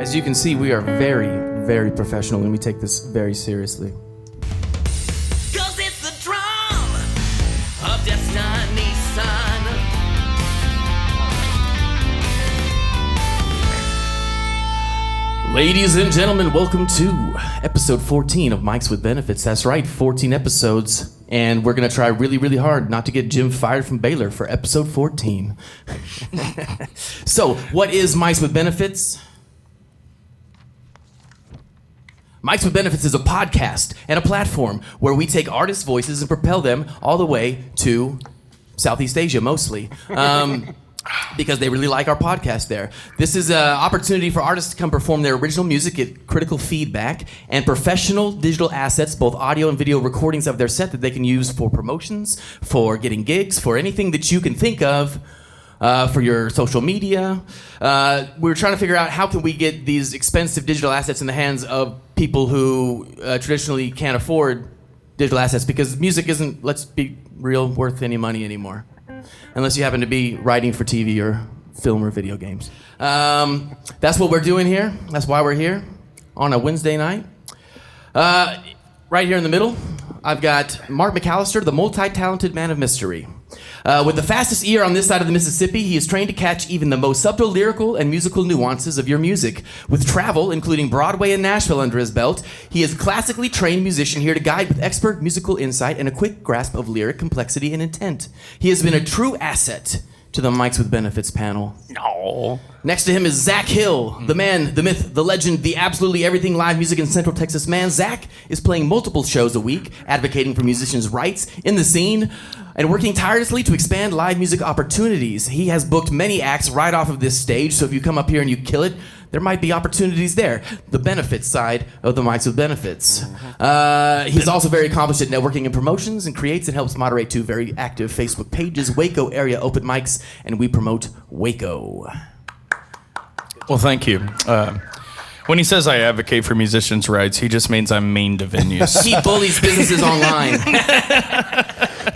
As you can see, we are very, very professional and we take this very seriously. Cause it's the drum of destiny's son. Ladies and gentlemen, welcome to episode 14 of Mics with Benefits. That's right, 14 episodes. And we're going to try really, really hard not to get Jim fired from Baylor for episode 14. So, what is Mics with Benefits? Mics with Benefits is a podcast and a platform where we take artists' voices and propel them all the way to Southeast Asia, mostly. Because they really like our podcast there. This is an opportunity for artists to come perform their original music, get critical feedback, and professional digital assets, both audio and video recordings of their set that they can use for promotions, for getting gigs, for anything that you can think of, for your social media. We're trying to figure out how can we get these expensive digital assets in the hands of people who traditionally can't afford digital assets, because music isn't, let's be real, worth any money anymore. Unless you happen to be writing for TV or film or video games. That's what we're doing here. That's why we're here on a Wednesday night. Right here in the middle, I've got Mark McAllister, the multi-talented man of mystery. With the fastest ear on this side of the Mississippi, he is trained to catch even the most subtle lyrical and musical nuances of your music. With travel, including Broadway and Nashville under his belt, he is a classically trained musician here to guide with expert musical insight and a quick grasp of lyric complexity and intent. He has been a true asset to the Mics with Benefits panel. No. Next to him is Zach Hill, the man, the myth, the legend, the absolutely everything live music in Central Texas man. Zach is playing multiple shows a week, advocating for musicians' rights in the scene, and working tirelessly to expand live music opportunities. He has booked many acts right off of this stage, so if you come up here and you kill it, there might be opportunities there. The benefits side of the Mics with Benefits. He's also very accomplished at networking and promotions, and creates and helps moderate two very active Facebook pages, Waco Area Open Mics, and We Promote Waco. Well, thank you. When he says I advocate for musicians' rights, he just means I'm mean to venues. He bullies businesses online.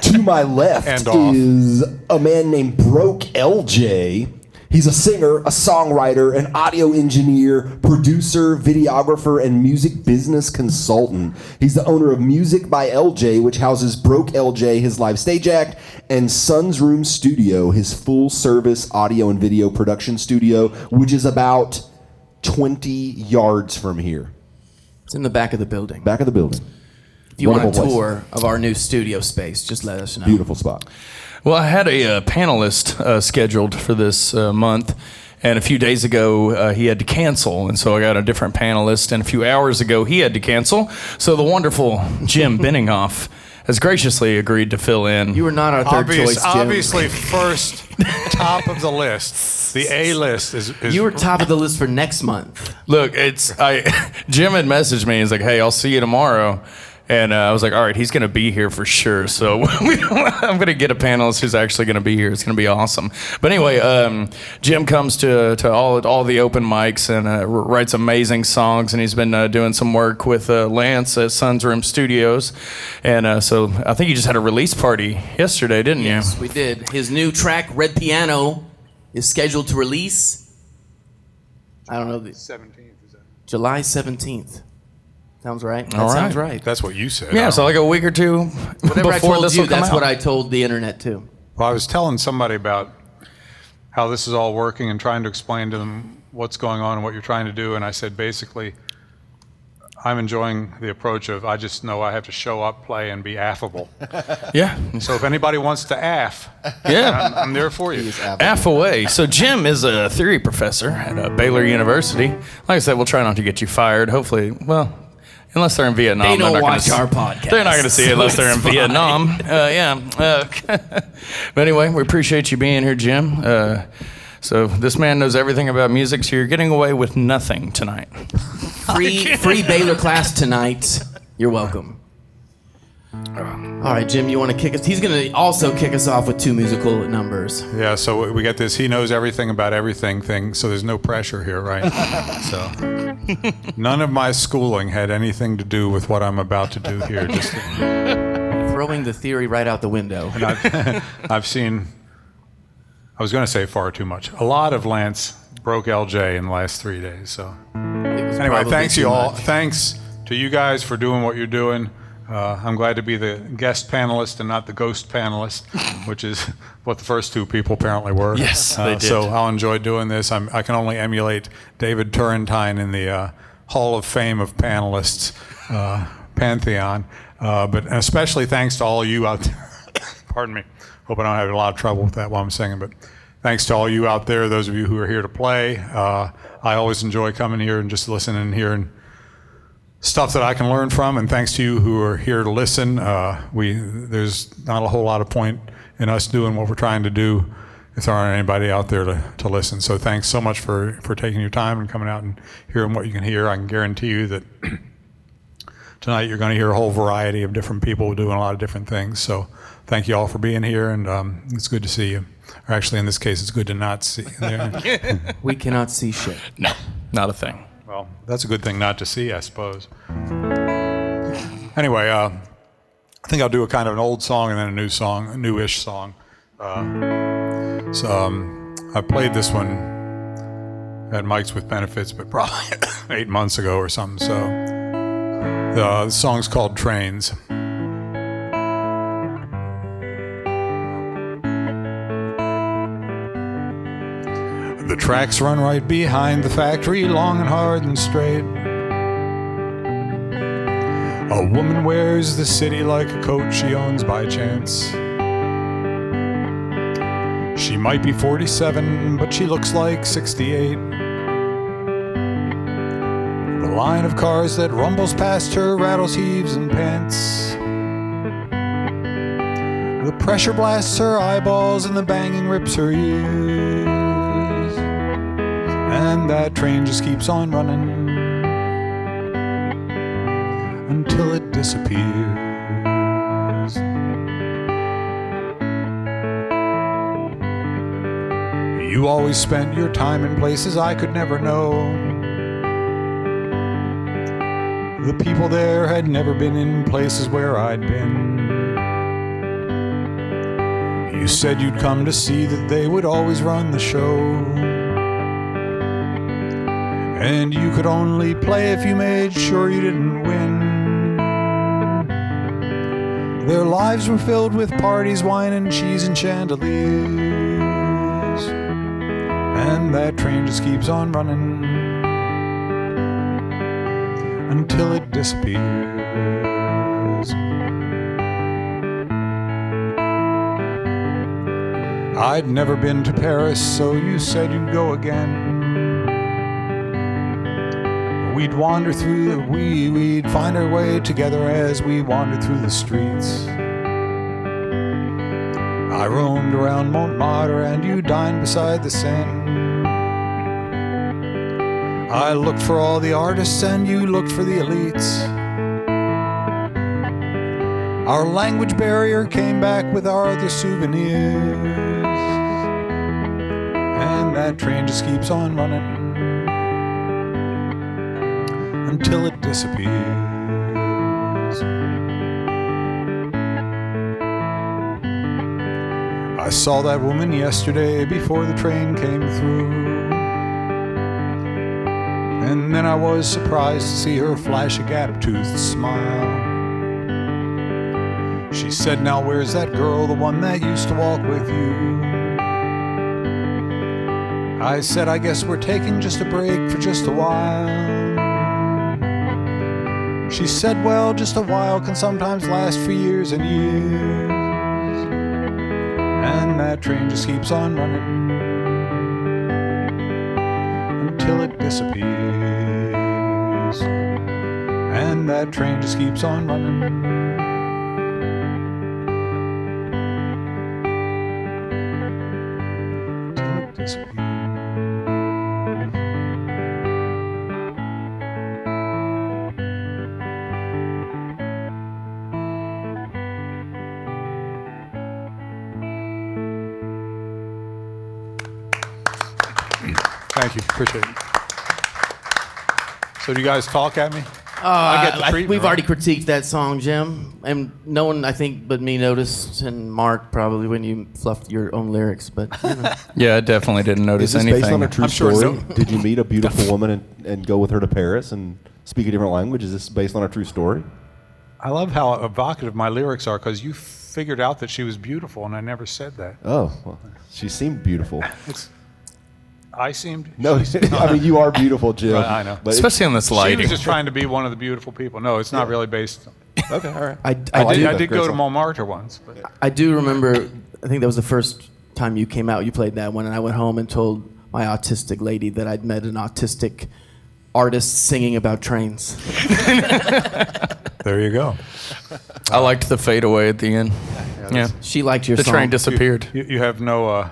To my left is a man named Broke LJ. He's a singer, a songwriter, an audio engineer, producer, videographer, and music business consultant. He's the owner of Music by LJ, which houses Broke LJ, his live stage act, and Sun's Room Studio, his full-service audio and video production studio, which is about 20 yards from here. It's in the back of the building. Back of the building. If you want a Wonderful tour of our new studio space, just let us know. Beautiful spot. Well, I had a panelist scheduled for this month, and a few days ago he had to cancel, and so I got a different panelist, and a few hours ago he had to cancel, so the wonderful Jim Benninghoff has graciously agreed to fill in. You were not our third choice, Jim. Obviously, first top of the list. The A list is You were top of the list for next month. Look, Jim had messaged me. He's like, "Hey, I'll see you tomorrow." And I was like, all right, he's going to be here for sure. So I'm going to get a panelist who's actually going to be here. It's going to be awesome. But anyway, Jim comes to all the open mics and writes amazing songs. And he's been doing some work with Lance at Sun's Room Studios. And so I think you just had a release party yesterday, didn't you? Yes, we did. His new track, Red Piano, is scheduled to release, I don't know, 17th. Is that? July 17th. Sounds right. That All right. sounds right. That's what you said. Yeah, so like a week or two Whatever I before told this you, will come that's out. what I told the internet too. Well, I was telling somebody about how this is all working and trying to explain to them what's going on and what you're trying to do. And I said, basically, I'm enjoying the approach of I just know I have to show up, play, and be affable. Yeah. So if anybody wants to aff, Yeah. I'm there for you. Half away. So Jim is a theory professor at Baylor University. Like I said, we'll try not to get you fired. Hopefully, well, unless they're in Vietnam. They don't they're not watch gonna our podcast. They're not going to see it unless they're in It's fine. Vietnam. But anyway, we appreciate you being here, Jim. So this man knows everything about music, so you're getting away with nothing tonight. Free Baylor class tonight. You're welcome. All right, Jim, you want to kick us? He's going to also kick us off with two musical numbers. Yeah, so we get this he knows everything about everything thing, so there's no pressure here, right? So none of my schooling had anything to do with what I'm about to do here. Just Throwing the theory right out the window. and I've seen, I was going to say far too much, a lot of Lance broke LJ in the last 3 days. So It was anyway, probably thanks too you all. much. Thanks to you guys for doing what you're doing. I'm glad to be the guest panelist and not the ghost panelist, which is what the first two people apparently were. Yes, they did. So I'll enjoy doing this. I can only emulate David Turrentine in the Hall of Fame of panelists pantheon. But especially thanks to all of you out there. Pardon me. Hope I don't have a lot of trouble with that while I'm singing. But thanks to all you out there, those of you who are here to play. I always enjoy coming here and just listening and hearing stuff that I can learn from, and thanks to you who are here to listen. There's not a whole lot of point in us doing what we're trying to do if there aren't anybody out there to listen. So thanks so much for taking your time and coming out and hearing what you can hear. I can guarantee you that tonight you're going to hear a whole variety of different people doing a lot of different things. So thank you all for being here, and it's good to see you. Or actually, in this case, it's good to not see you. We cannot see shit. No, not a thing. Well, that's a good thing not to see, I suppose. Anyway, I think I'll do a kind of an old song and then a new song, a newish song. I played this one at Mike's with Benefits, but probably 8 months ago or something. So the song's called Trains. The tracks run right behind the factory, long and hard and straight. A woman wears the city like a coat she owns by chance. She might be 47, but she looks like 68. The line of cars that rumbles past her rattles, heaves, and pants. The pressure blasts her eyeballs and the banging rips her ears. And that train just keeps on running until it disappears. You always spent your time in places I could never know. The people there had never been in places where I'd been. You said you'd come to see that they would always run the show. And you could only play if you made sure you didn't win. Their lives were filled with parties, wine and cheese and chandeliers. And that train just keeps on running until it disappears. I'd never been to Paris, so you said you'd go again. We'd wander through we'd find our way together as we wandered through the streets. I roamed around Montmartre and you dined beside the Seine. I looked for all the artists and you looked for the elites. Our language barrier came back with our other souvenirs. And that train just keeps on running until it disappears. I saw that woman yesterday before the train came through. And then I was surprised to see her flash a gap-toothed smile. She said, "Now where's that girl, the one that used to walk with you?" I said, "I guess we're taking just a break for just a while." She said, "Well, just a while can sometimes last for years and years." And that train just keeps on running until it disappears. And that train just keeps on running until it disappears. Thank you. Appreciate it. So do you guys talk at me? I get the treatment, we've right? already critiqued that song, Jim, and no one I think but me noticed, and Mark probably when you fluffed your own lyrics. But you know. Yeah, I definitely didn't Is notice this anything. based on a true I'm sure story? so. Did you meet a beautiful woman and go with her to Paris and speak a different language? Is this based on a true story? I love how evocative my lyrics are because you figured out that she was beautiful, and I never said that. Oh, well, she seemed beautiful. I seemed. No, I mean, you are beautiful, Jim. Right, I know. But Especially on this She lighting. was just trying to be one of the beautiful people. No, it's not really based. okay, all right. I like do. it. I did Great go to song. Montmartre once, but I do remember. I think that was the first time you came out. You played that one, and I went home and told my autistic lady that I'd met an autistic artist singing about trains. there you go. I liked the fade away at the end. Yeah. She liked your The song. train disappeared. You have no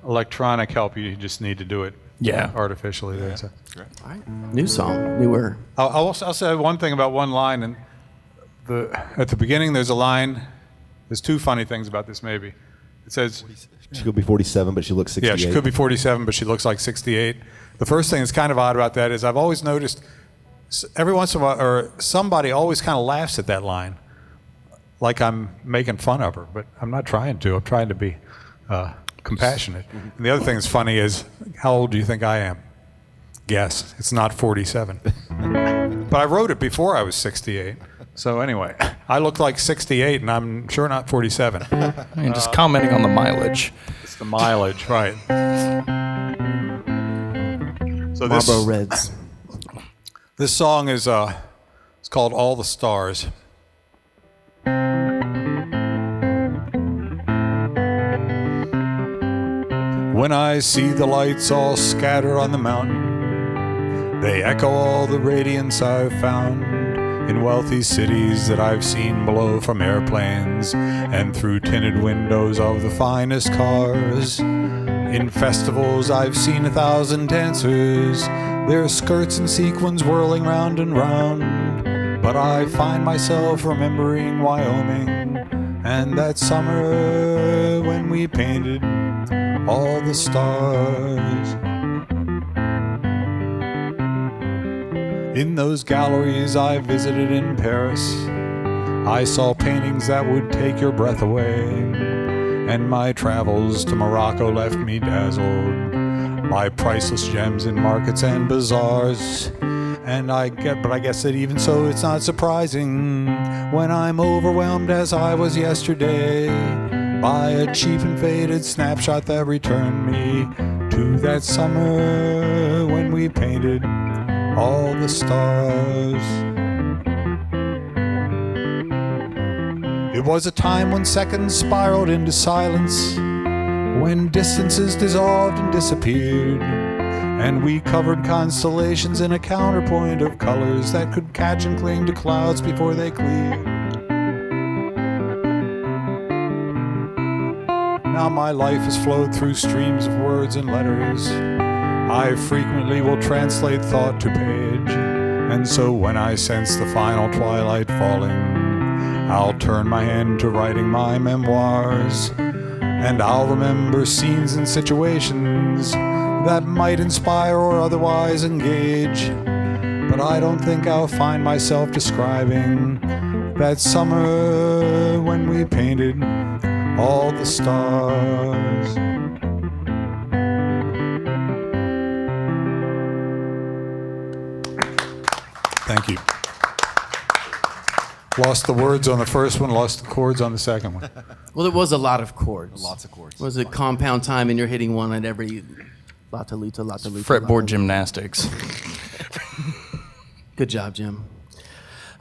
electronic help. You just need to do it Yeah. artificially there. So. All right. New song, newer. I'll say one thing about one line. And at the beginning, there's a line. There's two funny things about this, maybe. It says, She could be 47, but she looks 68. yeah, she could be 47, but she looks like 68. The first thing that's kind of odd about that is I've always noticed every once in a while, or somebody always kind of laughs at that line, like I'm making fun of her, but I'm not trying to. I'm trying to be compassionate. And the other thing that's funny is, how old do you think I am? Guess. It's not 47. But I wrote it before I was 68. So anyway, I look like 68, and I'm sure not 47. And just commenting on the mileage. It's the mileage, right. So Marlboro Reds. this song is it's called All the Stars. When I see the lights all scattered on the mountain, they echo all the radiance I've found in wealthy cities that I've seen below from airplanes and through tinted windows of the finest cars. In festivals I've seen 1,000 dancers, their skirts and sequins whirling round and round. But I find myself remembering Wyoming and that summer when we painted all the stars. In those galleries I visited in Paris, I saw paintings that would take your breath away. And my travels to Morocco left me dazzled by priceless gems in markets and bazaars. But I guess that even so it's not surprising when I'm overwhelmed as I was yesterday by a cheap and faded snapshot that returned me to that summer when we painted all the stars. It was a time when seconds spiraled into silence, when distances dissolved and disappeared, and we covered constellations in a counterpoint of colors that could catch and cling to clouds before they cleared. Now my life has flowed through streams of words and letters. I frequently will translate thought to page, and so when I sense the final twilight falling, I'll turn my hand to writing my memoirs, and I'll remember scenes and situations that might inspire or otherwise engage. But I don't think I'll find myself describing that summer when we painted all the stars. Thank you. Lost the words on the first one, lost the chords on the second one. Well, there was a lot of chords. Lots of chords. Was it compound time and you're hitting one at every latalita. Fretboard gymnastics. Good job, Jim.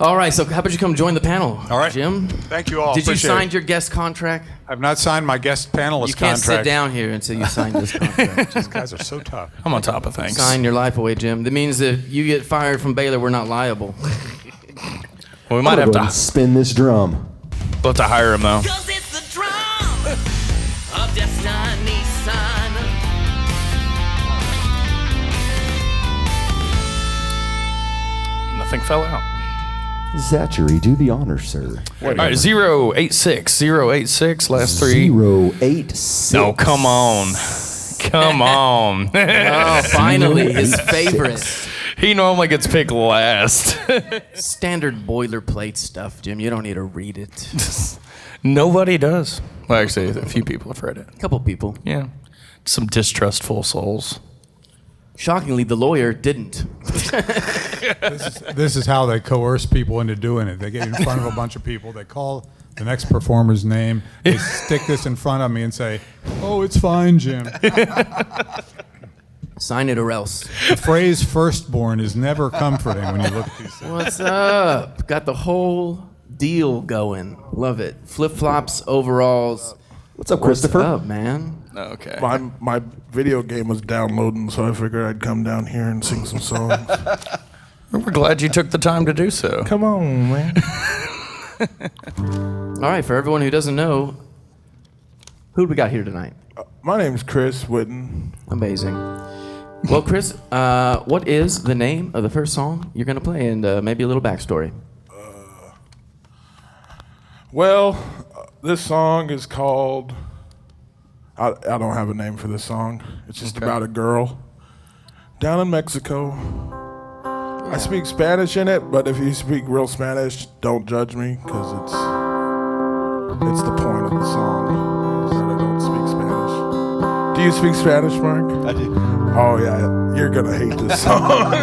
All right, so how about you come join the panel? All right. Jim? Thank you all. Did you Appreciate sign it. your guest contract? I've not signed my guest panelist You can't contract. sit down here until you sign this contract. These guys are so tough. I'm on top of things. Sign your life away, Jim. That means if you get fired from Baylor, we're not liable. Well, we might have to spin this drum. we'll have to hire him though. Cause it's the drum of destiny, son. Nothing fell out. Zachary, do the honors, sir. All right, 086, last three. 086. No, come on. Come on. Oh, finally, his favorite. He normally gets picked last. Standard boilerplate stuff, Jim. You don't need to read it. Nobody does. Well, actually, a few people have read it. A couple people. Yeah. Some distrustful souls. Shockingly, the lawyer didn't. This is how they coerce people into doing it. They get in front of a bunch of people. They call the next performer's name. They stick this in front of me and say, "Oh, it's fine, Jim." Sign it or else. The phrase "firstborn" is never comforting when you look at these things. What's up? Got the whole deal going. Love it. Flip-flops, overalls. What's up, Christopher? What's up, man? Okay. My video game was downloading, so I figured I'd come down here and sing some songs. We're glad you took the time to do so. Come on, man. All right, for everyone who doesn't know, who do we got here tonight? My name's Chris Whitten. Amazing. Well, Chris, what is the name of the first song you're going to play, and maybe a little backstory? Well, this song is called... I don't have a name for this song. It's just about a girl down in Mexico. I speak Spanish in it, but if you speak real Spanish, don't judge me, because it's the point of the song, is that I don't speak Spanish. Do you speak Spanish, Mark? I do. Oh, yeah, you're going to hate this song.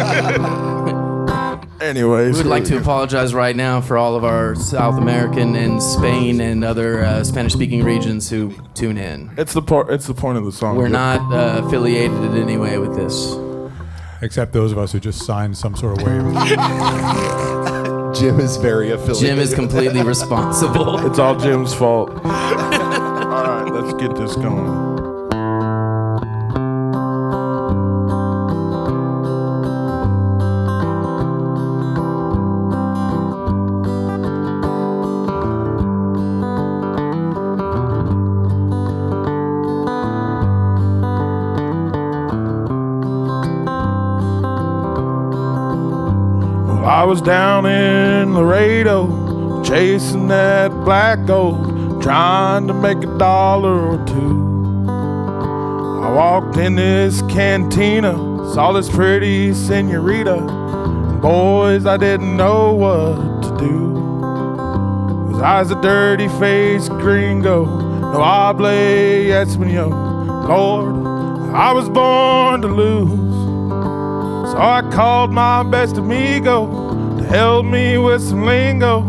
Anyways. We would like to apologize right now for all of our South American and Spain and other Spanish-speaking regions who tune in. It's the point of the song. We're not affiliated in any way with this. Except those of us who just signed some sort of waiver. Jim is very affiliated. Jim is completely responsible. It's all Jim's fault. All right, let's get this going. I was down in Laredo, chasing that black gold, trying to make $1 or two. I walked in this cantina, saw this pretty senorita, and boys, I didn't know what to do. 'Cause I was a dirty-faced gringo, no hable español. Lord, I was born to lose. So I called my best amigo to help me with some lingo.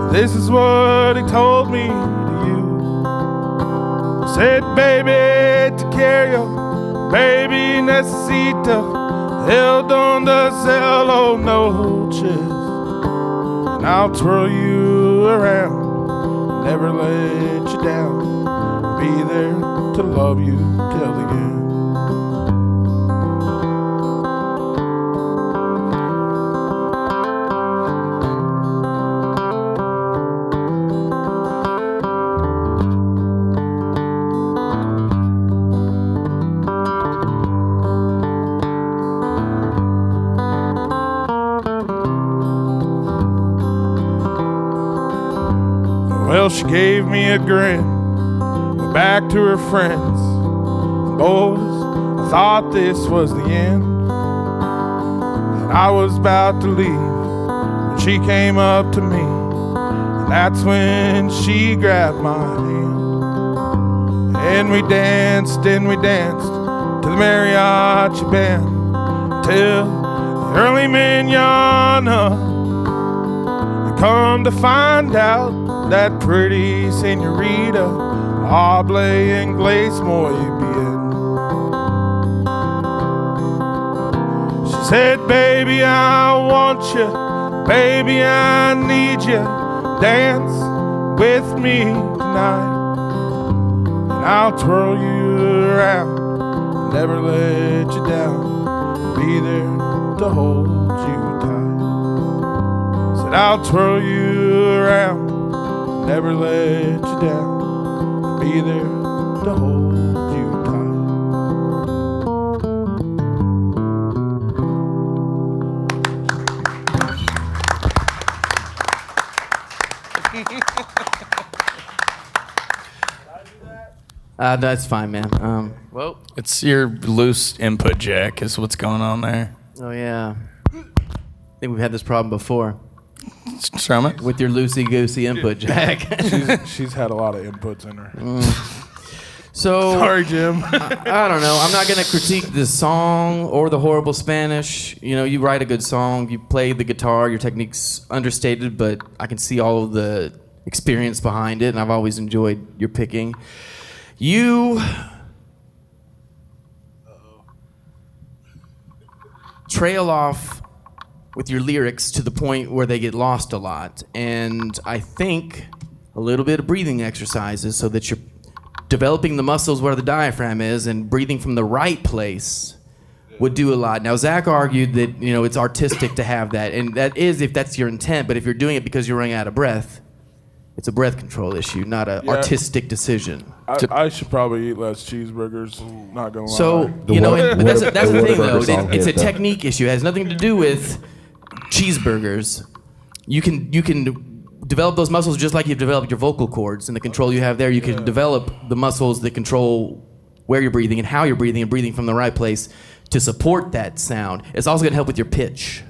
This is what he told me to use. He said, baby, te quiero, baby, necesito el don de cielo noches. And I'll twirl you around, never let you down, be there to love you till the end. Well, she gave me a grin, went back to her friends. Boys, I thought this was the end, and I was about to leave when she came up to me, and that's when she grabbed my hand. And we danced to the mariachi band till the early mañana. And come to find out, that pretty senorita hable inglés muy bien. She said, baby, I want you, baby, I need you, dance with me tonight, and I'll twirl you around, never let you down, be there to hold you tight. Said, I'll twirl you around, never let you down, be there to hold you tight. That's fine, man. Well, It's your loose input jack is what's going on there. oh yeah. I think we've had this problem before Strum it. with your loosey-goosey input, Jack. She's had a lot of inputs in her. So Sorry, Jim. I don't know. I'm not going to critique the song or the horrible Spanish. You know, you write a good song, you play the guitar, your technique's understated, but I can see all of the experience behind it, and I've always enjoyed your picking. You trail off with your lyrics to the point where they get lost a lot, and I think a little bit of breathing exercises so that you're developing the muscles where the diaphragm is and breathing from the right place would do a lot. Now, Zach argued that, you know, it's artistic to have that, and that is if that's your intent, but if you're doing it because you're running out of breath, it's a breath control issue, not an artistic decision. I should probably eat less cheeseburgers, not gonna lie. So, you know, but that's the thing, though. song It's a hit, though. technique issue. It has nothing to do with cheeseburgers. You can develop those muscles just like you've developed your vocal cords and the control you have there. You can develop the muscles that control where you're breathing and how you're breathing and breathing from the right place to support that sound. It's also going to help with your pitch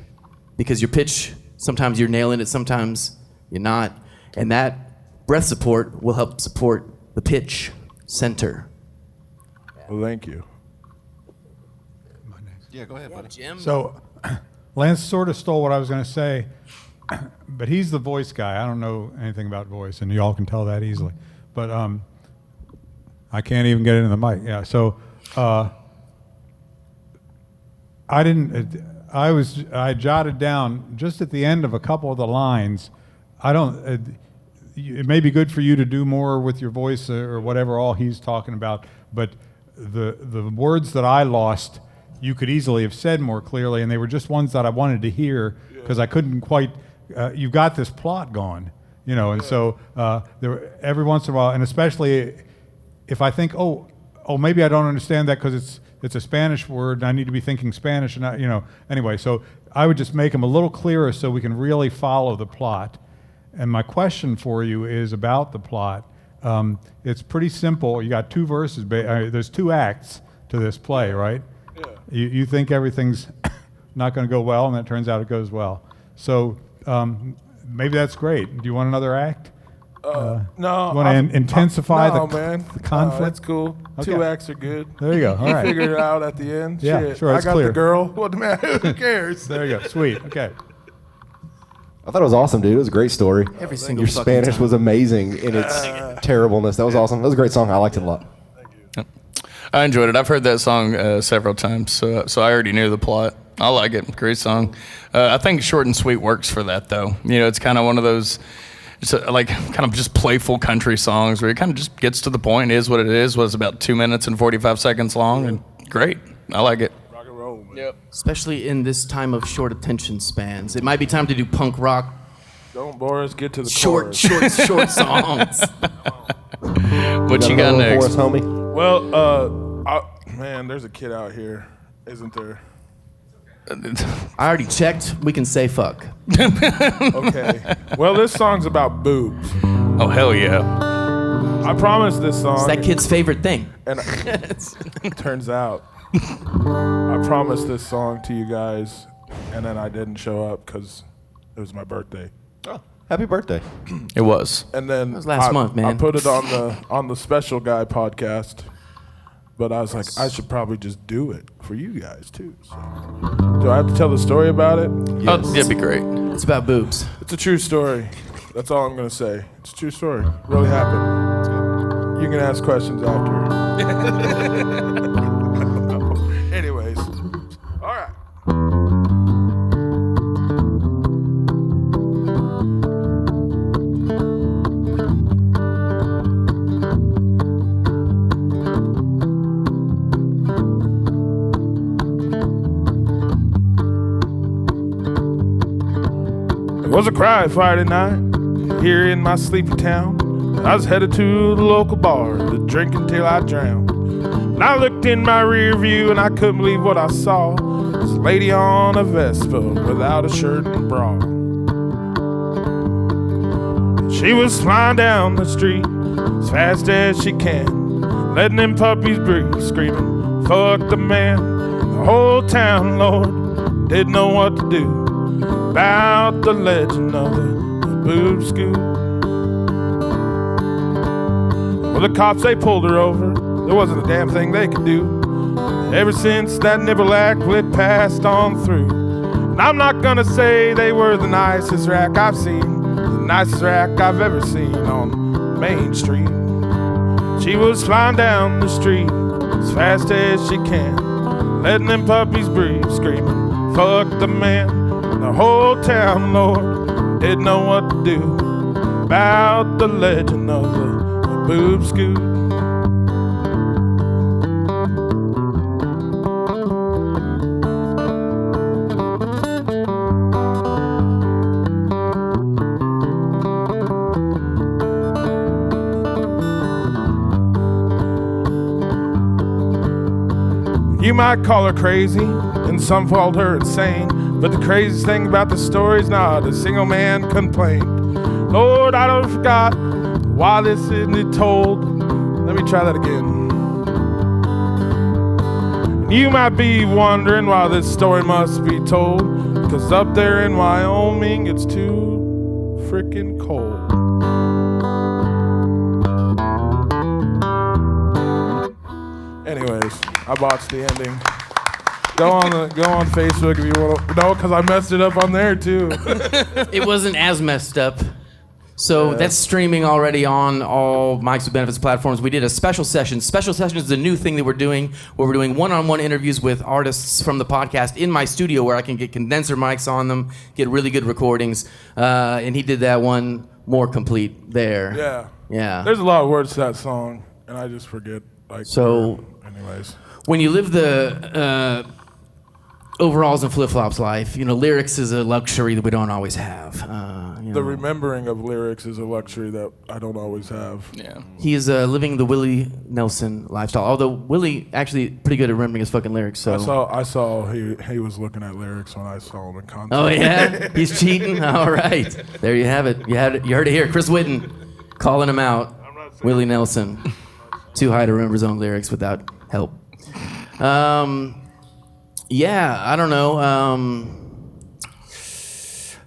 because your pitch, sometimes you're nailing it, sometimes you're not. And that breath support will help support the pitch center. Well, thank you. Yeah, go ahead, buddy. Jim? So, Lance sort of stole what I was going to say, but he's the voice guy. I don't know anything about voice, and you all can tell that easily. But I can't even get it in the mic. Yeah. So I jotted down just at the end of a couple of the lines. It may be good for you to do more with your voice or whatever all he's talking about, but the words that I lost, you could easily have said more clearly, and they were just ones that I wanted to hear because I couldn't quite. You've got this plot going, you know, and so every once in a while, and especially if I think, oh, maybe I don't understand that because it's a Spanish word, and I need to be thinking Spanish, and not, you know. Anyway, so I would just make them a little clearer so we can really follow the plot. And my question for you is about the plot. It's pretty simple. You got two verses. There's two acts to this play, right? Yeah. You think everything's not going to go well, and it turns out it goes well. So maybe that's great. Do you want another act? No. You want to intensify the conflict? No, that's cool. Okay. 2 acts are good. There you go. All right. Figure it out at the end. Yeah, Shit. sure, I it's got clear. the girl. What the man? Who cares? There you go. Sweet. Okay. I thought it was awesome, dude. It was a great story. Every single Your fucking Spanish time. was amazing in its terribleness. That was awesome. That was a great song. I liked it a lot. I enjoyed it. I've heard that song several times, so I already knew the plot. I like it. Great song. I think short and sweet works for that, though. You know, it's kind of one of those, like kind of just playful country songs where it kind of just gets to the point. It is what it is. Was about 2 minutes and 45 seconds long, and great. I like it. Rock and roll, man. Yep. Especially in this time of short attention spans. It might be time to do punk rock, Don't bore us. Get to the short songs. What you got For next? us, homie? Well, man, there's a kid out here, isn't there? I already checked. We can say fuck. Okay. Well, this song's about boobs. Oh, hell yeah. I promised this song. It's that kid's favorite thing. And it turns out, I promised this song to you guys, and then I didn't show up because it was my birthday. Oh, happy birthday. It was. And then was last month, man. I put it on the Special Guy podcast, but I was like, I should probably just do it for you guys too. So, do I have to tell the story about it? Oh, it'd be great. It's about boobs. It's a true story. That's all I'm gonna say. It's a true story. Really happened. You can ask questions after. Anyways, all right. It was a quiet Friday night here in my sleepy town. I was headed to the local bar to drink until I drowned. And I looked in my rear view and I couldn't believe what I saw. This lady on a Vespa without a shirt and bra. She was flying down the street as fast as she can, letting them puppies breathe, screaming, fuck the man. The whole town, Lord, didn't know what to do about the legend of the boob scoot. Well, the cops, they pulled her over. There wasn't a damn thing they could do. Ever since that nipple act, well, it passed on through. And I'm not gonna say they were the nicest rack I've seen, the nicest rack I've ever seen on Main Street. She was flying down the street as fast as she can, letting them puppies breathe, screaming, fuck the man. The whole town, Lord, didn't know what to do about the legend of the boob scoot. You might call her crazy, and some called her insane, but the craziest thing about the story is not a single man complained. Lord, I don't forgot why this isn't told. Let me try that again. You might be wondering why this story must be told, because up there in Wyoming it's too freaking cold. Anyways, I botched the ending. Go on Facebook if you want to. No, because I messed it up on there too. It wasn't as messed up. So that's streaming already on all Mike's with Benefits platforms. We did a special session. Special session is a new thing that we're doing, where we're doing one-on-one interviews with artists from the podcast in my studio, where I can get condenser mics on them, get really good recordings. And he did that one more complete there. Yeah. Yeah. There's a lot of words to that song, and I just forget. So, anyways, when you live the overalls and flip-flops life, lyrics is a luxury that we don't always have. the remembering of lyrics is a luxury that I don't always have. Yeah. He is living the Willie Nelson lifestyle. Although Willie actually pretty good at remembering his fucking lyrics. So I saw he was looking at lyrics when I saw him in concert. Oh yeah, he's cheating. All right, there you have it. You heard it here. Chris Whitten calling him out. Willie Nelson, too high to remember his own lyrics without help. Yeah, I don't know.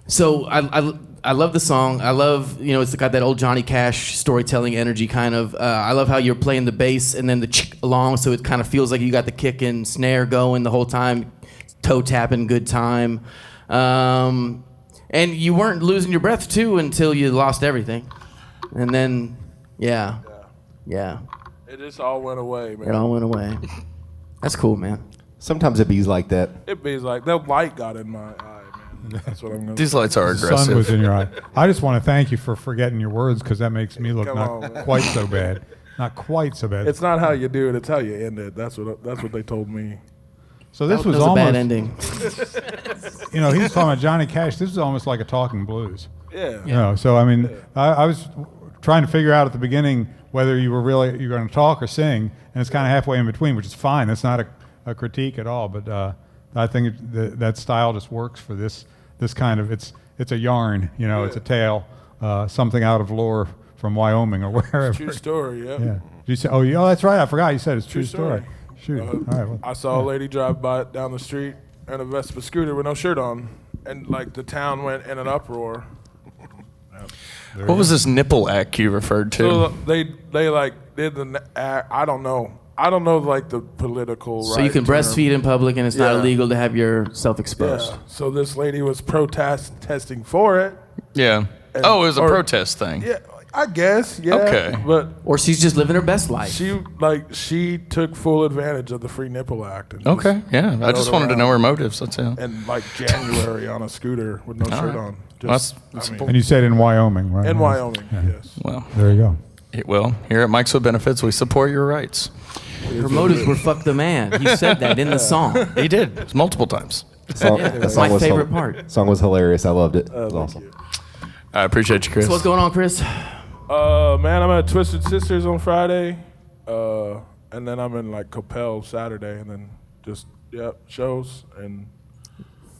So I love the song. I love, it's got that old Johnny Cash storytelling energy kind of. I love how you're playing the bass and then the chick along, so it kind of feels like you got the kick and snare going the whole time, toe tapping, good time. And you weren't losing your breath too until you lost everything. And then, yeah. It just all went away, man. It all went away. That's cool, man. Sometimes it bees like that. It be like that light got in my eye, man. That's what I'm gonna. These lights are The sun aggressive. was in your eye. I just want to thank you for forgetting your words, because that makes me look Come not on, man. quite so bad. Not quite so bad. It's not how you do it; it's how you end it. That's what they told me. So this That was was a almost bad ending. he was talking about Johnny Cash. This is almost like a talking blues. Yeah. So I mean, I was trying to figure out at the beginning whether you're going to talk or sing, and it's kind of halfway in between, which is fine. That's not a critique at all, but I think that style just works for this kind of. It's a yarn, It's a tale, something out of lore from Wyoming or wherever. True story. Yeah. Yeah. Did you say? Oh, that's right. I forgot. You said it's true story. Shoot. All right. Well, I saw a lady drive by down the street in a Vespa scooter with no shirt on, and like the town went in an uproar. What was this nipple act you referred to? So they like did the I don't know like the political. So you can term. breastfeed in public, and it's not Yeah. illegal to have yourself exposed. Yeah. So this lady was protesting for it. Yeah. And- Oh, it was a or- protest thing. Yeah, I guess. Yeah. Okay. But Or she's just living her best life. she took full advantage of the free nipple act. And Okay. Yeah. I just rode wanted to know around. her motives. That's all. And like January on a scooter with no shirt on. Well, that's and you said in Wyoming, right? in Wyoming. Yes. well. There you go. Well, here at Mike's with Benefits, we support your rights. Her motives were fuck the man. He said that in the song. He did multiple times. That's my favorite part. Song was hilarious. I loved it. It was awesome. I appreciate you, Chris. So what's going on, Chris? Man, I'm at Twisted Sisters on Friday, and then I'm in like Coppell Saturday, and then just shows, and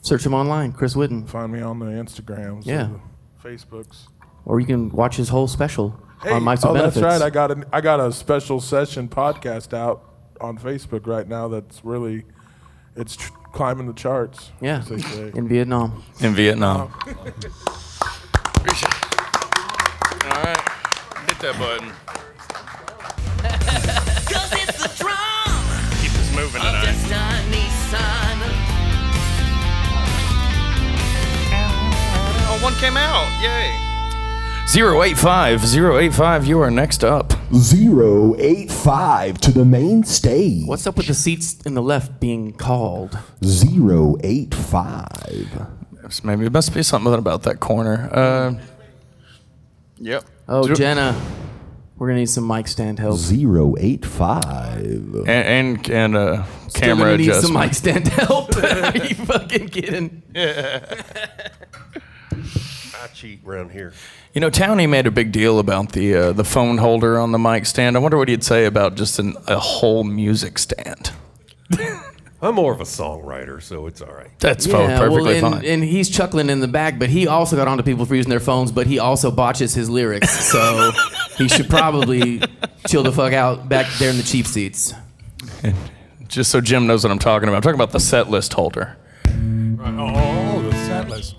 Search him online, Chris Whitten. find me on the Instagrams, Yeah. the Facebooks. Or you can watch his whole special Hey, on Mike's with that's Benefits. right. I got a special session podcast out on Facebook right now. That's really, it's climbing the charts. Yeah, as they say. in Vietnam. In Vietnam. Appreciate it. All right. Hit that button. Cause it's the drum Keep this moving of tonight. destiny, son. Oh, one came out. Yay. 085, you are next up. 085 to the main stage. What's up with the seats in the left being called? 085. Maybe it must be something about that corner. Yep. Oh, Jenna, we're gonna need some mic stand help. 085. And Still camera gonna need some adjustment. mic stand help. Are you fucking kidding? I cheat around here. You know, Townie made a big deal about the phone holder on the mic stand. I wonder what he'd say about just a whole music stand. I'm more of a songwriter, so it's all right. That's perfectly fine. And he's chuckling in the back, but he also got onto people for using their phones, but he also botches his lyrics, so he should probably chill the fuck out back there in the cheap seats. Just so Jim knows what I'm talking about. I'm talking about the set list holder. Oh, the set list.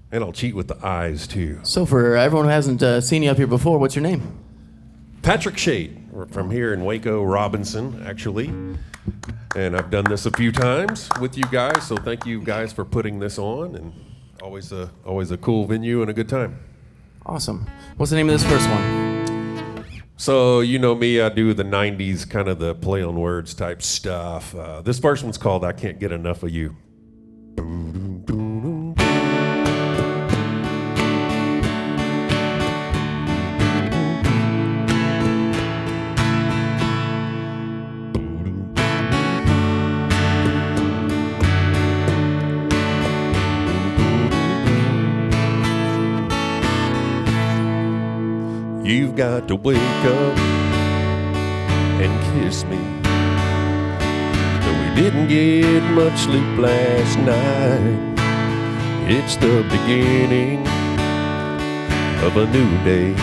And I'll cheat with the eyes, too. So for everyone who hasn't seen you up here before, what's your name? Patrick Shade. We're from here in Waco, Robinson, actually. And I've done this a few times with you guys, so thank you guys for putting this on. And always a cool venue and a good time. Awesome. What's the name of this first one? So, you know me, I do the 90s, kind of the play on words type stuff. This first one's called I Can't Get Enough of You. You've got to wake up and kiss me. Though we didn't get much sleep last night, it's the beginning of a new day.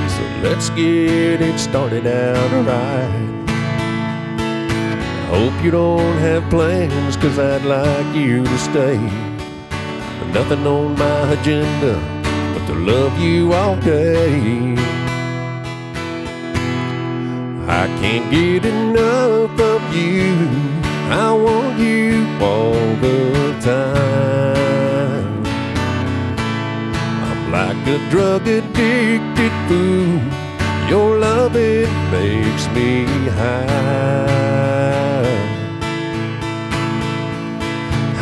So let's get it started out right. I hope you don't have plans, 'cause I'd like you to stay. But nothing on my agenda to love you all day. I can't get enough of you. I want you all the time. I'm like a drug-addicted fool. Your loving makes me high.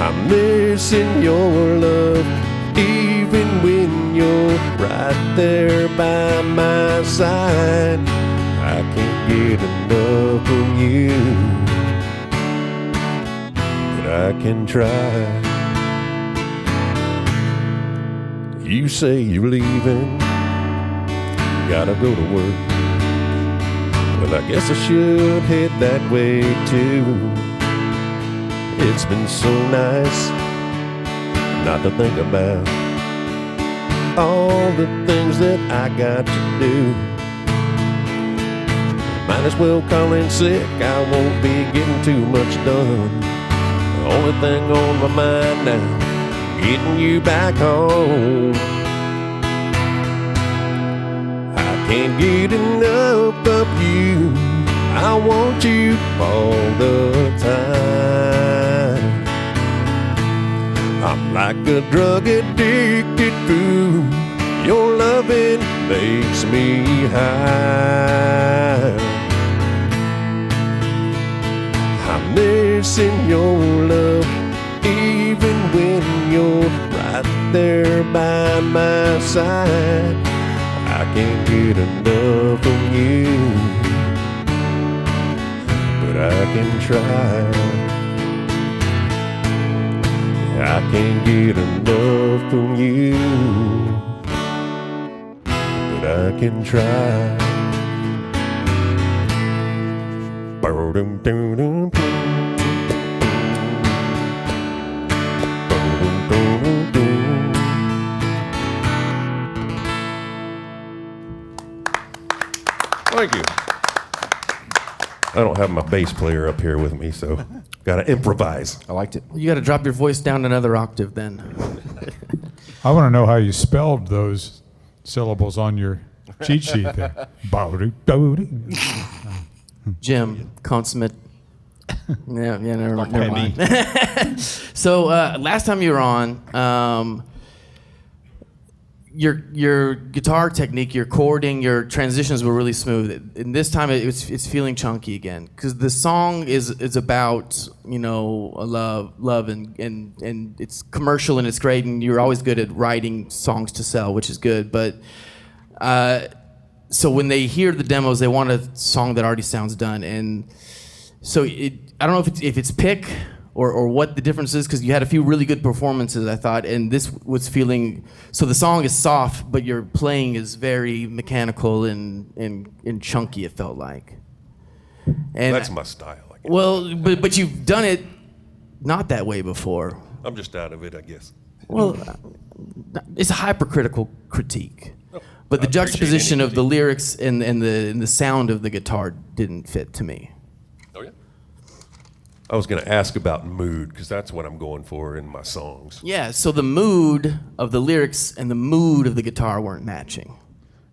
I'm missing your love, even when you're right there by my side. I can't get enough of you, but I can try. You say you're leaving, gotta go to work. Well, I guess I should head that way too. It's been so nice not to think about all the things that I got to do. Might as well call in sick, I won't be getting too much done. The only thing on my mind now, getting you back home. I can't get enough of you. I want you all the time. I'm like a drug-addicted fool. Your loving makes me high. I'm missing your love, even when you're right there by my side. I can't get enough of you, but I can try. I can't get enough of you, but I can try. Thank you. I don't have my bass player up here with me, so got to improvise. I liked it. You got to drop your voice down another octave then. I want to know how you spelled those syllables on your cheat sheet there. Bowdy. Jim, consummate. Yeah, never mind. So last time you were on, your guitar technique, your chording, your transitions were really smooth. And this time it's feeling chunky again because the song is about love and it's commercial and it's great and you're always good at writing songs to sell, which is good. But so when they hear the demos, they want a song that already sounds done. And so I don't know if it's pick or what the difference is, because you had a few really good performances, I thought, and this was feeling, so the song is soft, but your playing is very mechanical and chunky, it felt like. And That's my style. I guess. well, but you've done it not that way before. I'm just out of it, I guess. Well, it's a hypercritical critique. But the I appreciate juxtaposition any of the lyrics and the sound of the guitar didn't fit to me. Oh, yeah? I was going to ask about mood, because that's what I'm going for in my songs. Yeah, so the mood of the lyrics and the mood of the guitar weren't matching.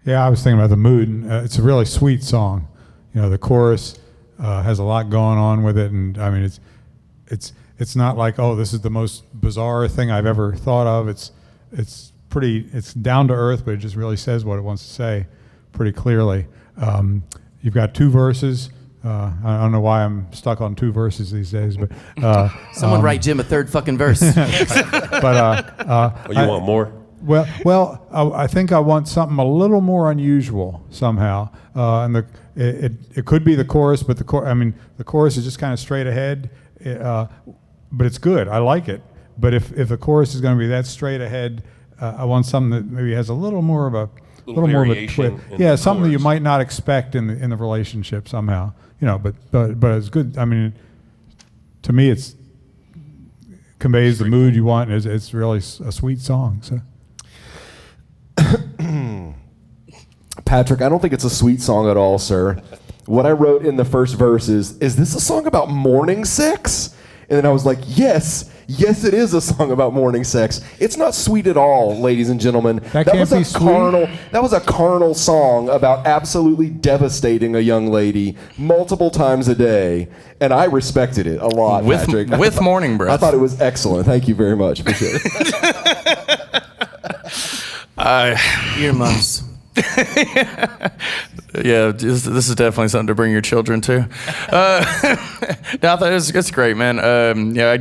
Yeah, I was thinking about the mood. And, it's a really sweet song. The chorus has a lot going on with it, and I mean, it's not like, oh, this is the most bizarre thing I've ever thought of. It's down to earth, but it just really says what it wants to say pretty clearly. You've got two verses. I don't know why I'm stuck on two verses these days, but Someone write Jim a third fucking verse. but You want more? Well, I think I want something a little more unusual somehow, and it could be the chorus, but the chorus is just kind of straight ahead, but it's good. I like it. But if the chorus is going to be that straight ahead, I want something that maybe has a little more of a more of a twist. Yeah, something that you might not expect in the relationship somehow. But it's good. I mean, to me, it's conveys the mood you want. And it's really a sweet song. So. Patrick, I don't think it's a sweet song at all, sir. What I wrote in the first verse is this a song about morning sex? And then I was like, yes, it is a song about morning sex. It's not sweet at all, ladies and gentlemen. That can't be sweet. That was a carnal song about absolutely devastating a young lady multiple times a day, and I respected it a lot, Patrick. With morning breath. I thought it was excellent. Thank you very much. Appreciate it. Earmuffs. Yeah, this is definitely something to bring your children to. No, I thought it's great, man. Yeah, I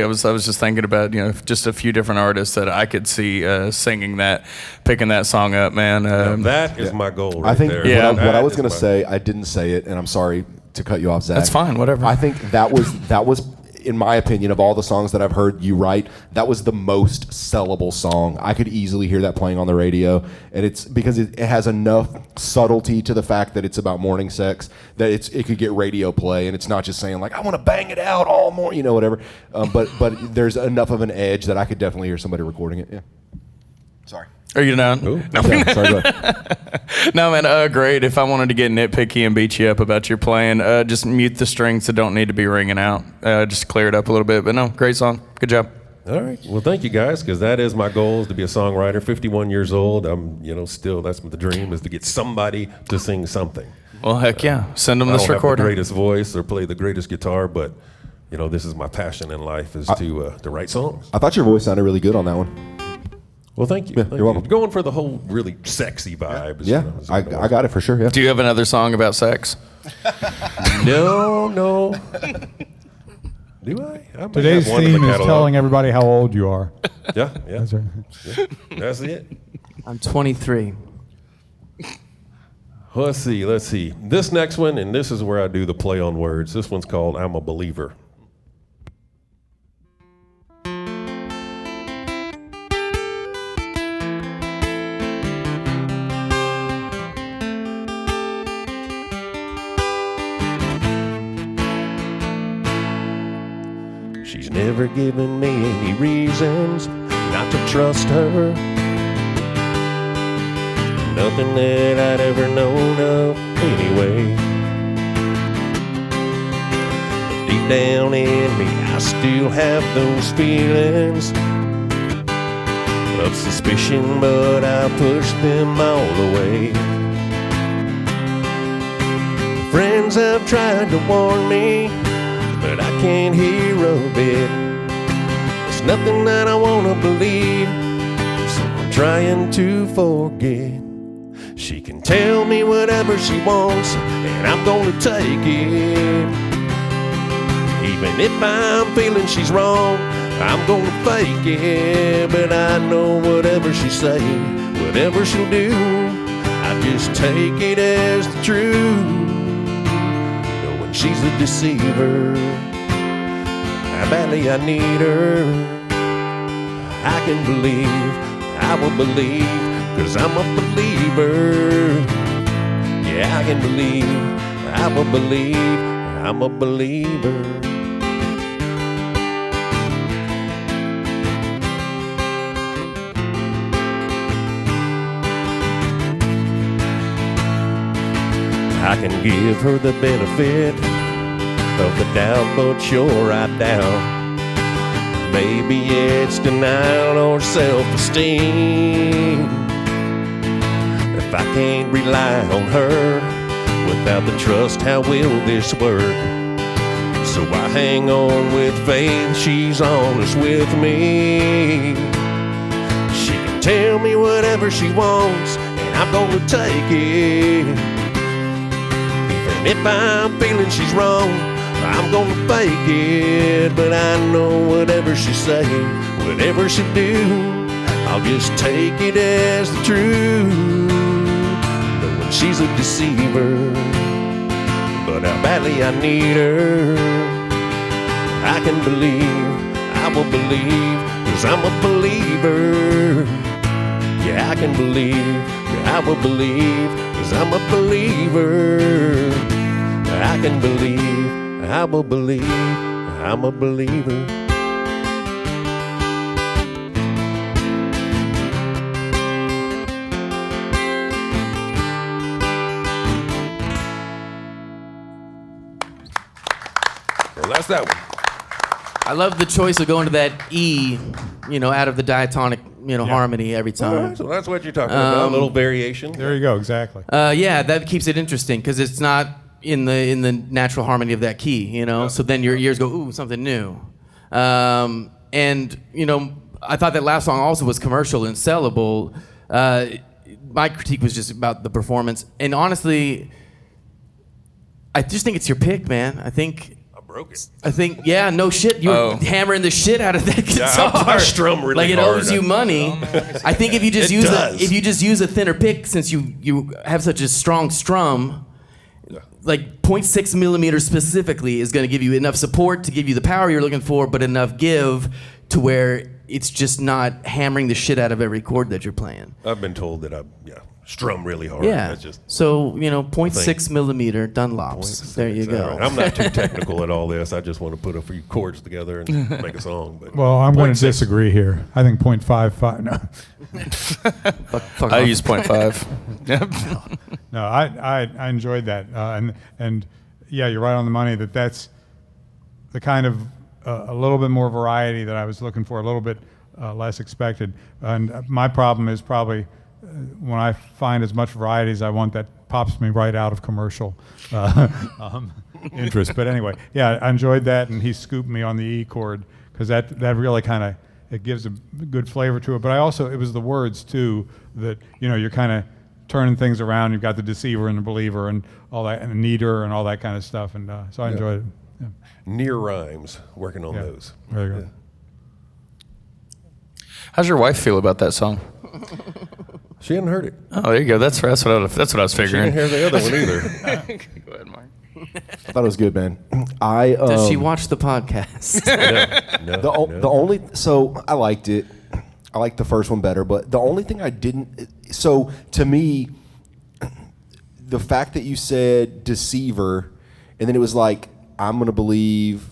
was just thinking about just a few different artists that I could see picking that song up, man. That is my goal right I think there. Yeah. what I was going to say, I didn't say it, and I'm sorry to cut you off, Zach. That's fine, whatever. I think that was, in my opinion, of all the songs that I've heard you write, that was the most sellable song. I could easily hear that playing on the radio, and it's because it has enough subtlety to the fact that it's about morning sex that it could get radio play, and it's not just saying like I want to bang it out all morning, whatever. But there's enough of an edge that I could definitely hear somebody recording it. Yeah. Sorry. Are you done? Ooh. No, Yeah, sorry, go ahead. no, man. Great. If I wanted to get nitpicky and beat you up about your playing, just mute the strings that don't need to be ringing out. Just clear it up a little bit. But no, great song. Good job. All right. Well, thank you guys, because that is my goal, is to be a songwriter. 51 years old. I'm, still, that's the dream, is to get somebody to sing something. Well, heck yeah. Send them I this don't have the recording. greatest voice or play the greatest guitar, but this is my passion in life, is to write songs. I thought your voice sounded really good on that one. Well, thank you. Yeah, Thank you're welcome. Going for the whole really sexy vibe. Yeah, I got it for sure. Yeah. Do you have another song about sex? No. Do I? I might Today's have one in the theme is catalog. telling everybody how old you are. Yeah. That's right. That's it. I'm 23. Let's see. This next one, and this is where I do the play on words. This one's called I'm a Believer. She's never given me any reasons not to trust her. Nothing that I'd ever known of anyway. down in me, I still have those feelings of suspicion, but I push them all away. Friends have tried to warn me, but I can't hear a bit. There's nothing that I want to believe, so I'm trying to forget. She can tell me whatever she wants, and I'm gonna take it. Even if I'm feeling she's wrong, I'm gonna fake it. But I know whatever she say, whatever she'll do, I just take it as the truth. Knowing she's a deceiver, how badly I need her. I can believe, I will believe, 'cause I'm a believer. Yeah, I can believe, I will believe, I'm a believer. I can give her the benefit of the doubt, but you're right down. Maybe it's denial or self-esteem. If I can't rely on her without the trust, how will this work? So I hang on with faith, she's honest with me. She can tell me whatever she wants, and I'm gonna take it. Even if I'm feeling she's wrong, I'm gonna fake it. But I know whatever she say, whatever she do, I'll just take it as the truth. Knowing she's a deceiver, but how badly I need her. I can believe, I will believe, 'cause I'm a believer. Yeah, I can believe, yeah, I will believe, 'cause I'm a believer. I can believe, I will believe, I'm a believer. Well, that's that one. I love the choice of going to that E, out of the diatonic, harmony every All time. right, so that's what you're talking about, a little variation. There you go, exactly. Yeah, that keeps it interesting because it's not in the natural harmony of that key, So then your ears go, ooh, something new. And I thought that last song also was commercial and sellable. My critique was just about the performance, and honestly, I just think it's your pick, man. I think, yeah, no shit. You're hammering the shit out of that guitar. I strum really like it hard. owes you money. I think if you just use a thinner pick, since you have such a strong strum, like 0.6 millimeters specifically is going to give you enough support to give you the power you're looking for, but enough give to where it's just not hammering the shit out of every chord that you're playing. I've been told that I strum really hard. Yeah. That's just, so 0.6 millimeter Dunlops. There you go. all right. I'm not too technical at all this. I just want to put a few chords together and make a song. But Well, I'm going to 0.6. disagree here. I think 0.55. No, Fuck I off. use 0.5. no, I enjoyed that, and yeah, you're right on the money. That's the kind of a little bit more variety that I was looking for, a little bit less expected. And my problem is probably when I find as much variety as I want, that pops me right out of commercial interest. But anyway, yeah, I enjoyed that, and he scooped me on the E chord because that really kind of, it gives a good flavor to it. But it was the words too that you're kind of turning things around. You've got the deceiver and the believer and all that, and the neater and all that kind of stuff. And so I enjoyed it. Yeah. Near rhymes, working on Yeah. those. There you go. How's your wife feel about that song? She hadn't heard it. Oh, there you go. That's what I was She figuring. didn't hear the other one either. Go ahead, Mark. I thought it was good, man. Does she watch the podcast? The only I liked it. I liked the first one better, but the only thing I didn't. So to me, the fact that you said deceiver, and then it was like I'm gonna believe,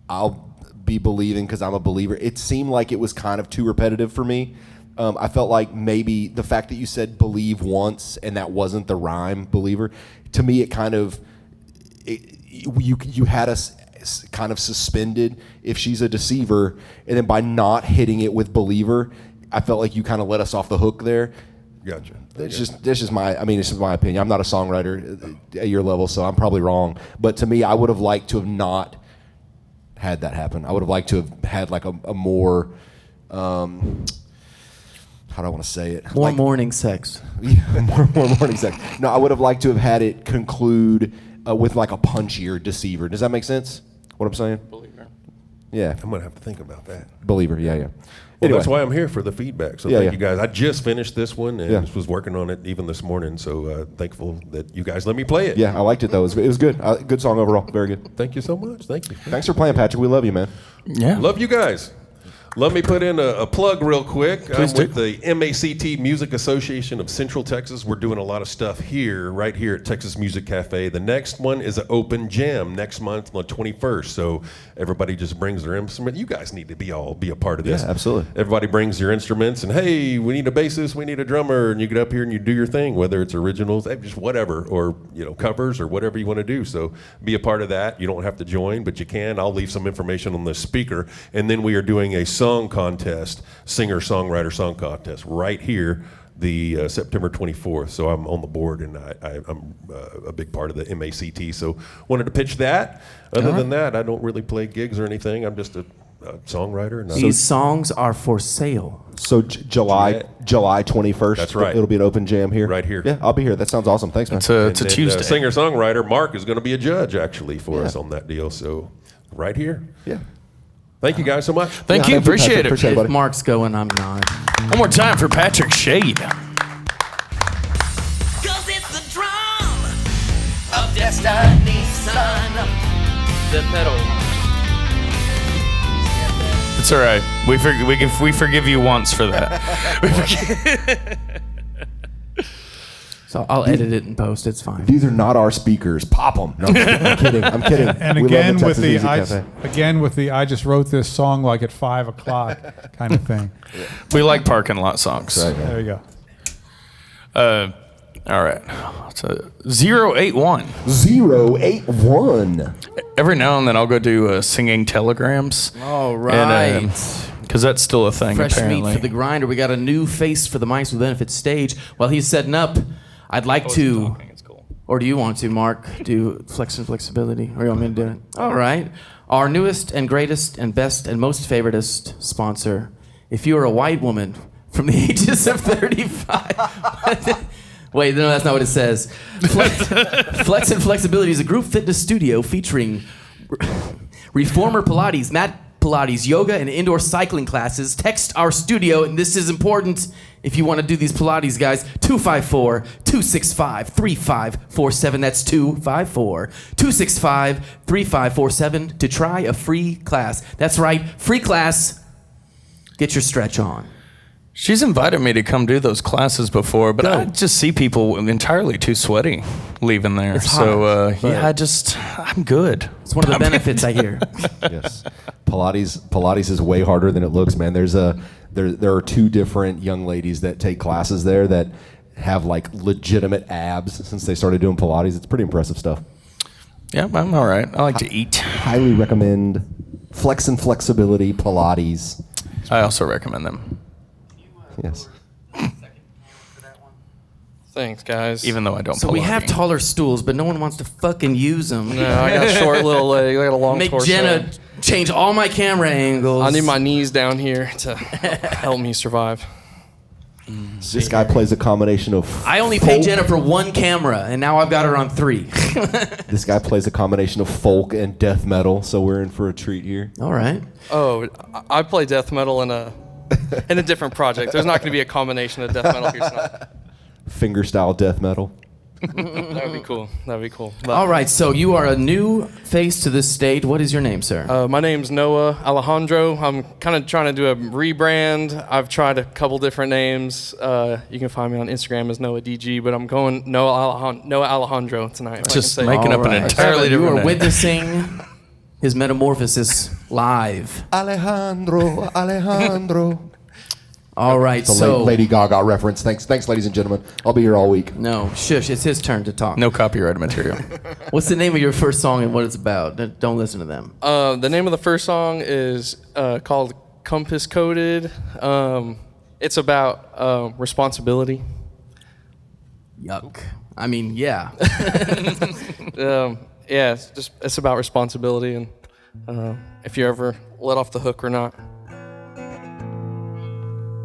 I'll be believing because I'm a believer. It seemed like it was kind of too repetitive for me. I felt like maybe the fact that you said believe once and that wasn't the rhyme believer, to me it kind of you had us kind of suspended if she's a deceiver, and then by not hitting it with believer, I felt like you kind of let us off the hook there. Gotcha. It's just my opinion. I'm not a songwriter at your level, so I'm probably wrong. But to me, I would have liked to have not had that happen. I would have liked to have had like a more, how do I want to say it? More like, morning sex. Yeah, more morning sex. No, I would have liked to have had it conclude with like a punchier deceiver. Does that make sense? What I'm saying? Believer. Yeah. I'm going to have to think about that. Believer, yeah. Well, Anyway. that's why I'm here, for the feedback. So Yeah, thank yeah. you guys. I just finished this one and Yeah. was working on it even this morning. So thankful that you guys let me play it. Yeah, I liked it though. It was good. Good song overall. Very good. Thank you so much. Thank you. Thanks for playing, Patrick. We love you, man. Yeah. Love you guys. Let me put in a plug real quick. Please I'm with the MACT Music Association of Central Texas. We're doing a lot of stuff here, right here at Texas Music Cafe. The next one is an open jam next month on the 21st. So everybody just brings their instrument. You guys need to be a part of this. Yeah, absolutely. Everybody brings your instruments, and hey, we need a bassist, we need a drummer, and you get up here and you do your thing, whether it's originals, just whatever, or covers or whatever you want to do. So be a part of that. You don't have to join, but you can. I'll leave some information on the speaker, and then we are doing a song contest, singer-songwriter song contest, right here the September 24th. So I'm on the board, and I'm a big part of the MACT. So wanted to pitch that. Other than that, I don't really play gigs or anything. I'm just a songwriter. And These songs are for sale. So July 21st. That's right. It'll be an open jam here. Right here. Yeah, I'll be here. That sounds awesome. Thanks, man. It's a Tuesday. Singer-songwriter Mark is going to be a judge actually for us on that deal. So right here. Yeah. Thank you guys so much. Thank you. Patrick. Appreciate it. Appreciate it, If buddy. Mark's going, I'm not. One more time for Patrick Shade. Cause it's the drum of destiny, son. The pedal. It's all right. We forgive you once for that. So I'll edit it and post. It's fine. These are not our speakers. Pop them. No, I'm kidding. I'm kidding. And We love again the with Texas the Music Cafe. I just wrote this song like at 5 o'clock kind of thing. We like parking lot songs. Right, man. There you All go. right. So 081. 081. Every now and then I'll go do singing telegrams. All right. Because that's still a thing, Fresh apparently. meat for the grinder. We got a new face for the Mics with Benefits stage. While he's setting up, I'd like to, It's cool. or do you want to, Mark, do flex and flexibility? Or you want me to do it? All right. Our newest and greatest and best and most favoritist sponsor. If you are a white woman from the ages of 35. Wait, no, that's not what it says. Flex and Flexibility is a group fitness studio featuring reformer Pilates, mat Pilates, yoga, and indoor cycling classes. Text our studio, and this is important if you want to do these Pilates, guys. 254-265-3547. That's 254-265-3547 to try a free class. That's right, free class. Get your stretch on. She's invited me to come do those classes before, but I just see people entirely too sweaty leaving there. It's So, hot, but- I'm good. It's one of the benefits I hear. Yes. Pilates is way harder than it looks, man. There are two different young ladies that take classes there that have like legitimate abs since they started doing Pilates. It's pretty impressive stuff. Yeah, I'm all right. I like to eat. Highly recommend Flex and Flexibility Pilates. I also recommend them, Yes. Thanks, guys. even though I don't So we Pilates. have taller stools, but no one wants to fucking use them. No, I got short little legs. I got a long Make torso. Jenna change all my camera angles. I need my knees down here to help me survive. This guy plays a combination of. I only paid Jenna for one camera, and now I've got her on 3. This guy plays a combination of folk and death metal, so we're in for a treat here. All right. Oh, I play death metal in a different project. There's not going to be a combination of death metal here tonight. Fingerstyle death metal. That would be cool. That would be cool. But, All right, so you are a new face to this stage. What is your name, sir? my name's Noah Alejandro. I'm kind of trying to do a rebrand. I've tried a couple different names. You can find me on Instagram as Noah DG, but I'm going Noah Alejandro tonight. if I Just can say it. making up an entirely You different are name. witnessing his metamorphosis live. Alejandro. All right, It's a so Lady Gaga reference. Thanks, ladies and gentlemen. I'll be here all week. no, shush. It's his turn to talk. No copyrighted material. What's the name of your first song and what it's about? Don't listen to them. The name of the first song is called Compass Coded. It's about responsibility. Yuck. I mean, yeah. Yeah, it's about responsibility and if you're ever let off the hook or not.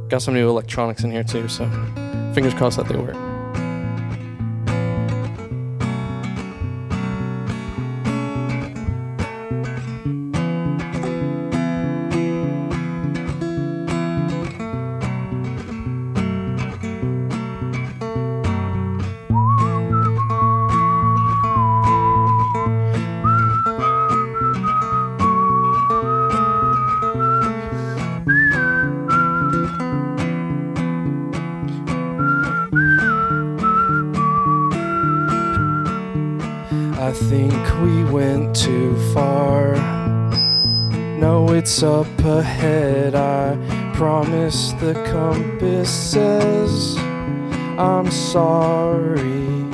Got some new electronics in here too, so fingers crossed that they work. I think we went too far. No, it's up ahead. I promise the compass says I'm sorry.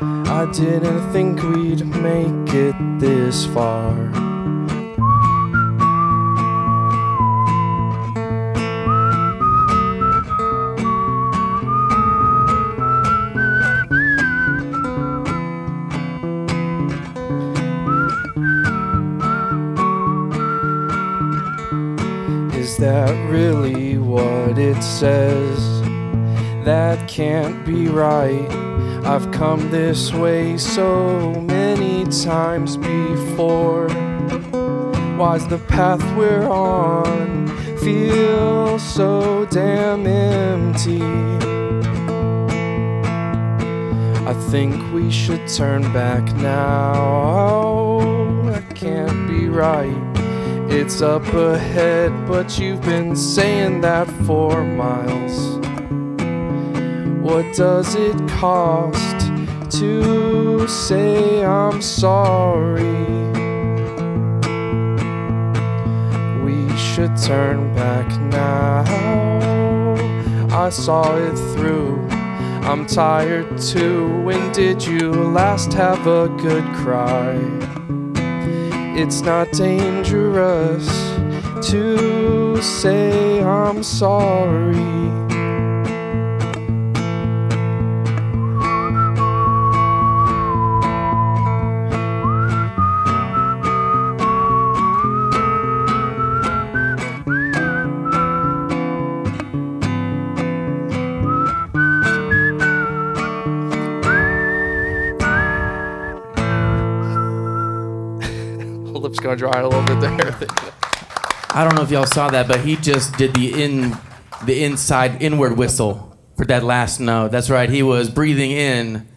I didn't think we'd make it this far. Is that really what it says? That can't be right. I've come this way so many times before. Why's the path we're on feel so damn empty? I think we should turn back now. That can't be right. It's up ahead, but you've been saying that for miles. What does it cost to say I'm sorry? We should turn back now. I saw it through. I'm tired too. When did you last have a good cry? It's not dangerous to say I'm sorry. Lips gonna dry a little bit there. I don't know if y'all saw that, but he just did the inside inward whistle for that last note. That's right. He was breathing in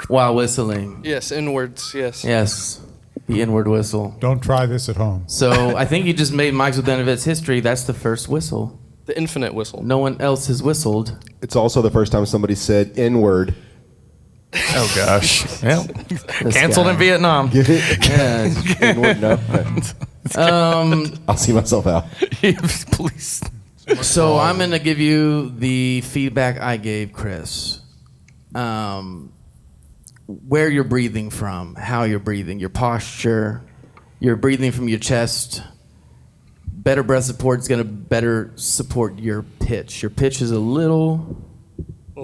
while whistling. Yes, inwards, yes. Yes, the inward whistle. Don't try this at home. So I think you just made Mike's with Benefits history. That's the first whistle. The infinite whistle. No one else has whistled. It's also the first time somebody said N-word. Oh gosh. Yeah. This Canceled guy. in Vietnam. Yeah. N-word, no. I'll see myself out. Please. So I'm going to give you the feedback I gave Chris. Where you're breathing from, how you're breathing, your posture, you're breathing from your chest. Better breath support is going to better support your pitch. Your pitch is a little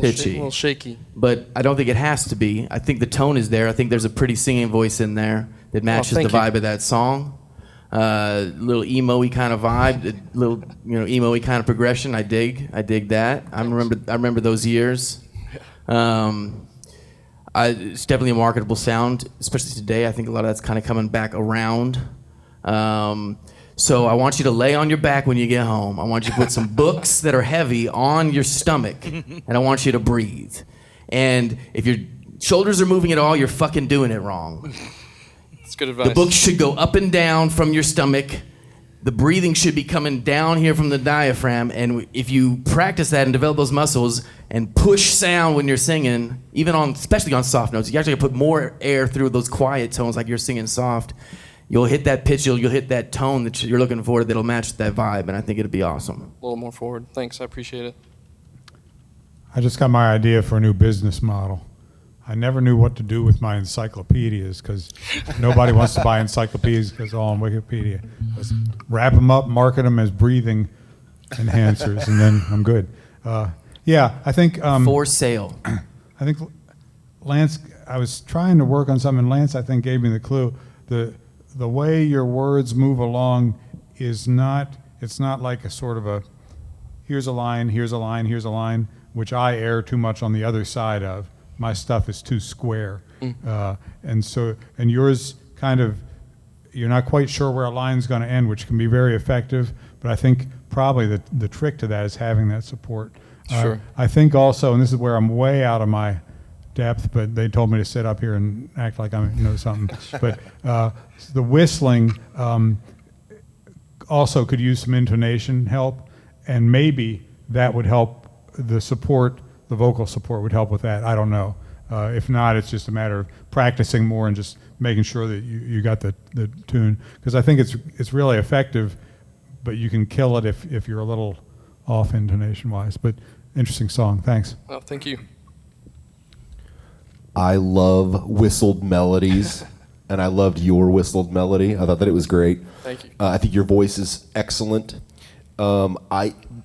pitchy. A little shaky. But I don't think it has to be. I think the tone is there. I think there's a pretty singing voice in there that matches the thank you. vibe of that song. Little emo-y kind of vibe, a little emo-y kind of progression. I dig that. I remember those years. It's definitely a marketable sound, especially today. I think a lot of that's kind of coming back around. So I want you to lay on your back when you get home. I want you to put some books that are heavy on your stomach, and I want you to breathe. And if your shoulders are moving at all, you're fucking doing it wrong. That's good advice. The books should go up and down from your stomach. The breathing should be coming down here from the diaphragm. And if you practice that and develop those muscles and push sound when you're singing, especially on soft notes, you actually put more air through those quiet tones like you're singing soft. you'll hit that pitch, you'll hit that tone that you're looking for that'll match that vibe, and I think it'll be awesome. A little more forward. Thanks, I appreciate it. I just got my idea for a new business model. I never knew what to do with my encyclopedias because nobody wants to buy encyclopedias because all on Wikipedia. Let's wrap them up, market them as breathing enhancers, and then I'm good. Yeah, I think For sale. I think Lance. I was trying to work on something. Lance, I think, gave me the clue. The way your words move along is not. It's not like a sort of a. Here's a line. Here's a line. Here's a line, which I err too much on the other side of. My stuff is too square, and yours kind of, you're not quite sure where a line's going to end, which can be very effective. But I think probably the trick to that is having that support. Sure. I think also, and this is where I'm way out of my depth, but they told me to sit up here and act like I know something. But the whistling also could use some intonation help, and maybe that would help the support. The vocal support would help with that. I don't know. If not, it's just a matter of practicing more and just making sure that you got the tune. Because I think it's really effective, but you can kill it if you're a little off intonation-wise. But interesting song. Thanks. Oh, thank you. I love whistled melodies, and I loved your whistled melody. I thought that it was great. Thank you. I think your voice is excellent.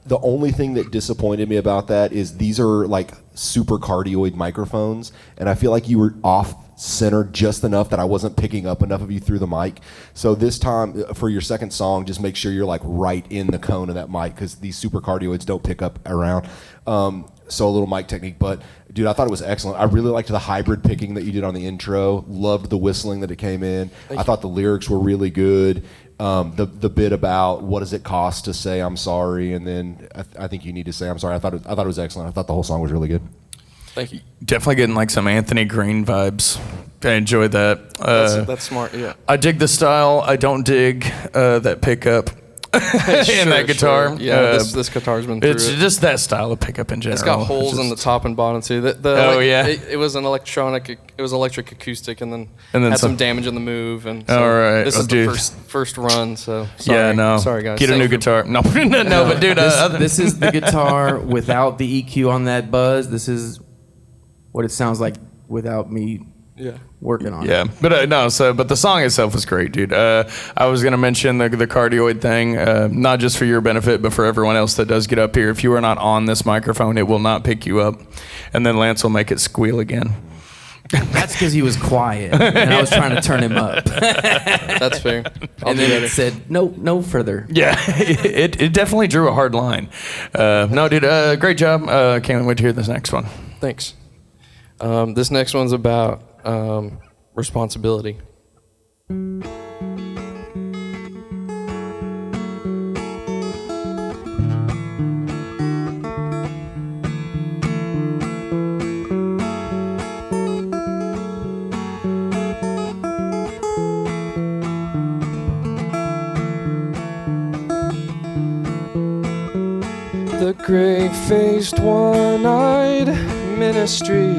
The only thing that disappointed me about that is these are like super cardioid microphones, and I feel like you were off center just enough that I wasn't picking up enough of you through the mic. So this time for your second song, just make sure you're like right in the cone of that mic because these super cardioids don't pick up around. So a little mic technique, but dude, I thought it was excellent. I really liked the hybrid picking that you did on the intro. Loved the whistling that it came in. I thought the lyrics were really good. The bit about what does it cost to say I'm sorry, and then I think you need to say I'm sorry. I thought it was excellent. I thought the whole song was really good. Thank you. Definitely getting like some Anthony Green vibes. I enjoyed that. That's smart, yeah. I dig the style. I don't dig that pickup in that guitar. Sure. Yeah, this guitar's been through It's it. just that style of pickup in general. It's got holes in the top and bottom too. It was an electronic. It was electric acoustic, and then had some damage in the move. And so all right, this is the first run. So sorry. Yeah, no. Sorry guys. Get a new guitar. No, no, but dude, This is the guitar without the EQ on that buzz. This is what it sounds like without me working on it. Yeah, but but the song itself was great, dude. I was gonna mention the cardioid thing, not just for your benefit, but for everyone else that does get up here. If you are not on this microphone, it will not pick you up, and then Lance will make it squeal again. That's because he was quiet, and I was trying to turn him up. That's fair. And then it said, no further. Yeah, it definitely drew a hard line. No, dude, great job. Can't wait to hear this next one. Thanks. This next one's about responsibility. The gray-faced, one-eyed ministry,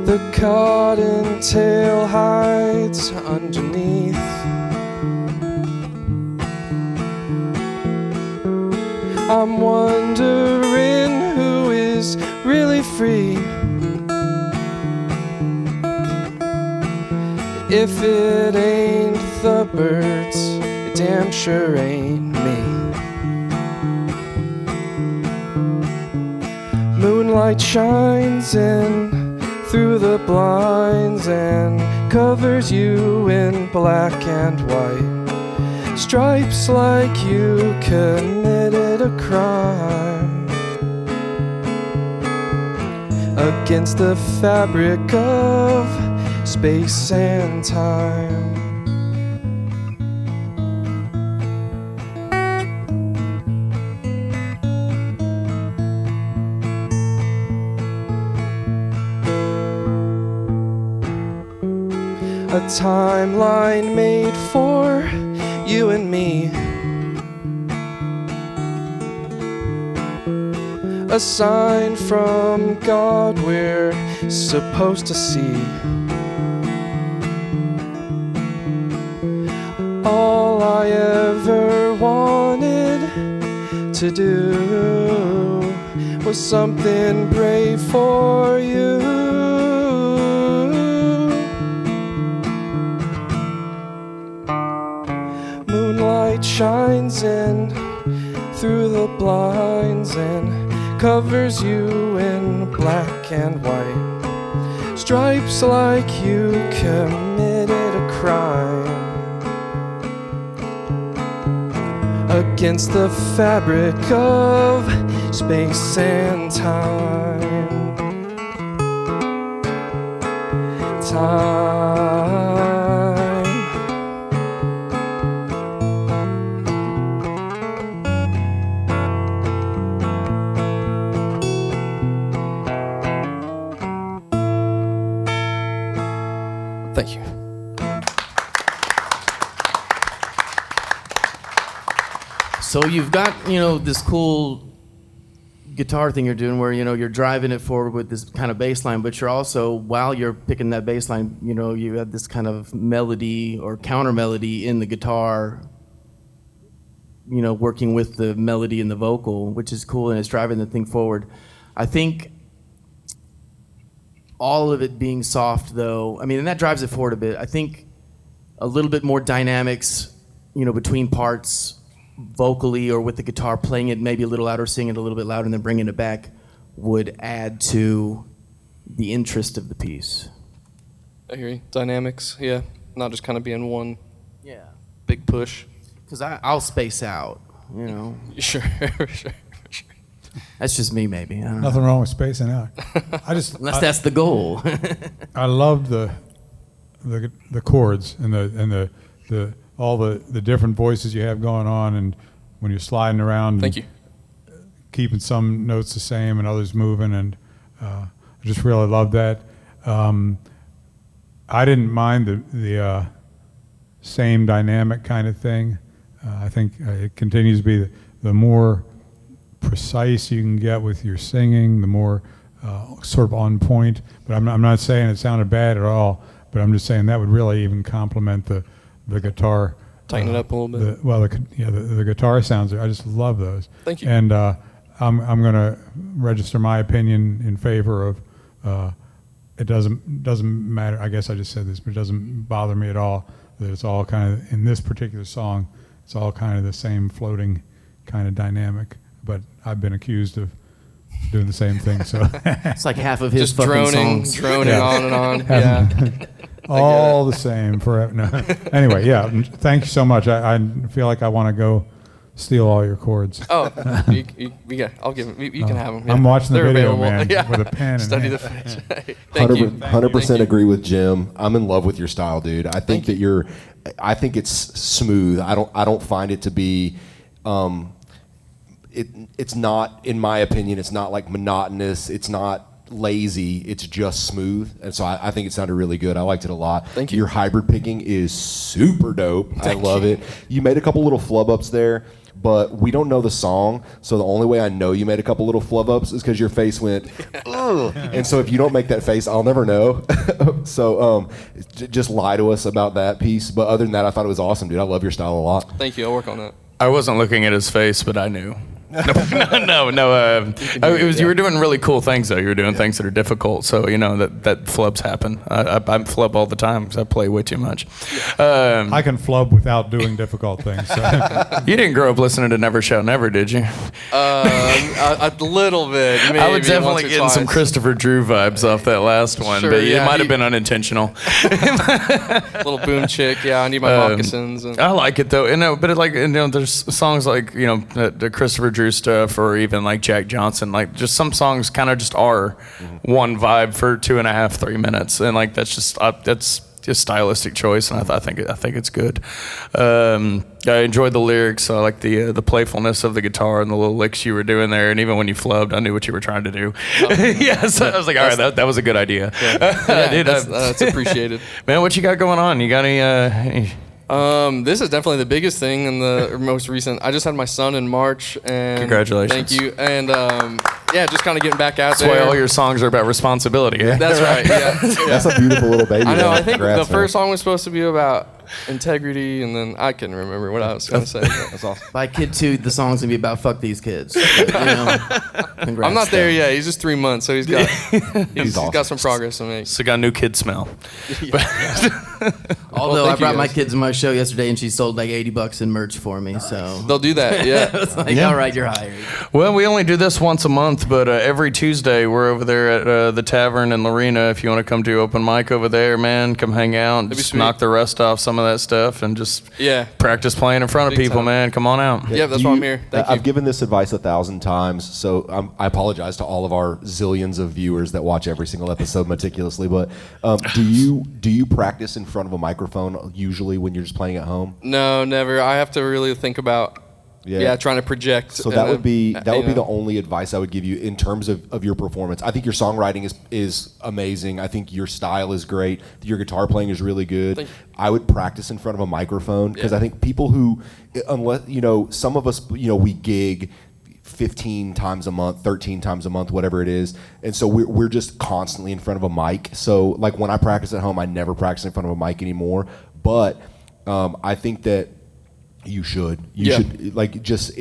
the cottontail hides underneath. I'm wondering who is really free. If it ain't the birds, it damn sure ain't me. Moonlight shines in through the blinds and covers you in black and white. Stripes like you committed a crime against the fabric of space and time. A timeline made for you and me, a sign from God we're supposed to see. All I ever wanted to do was something brave for you. Moonlight shines in through the blinds and covers you in black and white. Stripes like you committed a crime against the fabric of space and time. Thank you. So you've got, this cool guitar thing you're doing where, you're driving it forward with this kind of bass line, but you're also, while you're picking that bass line, you have this kind of melody or counter melody in the guitar, working with the melody and the vocal, which is cool, and it's driving the thing forward. I think all of it being soft, though, and that drives it forward a bit. I think a little bit more dynamics, between parts, vocally or with the guitar, playing it maybe a little louder, singing it a little bit louder, and then bringing it back would add to the interest of the piece. I hear you. Dynamics, yeah. Not just kind of being one big push. Because I'll space out, Sure, sure. That's just me, maybe. I don't know. Nothing wrong with spacing out. Unless that's the goal. I love the chords and the all the different voices you have going on, and when you're sliding around. Thank you. Keeping some notes the same and others moving, and I just really love that. I didn't mind the same dynamic kind of thing. I think it continues to be the more precise you can get with your singing, the more sort of on point. But I'm not saying it sounded bad at all, but I'm just saying that would really even complement the guitar. Tighten it up a little bit. The guitar sounds, I just love those. Thank you. And I'm going to register my opinion in favor of it doesn't matter. I guess I just said this, but it doesn't bother me at all that it's all kind of, in this particular song, it's all kind of the same floating kind of dynamic. But I've been accused of doing the same thing, so it's like half of his just fucking songs. droning on and on. Yeah. all the same forever. No. Anyway, yeah. Thank you so much. I feel like I want to go steal all your chords. Oh, I'll give them. You can have them. I'm watching the They're video, available. man, with a pen. Study in the hand. face. Thank you. 100% agree with Jim. I'm in love with your style, dude. I think that I think it's smooth. I don't find it to be. It's not, in my opinion, it's not like monotonous. It's not lazy. It's just smooth, and so I think it sounded really good. I liked it a lot. Thank you. Your hybrid picking is super dope. I love it. You made a couple little flub ups there, but we don't know the song, so the only way I know you made a couple little flub ups is because your face went, ugh. And so if you don't make that face, I'll never know. So just lie to us about that piece. But other than that, I thought it was awesome, dude. I love your style a lot. Thank you. I'll work on that. I wasn't looking at his face, but I knew. No. You were doing really cool things, though. You were doing things that are difficult, so that flubs happen. I flub all the time because I play way too much. I can flub without doing difficult things. So. You didn't grow up listening to Never Shout Never, did you? A little bit. Maybe I was definitely once or getting some twice. Christopher Drew vibes off that last one, Sure, but it yeah, might have been unintentional. Little boom chick. Yeah, I need my moccasins. And I like it though, there's songs like the Christopher Drew stuff, or even like Jack Johnson. Like just some songs kind of just are one vibe for 2.5, 3 minutes, and like that's just stylistic choice, and I think it's good. I enjoyed the lyrics. I like the playfulness of the guitar and the little licks you were doing there, and even when you flubbed, I knew what you were trying to do. Yeah, so I was like, all right, that was a good idea. yeah, dude, that's appreciated. Man, what you got going on? You got any This is definitely the biggest thing in the most recent. I just had my son in March, and Congratulations. Thank you. And yeah, just kind of getting back out That's there. why all your songs are about responsibility. Yeah? That's right. Yeah. That's a beautiful little baby. I know. though. I think Congrats, the first man. song was supposed to be about integrity, and then I couldn't remember what I was going to say. That's awesome. By kid 2, the song's gonna be about fuck these kids. But, you know, congrats, I'm not there though. yet. He's just 3 months, so he's got he's awesome. got some progress to make. So got new kid smell. Although Well, I thank you, brought my guys. kids to my show yesterday, and she sold like $80 in merch for me. So They'll do that. Yeah. it's like, Yeah. all right, you're hired. Well, we only do this once a month, but every Tuesday we're over there at the tavern in Lorena. If you want to come do open mic over there, man, come hang out, be just sweet. knock the rust off some of that stuff, and just Yeah. practice playing in front of Big people, time. man. Come on out. Yeah, that's Do why I'm you- here. Thank you. I've given this advice 1,000 times, so I apologize to all of our zillions of viewers that watch every single episode meticulously. But do you practice in front of a microphone usually when you're just playing at home? No, never. I have to really think about trying to project. So that would be you the know. only advice I would give you in terms of your performance. I think your songwriting is amazing. I think your style is great. Your guitar playing is really good. Thank you. I would practice in front of a microphone because I think people who, unless some of us, we gig 15 times a month, 13 times a month, whatever it is, and so we're just constantly in front of a mic. So like when I practice at home, I never practice in front of a mic anymore. But I think that you should. You should like just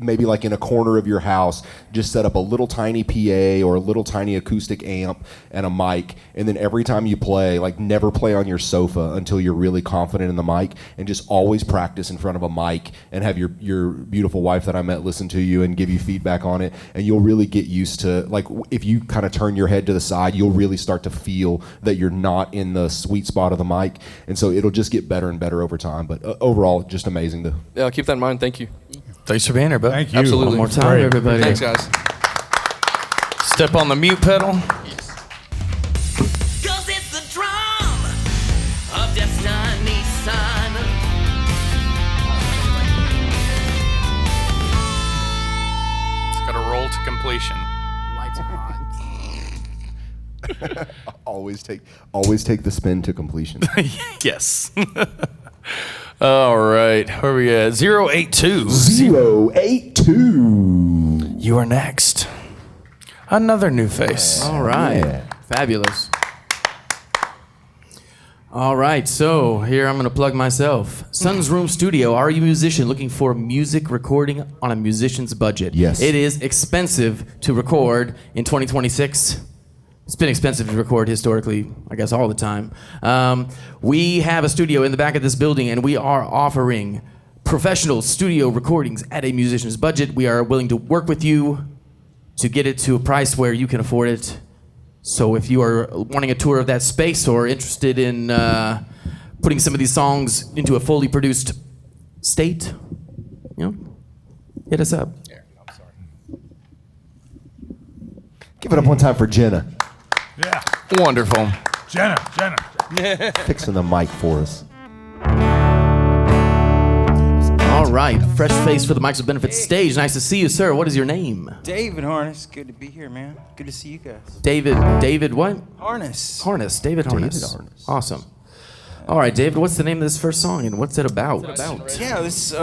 maybe like in a corner of your house, just set up a little tiny PA or a little tiny acoustic amp and a mic, and then every time you play, like never play on your sofa until you're really confident in the mic, and just always practice in front of a mic and have your beautiful wife that I met listen to you and give you feedback on it, and you'll really get used to, like, if you kind of turn your head to the side, you'll really start to feel that you're not in the sweet spot of the mic, and so it'll just get better and better over time. But overall, just amazing to. Yeah, I'll keep that in mind. Thank you. Thanks for being here, bud. Thank you. Absolutely. One more time, Great. everybody. Thanks, guys. Step on the mute pedal. Cause it's the drum of destiny, son. It's got to roll to completion. Lights are hot. Always take the spin to completion. Yes. All right. Where are we at? 082. 082. You are next. Another new face. All right. Yeah. Fabulous. All right, so here I'm going to plug myself. Sun's Room Studio. Are you a musician looking for music recording on a musician's budget? Yes. It is expensive to record in 2026. It's been expensive to record historically, I guess, all the time. We have a studio in the back of this building, and we are offering professional studio recordings at a musician's budget. We are willing to work with you to get it to a price where you can afford it. So if you are wanting a tour of that space or interested in putting some of these songs into a fully produced state, hit us up. Give it up one time for Jenna, Yeah. Wonderful. Jenna. fixing the mic for us. All right, fresh face for the Microsoft Benefits stage. Nice to see you, sir. What is your name? David Harness, good to be here, man. Good to see you guys. David what? Harness. Harness. David Harness. Harness. Awesome. All right, David, what's the name of this first song and what's it about? Yeah, this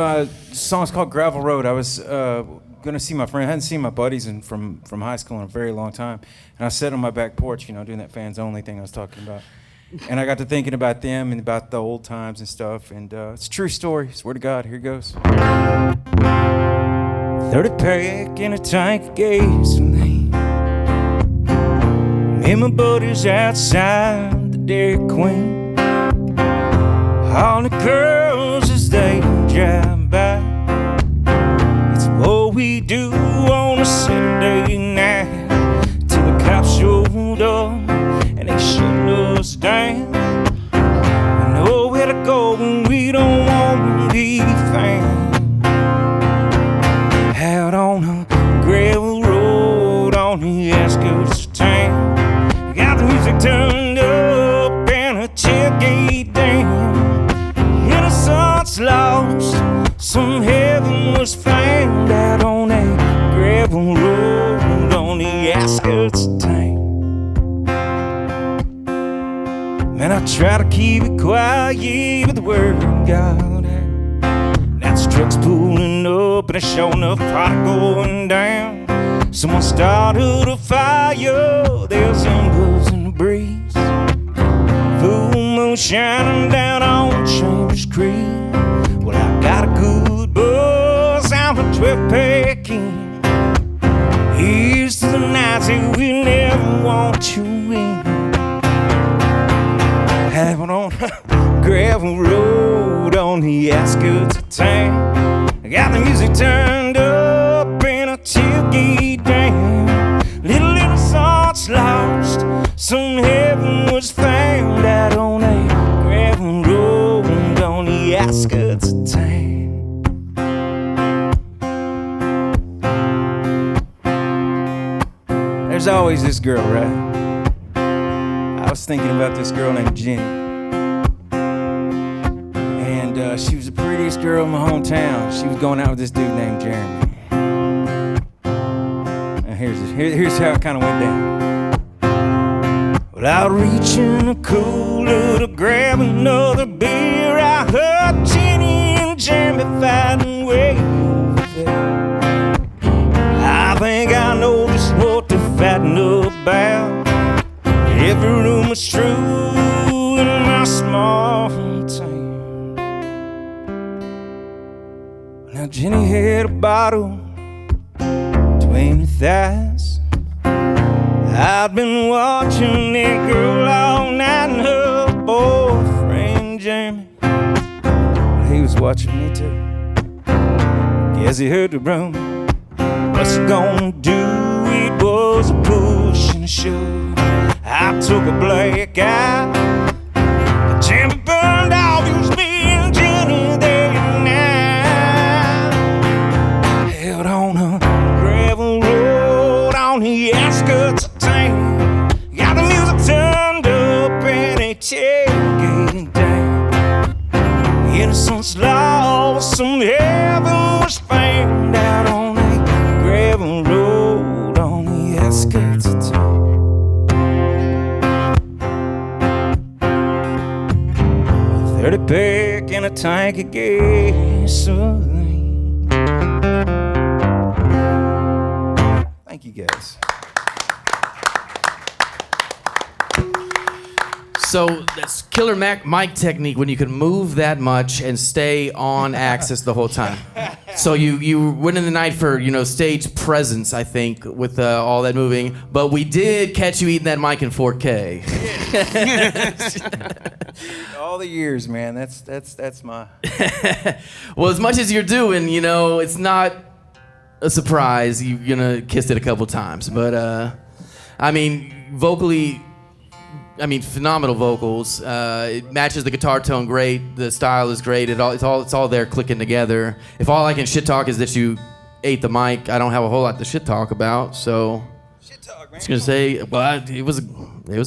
song's called Gravel Road. I was gonna see my friend. I hadn't seen my buddies from high school in a very long time, and I sat on my back porch, doing that fans only thing I was talking about. And I got to thinking about them and about the old times and stuff. And it's a true story. Swear to God. Here goes. 30 pack in a tank of gasoline. Me and my buddies outside the Dairy Queen. All the girls as they drive by. It's what we do on a Saturday night. Till the cops showed up and they shut us down. We know where to go and we don't want to be found. Out on a gravel road on the outskirts of town. Got the music turned up and a tailgate down. Innocence lost, some And I try to keep it quiet, but the word got out. Now the truck's pulling up and a sure enough pot going down. Someone started a fire, there's embers in the breeze. Full moon shining down on Chambers Creek. Well, I got a good buzz, I'm a 12-pack in. Here's to the nights that we never want to win. Having on a gravel road on the outskirts of town. I got the music turned up and a tailgate down. Little innocence lost, some heaven was found out on a gravel road on the outskirts of town. There's always this girl, right? I was thinking about this girl named Jenny. And she was the prettiest girl in my hometown. She was going out with this dude named Jeremy. And here's how it kind of went down. Well, I reach in the cooler to grab another beer. I heard Jenny and Jeremy fighting way over there. I think I know just what they're fighting about. Every room was true in my small town. Now Jenny had a bottle between her thighs. I'd been watching that girl all night, and her boyfriend Jamie, he was watching me too. Guess he heard the room. What's he gonna do? It was a push and a shove. I took a black eye. The Jimmy burned off. It was me and Jenny there now. Held on a gravel road on the outskirts of town. Got the music turned up and a tailgate down. Innocence lost, some heaven was found out on a gravel road on the outskirts of town. 30-pack and a tank of gasoline. Thank you, guys. So that's killer mic technique when you can move that much and stay on axis the whole time. So you went in the night for stage presence, I think, with all that moving. But we did catch you eating that mic in 4K. All the years, man. That's my. Well, as much as you're doing, it's not a surprise. You're gonna kiss it a couple times, but vocally. Phenomenal vocals. It matches the guitar tone great. The style is great. It's all there clicking together. If all I can shit talk is that you ate the mic, I don't have a whole lot to shit talk about. So, shit talk, man. I was gonna say, well, it was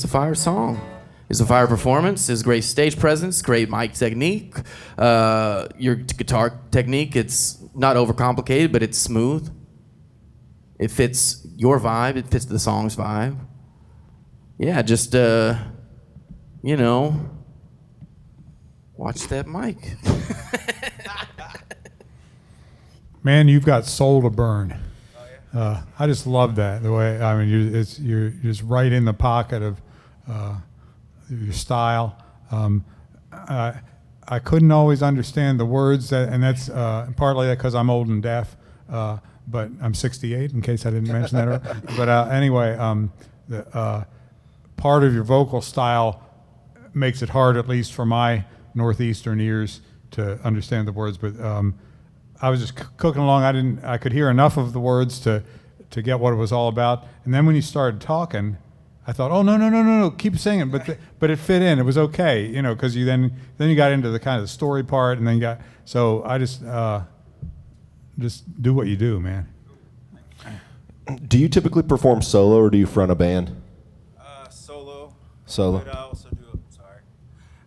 a fire song. It's a fire performance. It's great stage presence. Great mic technique. Your guitar technique. It's not overcomplicated, but it's smooth. It fits your vibe. It fits the song's vibe. Yeah, just, watch that mic. Man, you've got soul to burn. Oh, yeah? I just love that, the way, you're just right in the pocket of your style. I couldn't always understand the words, and that's partly because I'm old and deaf, but I'm 68, in case I didn't mention that earlier. But anyway, part of your vocal style makes it hard, at least for my northeastern ears, to understand the words. But I was just cooking along. I could hear enough of the words to get what it was all about. And then when you started talking, I thought, oh no, keep singing. But it fit in. It was okay, because you then you got into the kind of the story part, and then you got. So I just do what you do, man. Do you typically perform solo, or do you front a band? Solo. But I also do it. Sorry.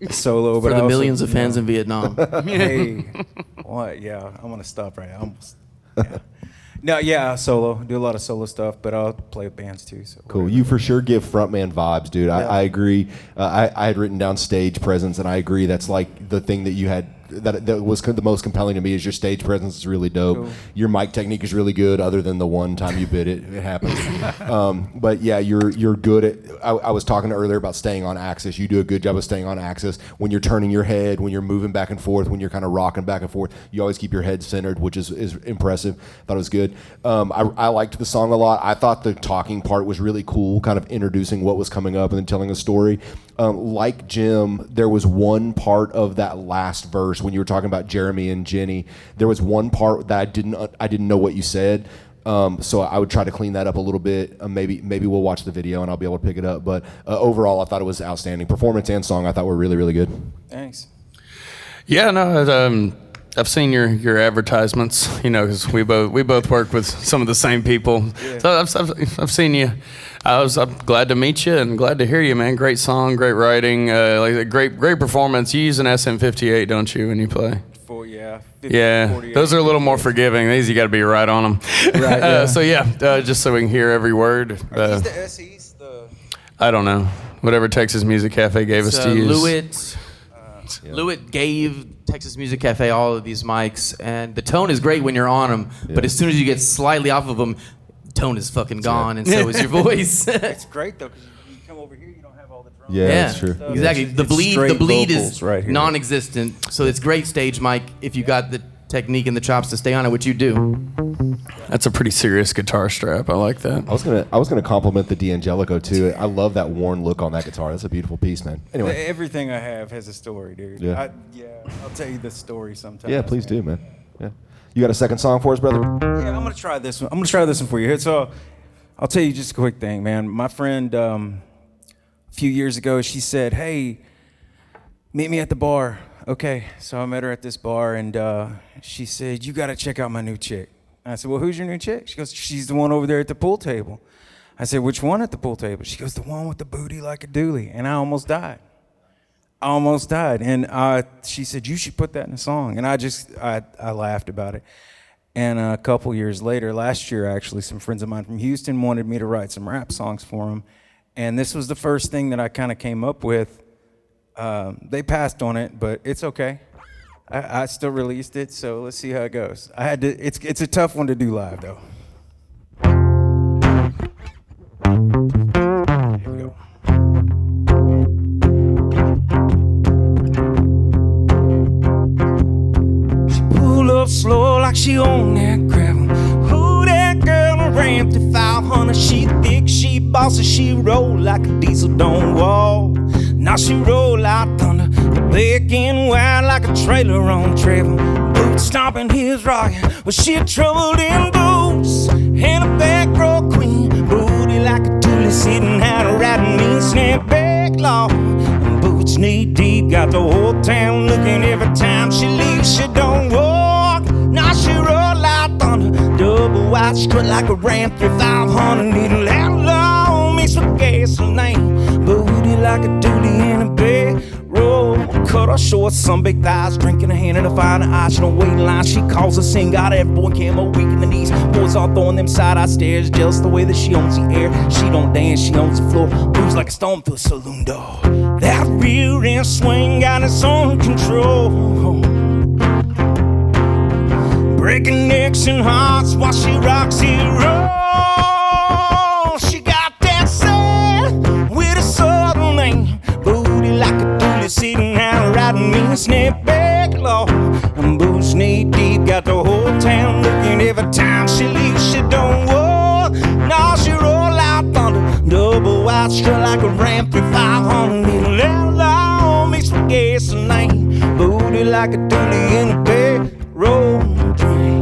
Solo, for but the millions of fans in Vietnam. Hey, what? Yeah, I'm gonna stop right now. No, yeah, solo. Do a lot of solo stuff, but I'll play with bands too. So Cool. You for sure give frontman vibes, dude. Yeah. I agree. I had written down stage presence, and I agree. That's like the thing that you had that was the most compelling to me is your stage presence is really dope. Cool. Your mic technique is really good, other than the one time you bit it. It happens. But yeah, you're good at. I was talking earlier about staying on axis. You do a good job of staying on axis when you're turning your head, when you're moving back and forth, when you're kind of rocking back and forth. You always keep your head centered, which is impressive. Thought it was good. I liked the song a lot. I thought the talking part was really cool, kind of introducing what was coming up and then telling a story. Like Jim, there was one part of that last verse when you were talking about Jeremy and Jenny. There was one part that I didn't know what you said. So I would try to clean that up a little bit. Maybe we'll watch the video and I'll be able to pick it up. But overall, I thought it was outstanding. Performance and song, I thought were really, really good. Thanks. Yeah, no, I've seen your advertisements, because we both work with some of the same people. Yeah. So I've seen you. I'm glad to meet you and glad to hear you, man. Great song, great writing, like a great performance. You use an SM58, don't you, when you play? 50, yeah. 48, those are a little more forgiving. These you got to be right on them. Right. Yeah. So just so we can hear every word. Are these the SEs? I don't know. Whatever Texas Music Cafe gave us to use. Lewitt gave Texas Music Cafe all of these mics, and the tone is great when you're on them, but as soon as you get slightly off of them, tone is fucking gone, and so is your voice. It's great though, because you come over here, you don't have all the drums. Yeah, that's true. Exactly. The bleed is right here. non-existent, so it's great stage mic if you got the technique and the chops to stay on it, which you do. That's a pretty serious guitar strap. I like that. I was gonna compliment the D'Angelico too. I love that worn look on that guitar. That's a beautiful piece, man. Anyway, everything I have has a story, dude. Yeah. I'll tell you the story sometime. Yeah, please do, man. Yeah. You got a second song for us, brother? Yeah, I'm gonna try this one. I'm gonna try this one for you. So, I'll tell you just a quick thing, man. My friend, a few years ago, she said, "Hey, meet me at the bar." Okay, so I met her at this bar, and she said, "You got to check out my new chick." I said, "Well, who's your new chick?" She goes, "She's the one over there at the pool table." I said, "Which one at the pool table?" She goes, "The one with the booty like a dually." And I almost died. And she said, "You should put that in a song." And I laughed about it. And a couple years later, last year actually, some friends of mine from Houston wanted me to write some rap songs for them. And this was the first thing that I kind of came up with. They passed on it, but it's okay. I still released it, so let's see how it goes. It's a tough one to do live, though. Here we go. She pulled up slow like she owned that gravel. Who that girl ran through 500? She thick, she bossy, she roll like a diesel dome wall. Now she roll out thunder, black and white like a trailer on travel. Boots stomping, heels rocking, but she troubled in boots. And a back row queen, booty like a dually, sitting out a riding mean snapback law. And boots knee deep, got the whole town looking every time she leaves. She don't walk, now she roll out thunder, double wide strut like a Ram 3500. Needle outlaw mixed with gasoline. Booty like a dually in a bedroll. Cut her short, some big thighs, drinking a hand in a fire in the eye. She don't wait in line, she calls a sing. Got every boy camo weak in the knees. Boys all throwing them side-eye stares, jealous the way that she owns the air. She don't dance, she owns the floor. Moves like a storm through a saloon door. That rear end swing got its own control. Breaking necks and hearts while she rocks it roll. She got that sad with a southern name. Booty like a dually, sitting out riding me a snapback law. And boots knee deep, got the whole town looking every time she leaves. She don't walk, now she roll out thunder, double wide strut like a Ram 3500. Little outlaw mixed with gasoline. Booty like a dually in a bedroll drain.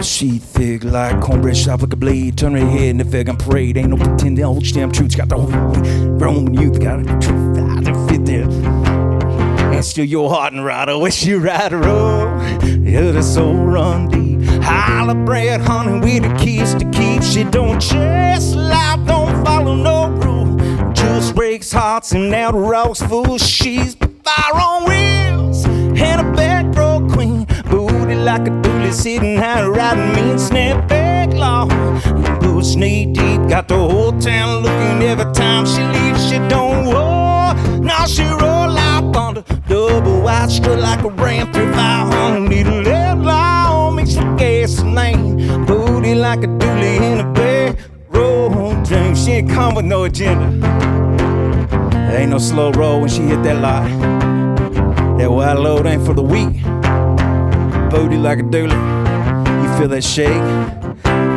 She thick like cornbread, sharp like a blade. Turn her head in the fig and parade. Ain't no pretending, old damn truth's got the whole Roman youth got a truth to fit there. And still your heart and rider, wish you ride a road. Yeah, the soul run deep. Holla bread, honey, with a kiss to keep. She don't chase life, don't follow no rule. Just breaks hearts and now the rock's full. She's fire on wheels and a back row queen. Booty like a dooley sitting high riding mean snap back law. Boots knee deep, got the whole town looking every time she leaves. She don't war, now she roll out on the double wide strut like a ram through 500. Need a left line, mix with gasoline. Booty like a dooley in a back row dream. She ain't come with no agenda. There ain't no slow roll when she hit that lot. That wide load ain't for the weak. Booty like a dooley, you feel that shake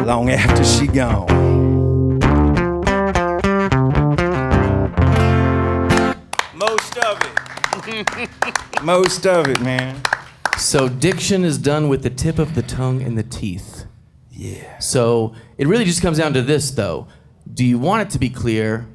long after she gone. Most of it. Most of it, man. So diction is done with the tip of the tongue and the teeth. Yeah. So it really just comes down to this, though. Do you want it to be clear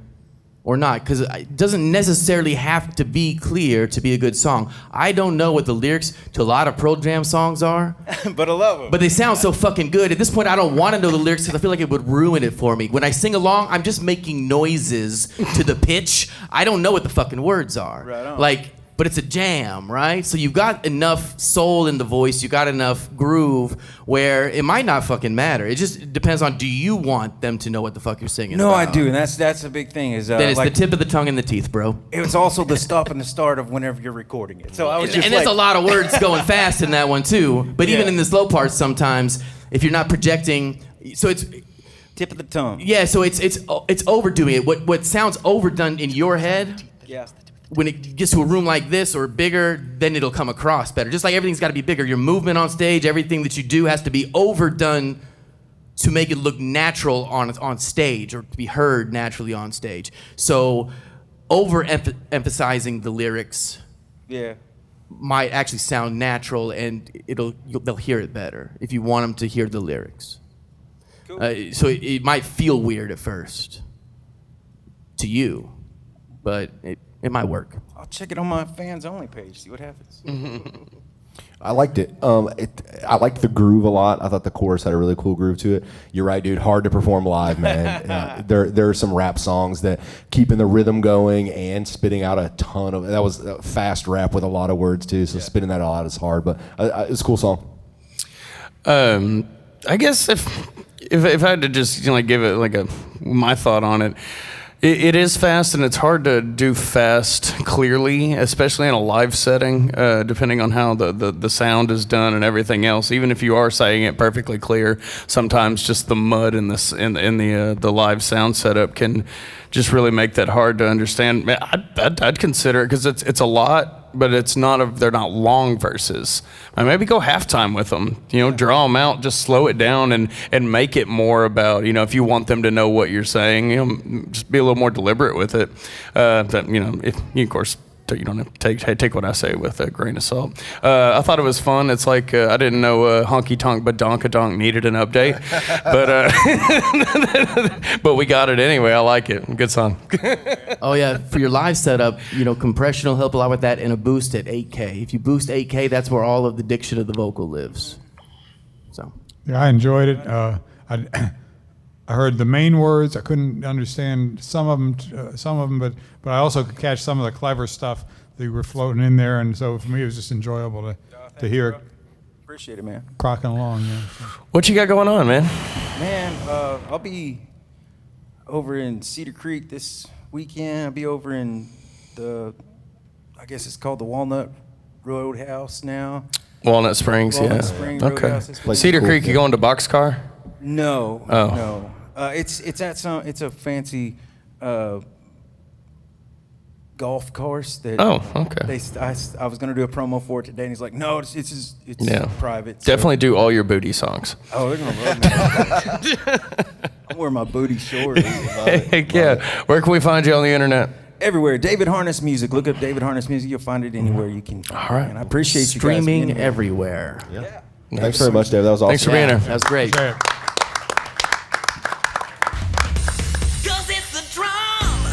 or not? Because it doesn't necessarily have to be clear to be a good song. I don't know what the lyrics to a lot of Pearl Jam songs are. But I love them. But they sound so fucking good. At this point, I don't want to know the lyrics because I feel like it would ruin it for me. When I sing along, I'm just making noises to the pitch. I don't know what the fucking words are. Right on. Like, but it's a jam, right? So you've got enough soul in the voice, you got enough groove where it might not fucking matter. It just depends on, do you want them to know what the fuck you're singing No, about? I do, and that's a big thing. Is Then it's like, the tip of the tongue and the teeth, bro. it was also the stop and the start of whenever you're recording it. So I was just And like, there's a lot of words going fast in that one too. But even Yeah. in the slow parts, sometimes if you're not projecting, so it's tip of the tongue. yeah, so it's overdoing it. What sounds overdone in your head, Yeah. when it gets to a room like this or bigger, then it'll come across better. Just like everything's got to be bigger. Your movement on stage, everything that you do has to be overdone to make it look natural on stage or to be heard naturally on stage. So emphasizing the lyrics Yeah. might actually sound natural, and they'll hear it better if you want them to hear the lyrics. Cool. So it might feel weird at first to you, but it might work. I'll check it on my fans only page. See what happens. I liked it. I liked the groove a lot. I thought the chorus had a really cool groove to it. You're right, dude. Hard to perform live, man. There are some rap songs that keeping the rhythm going and spitting out a ton of. That was a fast rap with a lot of words too. So spitting that all out is hard, but it's a cool song. I guess if I had to just give it like my thought on it. It is fast, and it's hard to do fast clearly, especially in a live setting, depending on how the sound is done and everything else. Even if you are saying it perfectly clear, sometimes just the mud in the live sound setup can just really make that hard to understand. Man, I'd consider it because it's a lot. But it's not they're not long verses. Maybe go halftime with them. Draw them out, just slow it down and make it more about, if you want them to know what you're saying, just be a little more deliberate with it. If you, of course, you don't have to take what I say with a grain of salt. I thought it was fun. It's like I didn't know Honky Tonk but Donka-Donk needed an update, but we got it anyway. I like it. Good song. Oh yeah, for your live setup, compression will help a lot with that, and a boost at 8K. If you boost 8K, that's where all of the diction of the vocal lives. So. Yeah, I enjoyed it. I heard the main words. I couldn't understand some of them, but I also could catch some of the clever stuff that were floating in there, and so for me it was just enjoyable to hear it Appreciate it, man. crocking along. Yeah. So. What you got going on, man? Man, I'll be over in Cedar Creek this weekend. I'll be over in I guess it's called the Walnut Roadhouse now. Walnut Springs, Walnut yeah. Springs Okay. Roadhouse. It's Cedar cool, Creek, you yeah. going to Boxcar? No, Oh. no. It's a fancy golf course that. Oh, okay. I was gonna do a promo for it today, and he's like, "No, it's Yeah. private." so- Definitely do all your booty songs. Oh, they're gonna love me. I'm wearing my booty shorts. Heck yeah. Where can we find you on the internet? Everywhere, David Harness Music. Look up David Harness Music. You'll find it anywhere you can. Find All right. it. And I appreciate you guys Streaming being here. everywhere. Thanks very much, Dave. That was awesome. Thanks for being here. That was great. Great. Cause it's the drum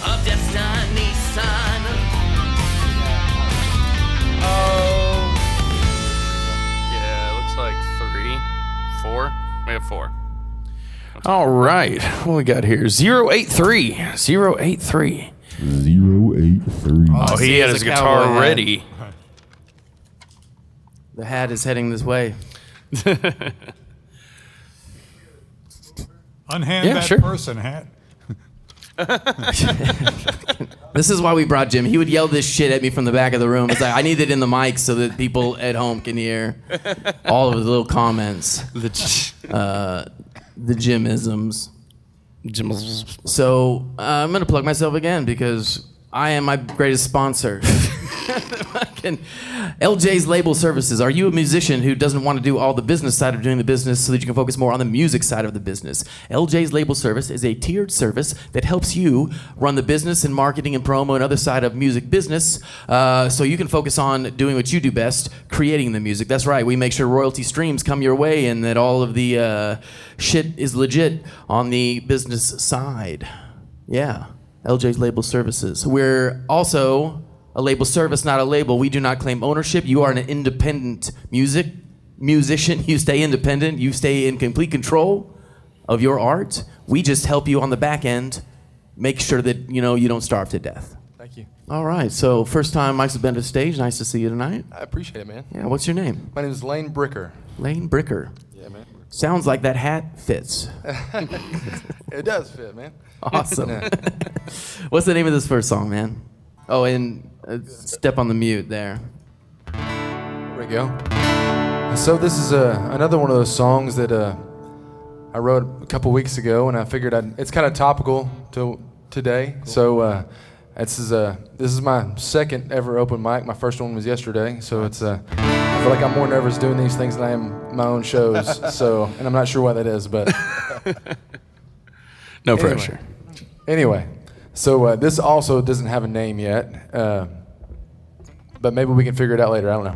of destiny, son. Yeah, it looks like 3. 4? We have 4. All right. What we got here? 083. 083. 083. Oh, he had his guitar ready. The hat is heading this way. Unhand Yeah, that sure. person hat. This is why we brought Jim. He would yell this shit at me from the back of the room. It's like, I need it in the mic so that people at home can hear all of the little comments. The Jimisms. So I'm going to plug myself again because I am my greatest sponsor. LJ's Label Services. Are you a musician who doesn't want to do all the business side of doing the business so that you can focus more on the music side of the business? LJ's Label Service is a tiered service that helps you run the business and marketing and promo and other side of music business so you can focus on doing what you do best, creating the music. That's right. We make sure royalty streams come your way and that all of the shit is legit on the business side. Yeah. LJ's Label Services. We're also a label service, not a label. We do not claim ownership. You are an independent musician. You stay independent. You stay in complete control of your art. We just help you on the back end, make sure that you don't starve to death. Thank you. All right. So first time Mike's been to stage. Nice to see you tonight. I appreciate it, man. Yeah. What's your name? My name is Lane Bricker. Lane Bricker. Yeah, man. Sounds like that hat fits. It does fit, man. Awesome. Yeah. What's the name of this first song, man? Oh, and step on the mute there. There we go. So this is another one of those songs that I wrote a couple weeks ago, and I figured it's kind of topical to today. Cool. So this is my second ever open mic. My first one was yesterday, so it's I feel like I'm more nervous doing these things than I am my own shows. So, and I'm not sure why that is, but no pressure. Anyway. So this also doesn't have a name yet, but maybe we can figure it out later. I don't know.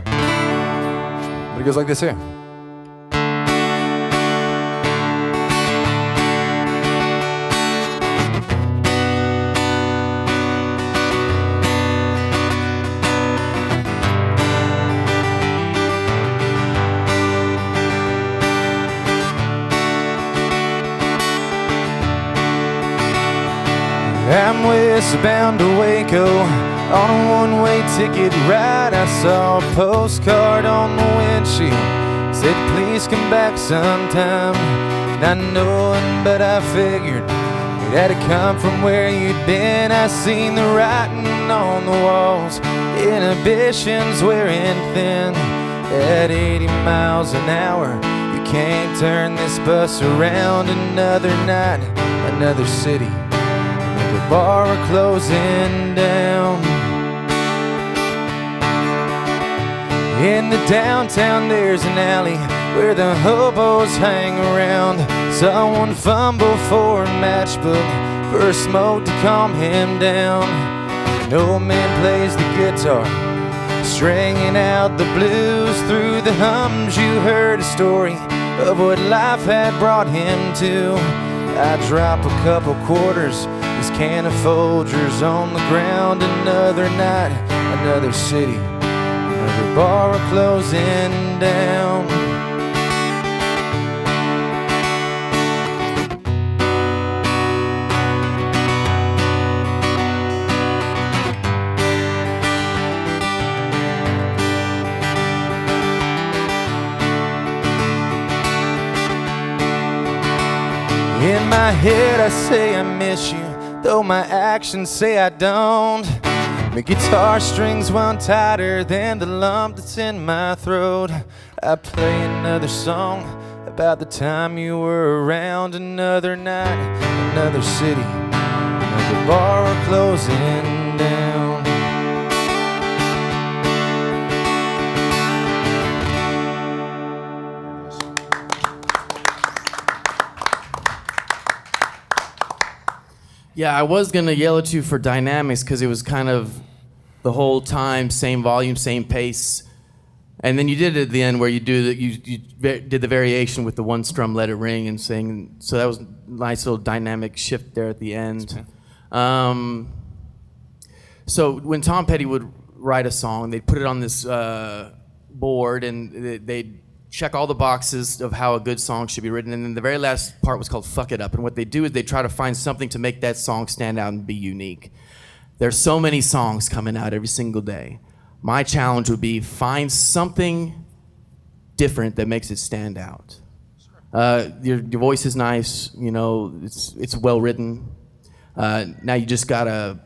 But it goes like this here. I'm westbound to Waco on a one-way ticket ride. I saw a postcard on the windshield, said please come back sometime. Not knowing, but I figured it had to come from where you'd been. I seen the writing on the walls, inhibitions wearing thin. At 80 miles an hour, you can't turn this bus around. Another night, another city, the bar are closing down. In the downtown there's an alley where the hobos hang around. Someone fumble for a matchbook, for a smoke to calm him down. An old man plays the guitar, stringing out the blues. Through the hums you heard a story of what life had brought him to. I drop a couple quarters, this can of Folgers on the ground. Another night, another city, another bar closing down. In my head I say I miss you, though my actions say I don't. My guitar strings wound tighter than the lump that's in my throat. I play another song about the time you were around. Another night, another city, another bar closing down. Yeah, I was gonna yell at you for dynamics because it was kind of the whole time same volume, same pace, and then you did it at the end where you did the variation with the one strum, let it ring, and sing. So that was a nice little dynamic shift there at the end. So when Tom Petty would write a song, they'd put it on this board and they'd check all the boxes of how a good song should be written. And then the very last part was called Fuck It Up. And what they do is they try to find something to make that song stand out and be unique. There's so many songs coming out every single day. My challenge would be find something different that makes it stand out. Your voice is nice, you know, it's well written. Now you just gotta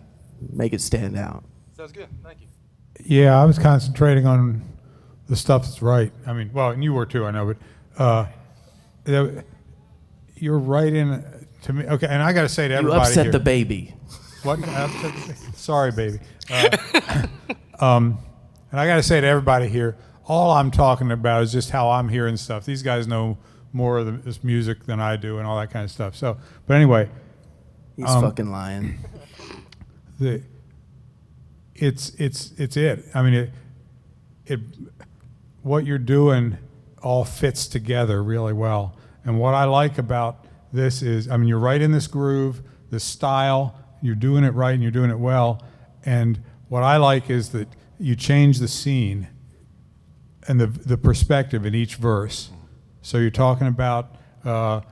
make it stand out. Sounds good. Thank you. Yeah, I was concentrating on the stuff that's right. I mean, well, and you were too, I know, but you're right in to me. Okay, and I got to say to You everybody upset here, the baby. What? Sorry, baby. And I got to say to everybody here, all I'm talking about is just how I'm hearing stuff. These guys know more of this music than I do and all that kind of stuff. So, but anyway. He's fucking lying. It's it. I mean, it what you're doing all fits together really well. And what I like about this is, I mean, you're right in this groove, this style, you're doing it right and you're doing it well. And what I like is that you change the scene and the perspective in each verse. So you're talking about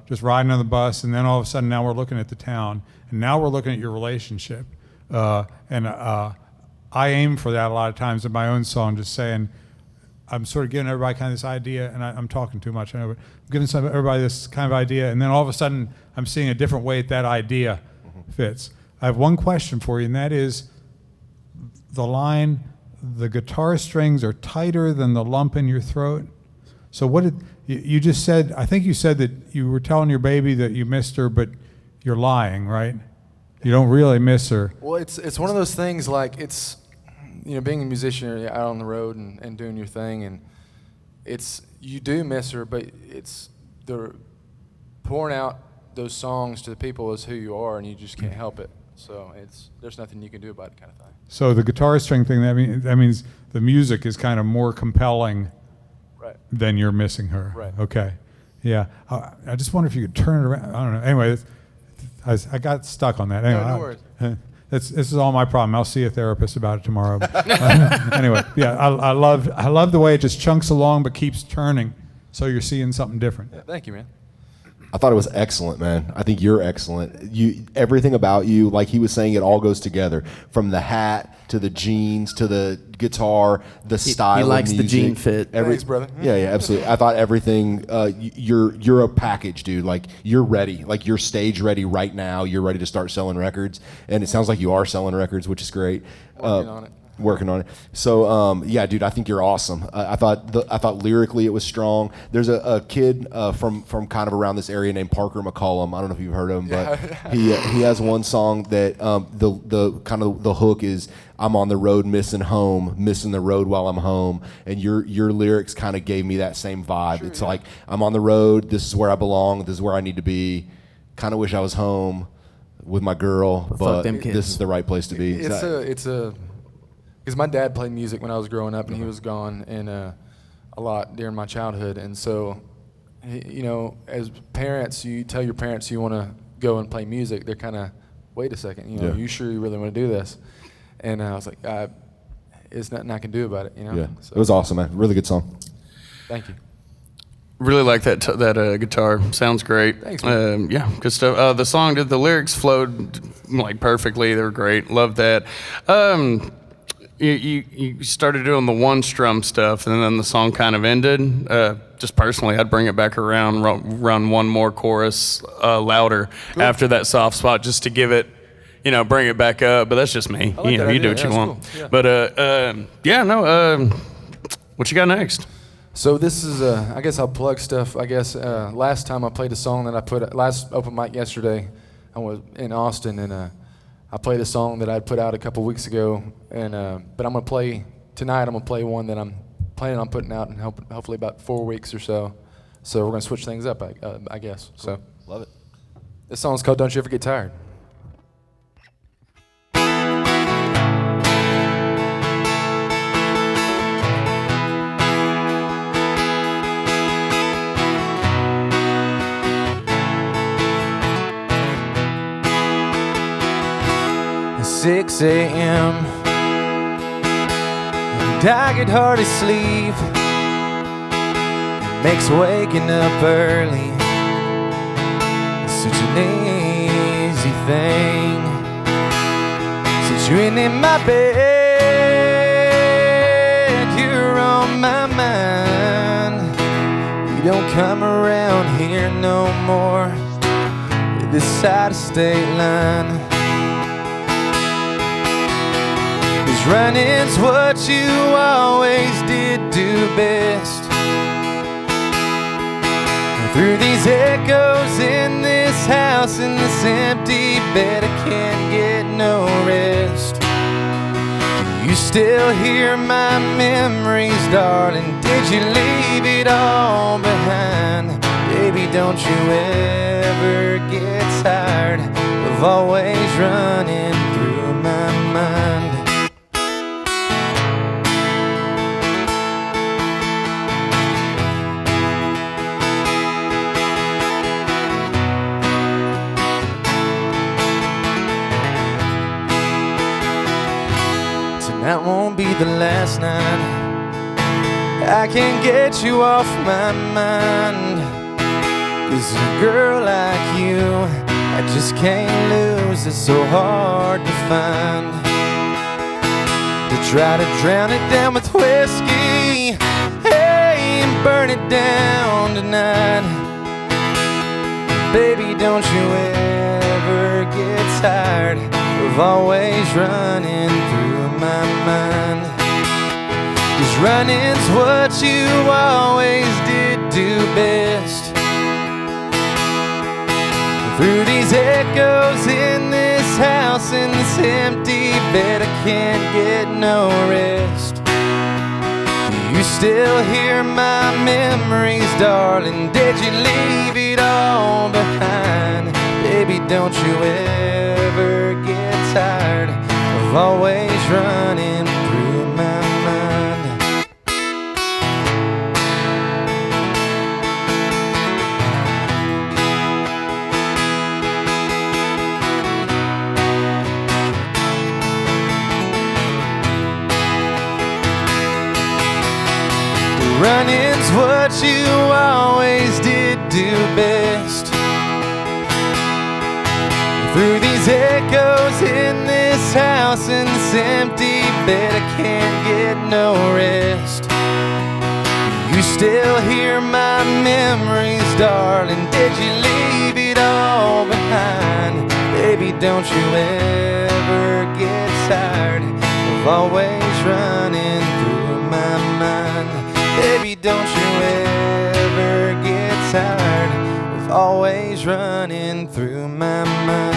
just riding on the bus, and then all of a sudden now we're looking at the town, and now we're looking at your relationship. I aim for that a lot of times in my own song, just saying, I'm sort of giving everybody kind of this idea, and I'm talking too much, I know, but I'm giving everybody this kind of idea, and then all of a sudden I'm seeing a different way that idea fits. I have one question for you, and that is the line, the guitar strings are tighter than the lump in your throat. So what did, you just said, I think you said that you were telling your baby that you missed her, but you're lying, right? You don't really miss her. Well, it's one of those things, like, it's, you know, being a musician, you're out on the road and doing your thing, and it's, you do miss her, but it's the pouring out those songs to the people is who you are, and you just can't help it. So there's nothing you can do about it, kind of thing. So the guitar string thing, that means the music is kind of more compelling than you're missing her. Right. Okay. Yeah. I just wonder if you could turn it around. I don't know. Anyway, I got stuck on that. Anyway, No worries. This is all my problem. I'll see a therapist about it tomorrow. Anyway, yeah, I love the way it just chunks along but keeps turning, so you're seeing something different. Yeah, thank you, man. I thought it was excellent, man. I think you're excellent. Everything about you, like he was saying, it all goes together. From the hat to the jeans to the guitar, the style. He likes of the music, jean fit. Thanks, brother. Yeah, absolutely. I thought everything. You're a package, dude. Like you're ready. Like you're stage ready right now. You're ready to start selling records, and it sounds like you are selling records, which is great. Working on it. So yeah, dude, I think you're awesome. I thought lyrically it was strong. There's a kid from kind of around this area named Parker McCollum. I don't know if you've heard of him, but he has one song that the kind of the hook is, I'm on the road missing home, missing the road while I'm home. And your lyrics kind of gave me that same vibe. Sure, it's like, I'm on the road, this is where I belong, this is where I need to be. Kind of wish I was home with my girl, but this is the right place to be. Because my dad played music when I was growing up, and he was gone and a lot during my childhood. And so, you know, as parents, you tell your parents you want to go and play music. They're kind of, wait a second, you know, you sure you really want to do this? And I was like, there's nothing I can do about it, you know? Yeah, so, it was awesome, man. Really good song. Thank you. Really like that guitar. Sounds great. Thanks, man. Yeah, good stuff. The song, the lyrics flowed like perfectly. They were great. Love that. You started doing the one strum stuff, and then the song kind of ended. Just personally, I'd bring it back around, run one more chorus louder after that soft spot, just to give it, you know, bring it back up. But that's just me. Like you know, you do what you want. Cool. Yeah. But what you got next? So this is, I guess I'll plug stuff. I guess last time I played a song that I put, last open mic yesterday, I was in Austin, and I played a song that I'd put out a couple weeks ago, and but I'm gonna play tonight. I'm gonna play one that I'm planning on putting out in hopefully about 4 weeks or so. So we're gonna switch things up, I guess. Cool. So Love it. This song's called "Don't You Ever Get Tired." 6 a.m. and I get hardly sleep. makes waking up early such an easy thing. Since you ain't in my bed, you're on my mind. You don't come around here no more, this side of state line. Cause running's what you always did do best. Through these echoes in this house, in this empty bed, I can't get no rest. You still hear my memories, darling. Did you leave it all behind? Baby, don't you ever get tired of always running through my mind? That won't be the last night. I can't get you off my mind. 'Cause a girl like you, I just can't lose. It's so hard to find. To try to drown it down with whiskey, hey, and burn it down tonight. Baby, don't you ever get tired of always running through my mind. 'Cause running's what you always did do best. Through these echoes in this house, in this empty bed, I can't get no rest. You still hear my memories, darling. Did you leave it all behind? Baby, don't you ever get tired of always running through my mind? Running's what you always did do best. Through these echoes in this house, in this empty bed, I can't get no rest. You still hear my memories, darling. Did you leave it all behind? Baby, don't you ever get tired of always running through my mind? Baby, don't you ever get tired of always running through my mind?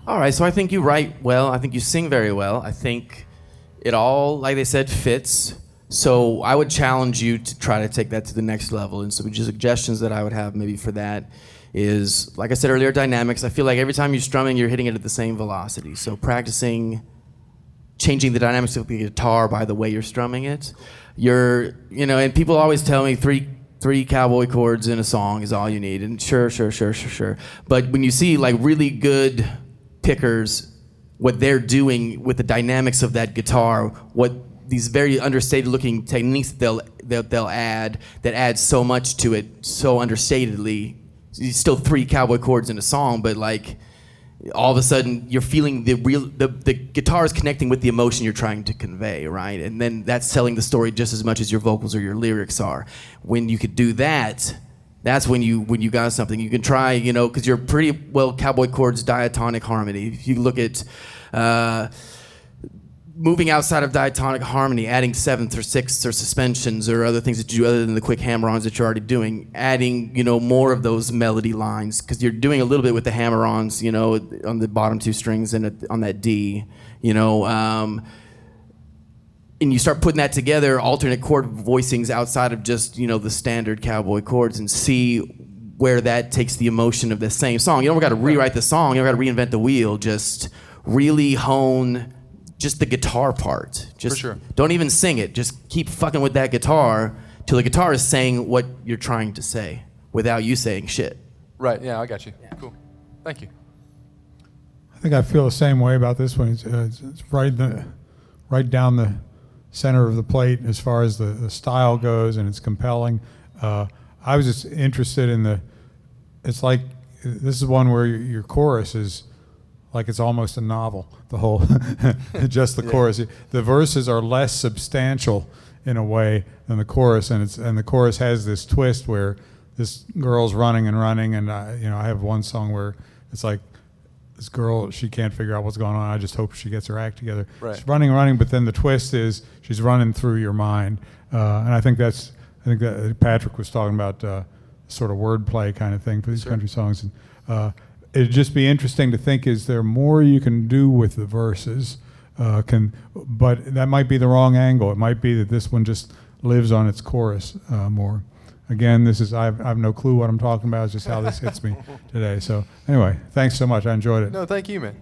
All right, so I think you write well. I think you sing very well. I think it all, like they said, fits. So I would challenge you to try to take that to the next level. And some suggestions that I would have maybe for that is, like I said earlier, dynamics. I feel like every time you're strumming, you're hitting it at the same velocity. So practicing changing the dynamics of the guitar by the way you're strumming it. And people always tell me three cowboy chords in a song is all you need. And sure. But when you see like really good pickers, what they're doing with the dynamics of that guitar, what these very understated looking techniques they'll add that adds so much to it so understatedly. It's still three cowboy chords in a song, but like all of a sudden you're feeling the guitar is connecting with the emotion you're trying to convey, right? And then that's telling the story just as much as your vocals or your lyrics are. When you could do that, that's when you got something. You can try, because you're pretty well cowboy chords, diatonic harmony. If you look at moving outside of diatonic harmony, adding sevenths or sixths or suspensions or other things that you do other than the quick hammer-ons that you're already doing, adding, more of those melody lines, because you're doing a little bit with the hammer-ons, on the bottom two strings and on that D, and you start putting that together, alternate chord voicings outside of just, the standard cowboy chords, and see where that takes the emotion of the same song. You don't got to rewrite the song, you don't got to reinvent the wheel, just really hone just the guitar part. Just For sure. don't even sing it. Just keep fucking with that guitar till the guitar is saying what you're trying to say without you saying shit. Right. Yeah, I got you. Cool. Thank you. I think I feel the same way about this one. It's right down the center of the plate as far as the style goes, and it's compelling. I was just interested in it's like, this is one where your chorus is like it's almost a novel, the whole, just the chorus. The verses are less substantial in a way than the chorus, and the chorus has this twist where this girl's running, and I have one song where it's like, this girl, she can't figure out what's going on. I just hope she gets her act together. Right. She's running, but then the twist is she's running through your mind, and I think that Patrick was talking about sort of wordplay kind of thing for these country songs. And it'd just be interesting to think: is there more you can do with the verses? But that might be the wrong angle. It might be that this one just lives on its chorus more. Again, I have no clue what I'm talking about. It's just how this hits me today. So anyway, thanks so much. I enjoyed it. No, thank you, man.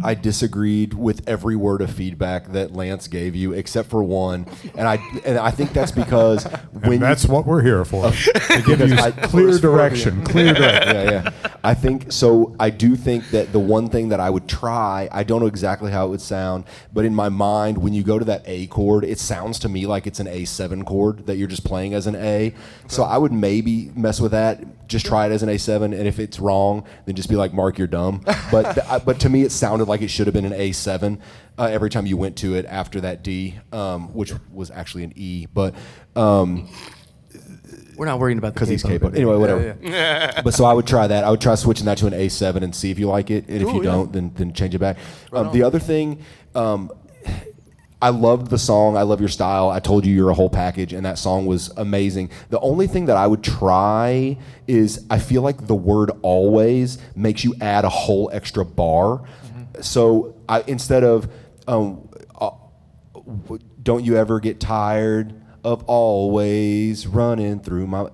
I disagreed with every word of feedback that Lance gave you, except for one, and I think that's because that's what we're here for. To give you clear direction. Yeah. I think so. I do think that the one thing that I would try, I don't know exactly how it would sound, but in my mind, when you go to that A chord, it sounds to me like it's an A7 chord that you're just playing as an A. So I would maybe mess with that. Just try it as an A7, and if it's wrong, then just be like, Mark, you're dumb. But to me, it sounded like it should have been an A7 every time you went to it after that D, which was actually an E. But we're not worrying about the because he's K-pop. Anyway, whatever. Yeah. But so I would try that. I would try switching that to an A7 and see if you like it, and if you don't, then change it back. The other thing. I loved the song. I love your style. I told you you're a whole package, and that song was amazing. The only thing that I would try is I feel like the word always makes you add a whole extra bar. Mm-hmm. So instead of don't you ever get tired of always running through my...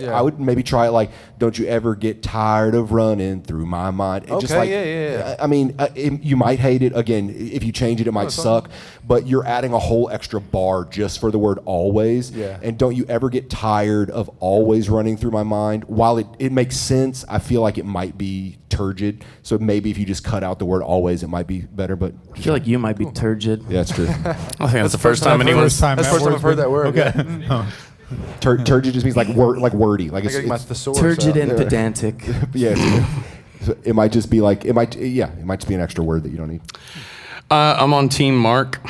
I would maybe try it like, don't you ever get tired of running through my mind. Okay, just like, yeah. I mean, you might hate it. Again, if you change it, it might suck. But you're adding a whole extra bar just for the word always. Yeah. And don't you ever get tired of always running through my mind? While it makes sense, I feel like it might be turgid. So maybe if you just cut out the word always, it might be better. But I feel like you might be turgid. Yeah, that's true. I think that's the first time anyone's... That's the first time I've heard that word. Okay. Yeah. Turgid just means like wordy. Like it's turgid and pedantic. Yeah. So it might just be like it might just be an extra word that you don't need. I'm on Team Mark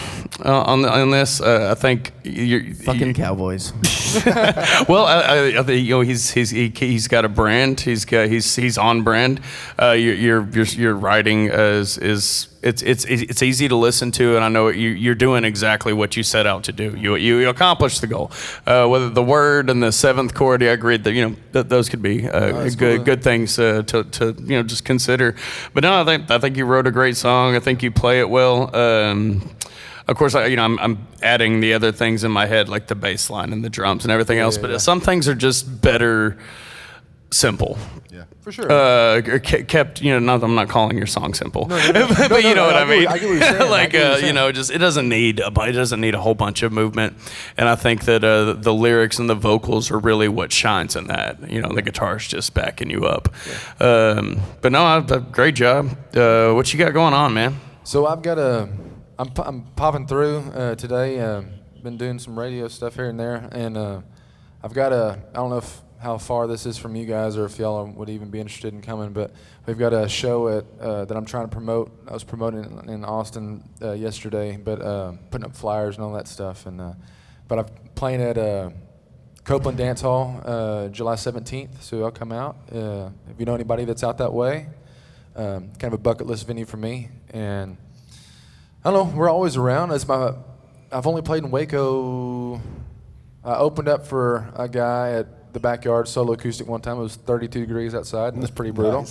on this. I think you're fucking Cowboys. Well, I think he's got a brand. He's on brand. Your writing is it's easy to listen to, and I know you're doing exactly what you set out to do. You accomplished the goal. Whether the word and the seventh chord, I agree that those could be good things to just consider. But no, I think you wrote a great song. I think you play it well. Of course, I'm adding the other things in my head, like the bass line and the drums and everything else. But some things are just better simple. Yeah, for sure. Kept, I'm not calling your song simple, but you know what I mean. I get what you're saying. Like, just it doesn't need a whole bunch of movement, and I think that the lyrics and the vocals are really what shines in that. The guitar's just backing you up. Yeah. But no, great job. What you got going on, man? So I'm popping through today. Been doing some radio stuff here and there, and I've got I don't know how far this is from you guys, or if y'all would even be interested in coming, but we've got a show that I'm trying to promote. I was promoting in Austin yesterday, but putting up flyers and all that stuff. And but I'm playing at Copeland Dance Hall July 17th, so I'll come out. If you know anybody that's out that way, kind of a bucket list venue for me. And I don't know, we're always around. I've only played in Waco. I opened up for a guy at the Backyard solo acoustic one time. It was 32 degrees outside, and it was pretty brutal.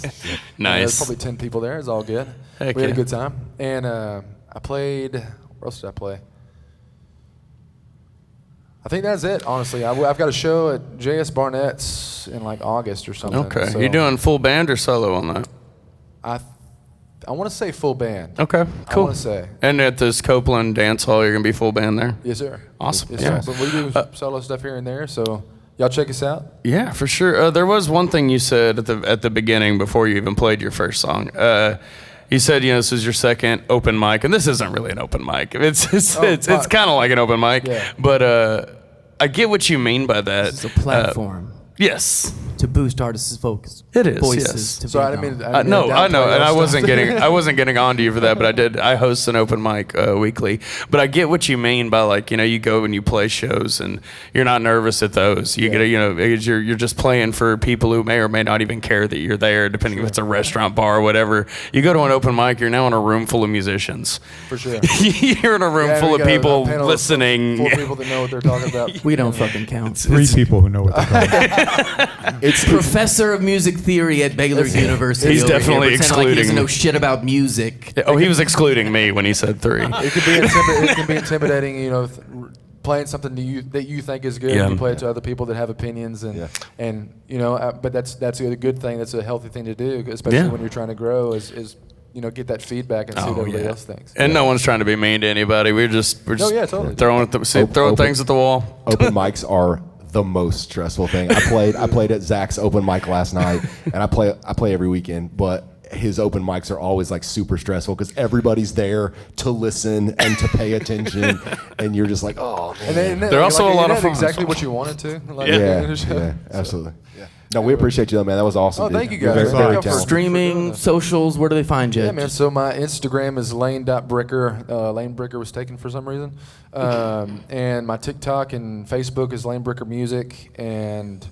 Nice. There's probably 10 people there. It's all good. Heck we had yeah. a good time. And I played, where else did I play? I think that's it, honestly. I've got a show at J.S. Barnett's in like August or something. Okay. So You doing full band or solo on that? I want to say full band. Okay, cool. I want to say. And at this Copeland Dance Hall, you're gonna be full band there? Yes, sir. Awesome. Yes, Yeah. sir. But we do solo stuff here and there, so y'all check us out. Yeah, for sure. There was one thing you said at the beginning before you even played your first song. You said, this is your second open mic, and this isn't really an open mic. It's kind of like an open mic, Yeah. but I get what you mean by that. This is a platform Yes. to boost artists' focus. It is, voices. yes. To So be I didn't mean. known. No, I know, and I wasn't getting. I wasn't getting on to you for that, but I host an open mic weekly. But I get what you mean by you go and you play shows and you're not nervous at those. You get because you're just playing for people who may or may not even care that you're there, depending if it's a restaurant, bar, or whatever. You go to an open mic, you're now in a room full of musicians. For sure. You're in a room full of people listening. Full of people that know what they're talking about. We don't fucking count. 3 people who know what they're talking about. It's professor of music theory at Baylor University. He's over here, definitely pretending like he doesn't excluding- know shit about music. Oh, he was excluding me when he said 3. It can be intimidating, playing something that you think is good. Yeah. And you play it to other people that have opinions, but that's a good thing. That's a healthy thing to do, especially when you're trying to grow. Is get that feedback and see what everybody else thinks. And no one's trying to be mean to anybody. We're just totally. throwing things at the wall. Open mics are the most stressful thing. I played at Zach's open mic last night, and I play every weekend, but his open mics are always like super stressful because everybody's there to listen and to pay attention, and you're just like, oh man. And then, They're also a lot of fun. Exactly what you wanted to. Yeah, absolutely. Yeah. No, we appreciate you though, man. That was awesome. Oh, dude. thank you You're guys. very, very Thank you for talented. Streaming, socials, where do they find you? Yeah, man. So my Instagram is lane.bricker. Lane Bricker was taken for some reason. And my TikTok and Facebook is Lane Bricker Music. And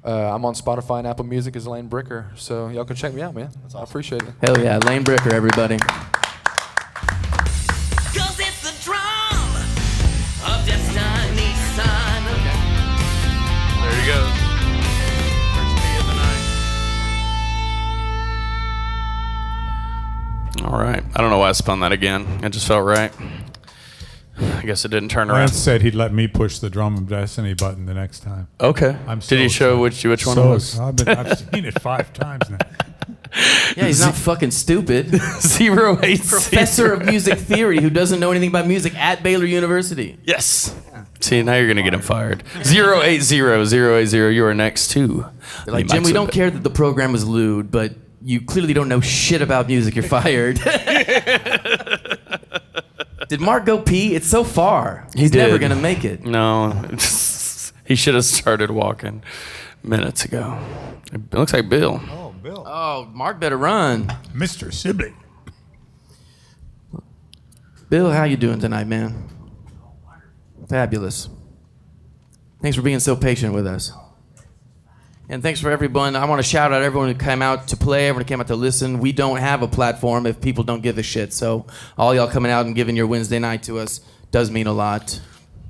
I'm on Spotify and Apple Music as Lane Bricker. So y'all can check me out, man. I appreciate it. Hell yeah, Lane Bricker, everybody. 'Cause it's the drum of destiny's son. There you go. All right. I don't know why I spun that again. It just felt right. I guess it didn't turn around. Lance said he'd let me push the Drum of Destiny button the next time. Okay. Did he show which one it was? I've seen it 5 times now. Yeah, he's not fucking stupid. 080. Professor of music theory who doesn't know anything about music at Baylor University. Yes. See, now you're going to get him fired. 080. You are next to. They're like, Jim, we don't care that the program is lewd, but you clearly don't know shit about music. You're fired. Did Mark go pee? It's so far. He's did. never going to make it. No. He should have started walking minutes ago. It looks like Bill. Oh, Bill. Oh, Mark better run. Mr. Sibley. Bill, how you doing tonight, man? Fabulous. Thanks for being so patient with us. And thanks for everyone. I want to shout out everyone who came out to play, everyone who came out to listen. We don't have a platform if people don't give a shit. So all y'all coming out and giving your Wednesday night to us does mean a lot.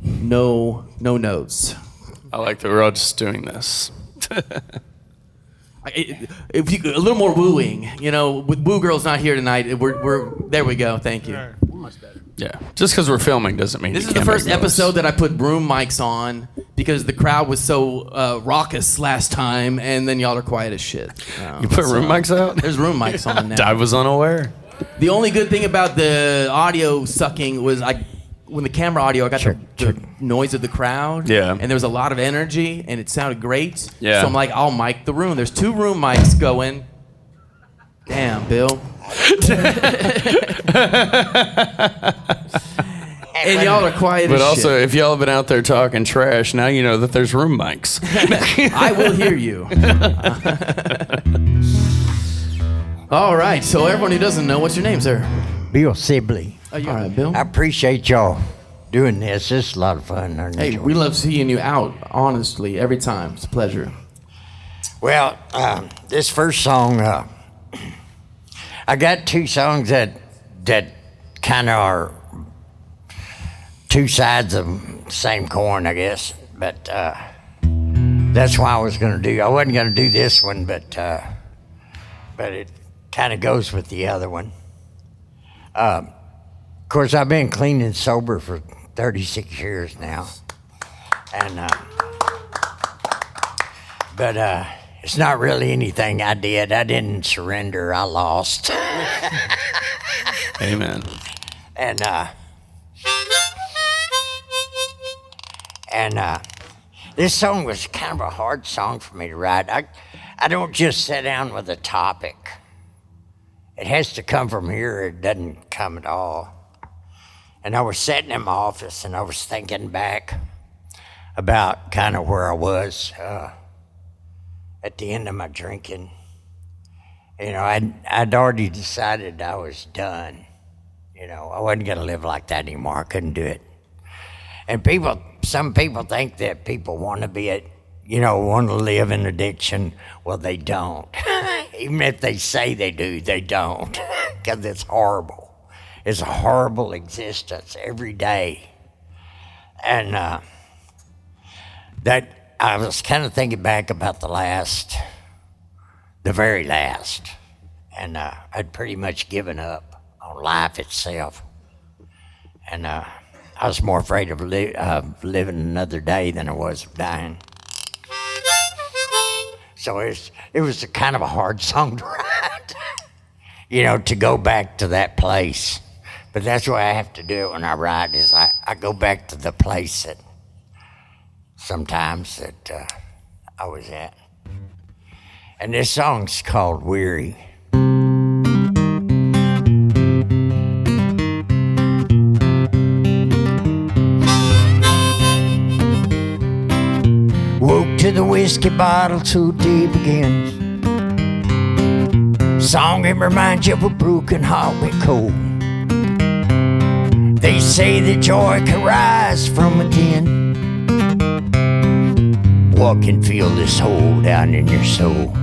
No notes. I like that we're all just doing this. If you, a little more wooing, with Woo Girl's not here tonight. We're there. We go. Thank you. Much better. Yeah. Just because we're filming doesn't mean This you is the can't first make noise. episode that I put room mics on because the crowd was so raucous last time, and then y'all are quiet as shit. You put room mics out? There's room mics on now. I was unaware. The only good thing about the audio sucking was when the camera audio, I got the noise of the crowd. Yeah. And there was a lot of energy, and it sounded great. Yeah. So I'm like, I'll mic the room. There's 2 room mics going. Damn, Bill. And y'all are quiet But as also, shit. if y'all have been out there talking trash, now you know that there's room mics. I will hear you. All right, so everyone who doesn't know, what's your name, sir? Bill Sibley. All right, Bill. I appreciate y'all doing this. This is a lot of fun. I Hey, enjoy we it. love seeing you out, honestly, every time. It's a pleasure. Well, this first song, I got 2 songs that kind of are 2 sides of the same coin, I guess. But that's why I was going to do. I wasn't going to do this one, but it kind of goes with the other one. Of course, I've been clean and sober for 36 years now, and but It's not really anything I did. I didn't surrender. I lost. Amen. And this song was kind of a hard song for me to write. I don't just sit down with a topic. It has to come from here. It doesn't come at all. And I was sitting in my office and I was thinking back about kind of where I was at the end of my drinking. You know, I'd already decided I was done. You know, I wasn't going to live like that anymore. I couldn't do it. And some people think that people want to want to live in addiction. Well, they don't. Even if they say they do, they don't. Because it's horrible. It's a horrible existence every day. And that I was kind of thinking back about the very last. And I'd pretty much given up on life itself. And I was more afraid of living another day than I was of dying. So it was a kind of a hard song to write, you know, to go back to that place. But that's why I have to do it when I write, is I go back to the place that sometimes that I was at. And this song's called Weary. Woke to the whiskey bottle too deep again. Song that reminds you of a broken heart with cold. They say that joy can rise from within. What can fill this hole down in your soul?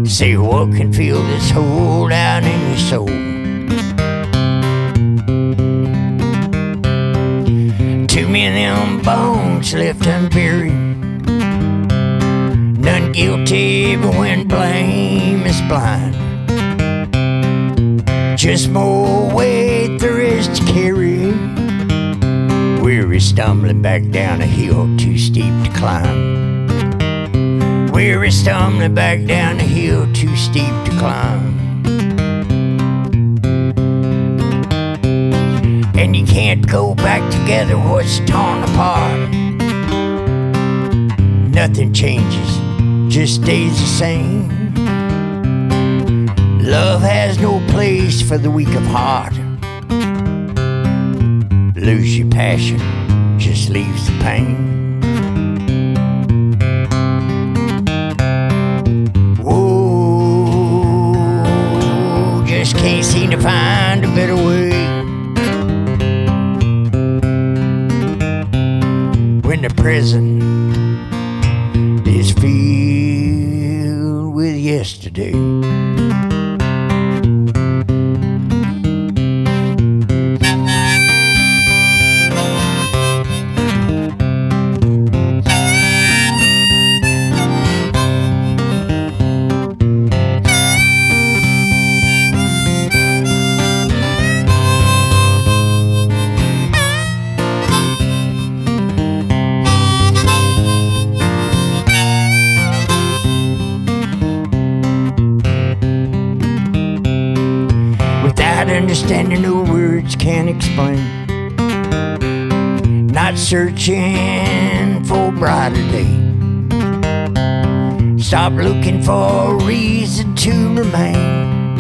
Say what can fill this hole down in your soul? Too many of them bones left unburied. None guilty but when blame is blind. Just more weight there is to carry. Weary stumbling back down a hill too steep to climb. Weary stumbling back down a hill too steep to climb. And you can't go back together what's torn apart. Nothing changes, just stays the same. Love has no place for the weak of heart. Lose your passion, just leaves the pain. Whoa, just can't seem to find a better way. When the prison is filled with yesterday. Understanding no words can't explain. Not searching for a brighter day. Stop looking for a reason to remain.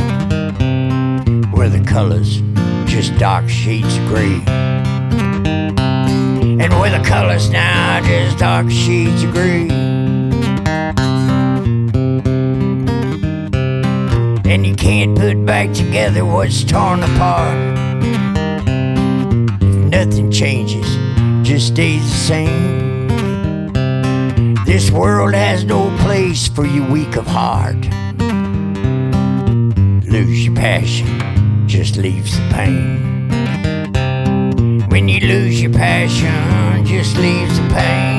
Where the colors just dark shades of gray. And where the colors now just dark shades of gray. And you can't put back together what's torn apart. If nothing changes, just stays the same. This world has no place for you weak of heart. Lose your passion, just leaves the pain. When you lose your passion, just leaves the pain.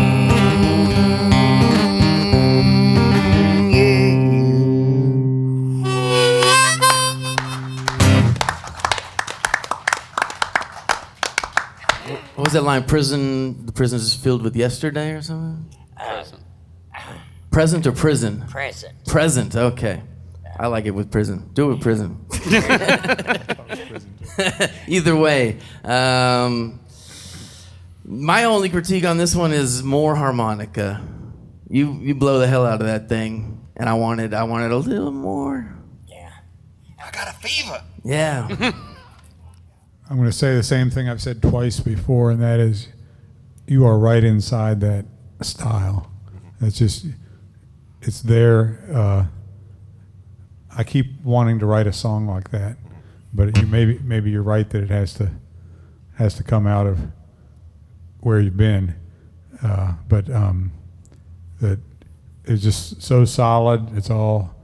What was that line? The prison is filled with yesterday or something? Present or prison? Present. Present, okay. I like it with prison. Do it with prison. Either way. My only critique on this one is more harmonica. You blow the hell out of that thing, and I wanted a little more. Yeah. I got a fever. Yeah. I'm going to say the same thing I've said twice before, and that is, you are right inside that style. It's there. I keep wanting to write a song like that, but maybe you're right that it has to come out of where you've been. But that it's just so solid. It's all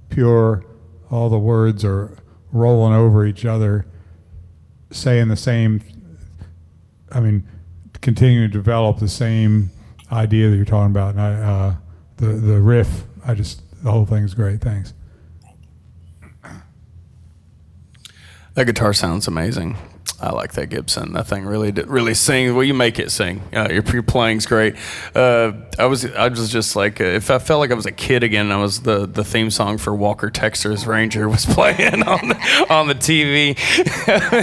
pure. All the words are rolling over each other, saying the same. Continuing to develop the same idea that you're talking about. And the riff, the whole thing's great. Thanks. That guitar sounds amazing. I like that Gibson. That thing really sings. Well, you make it sing. Your playing's great. I was just like, if I felt like I was a kid again, I was the theme song for Walker Texas Ranger was playing on the TV.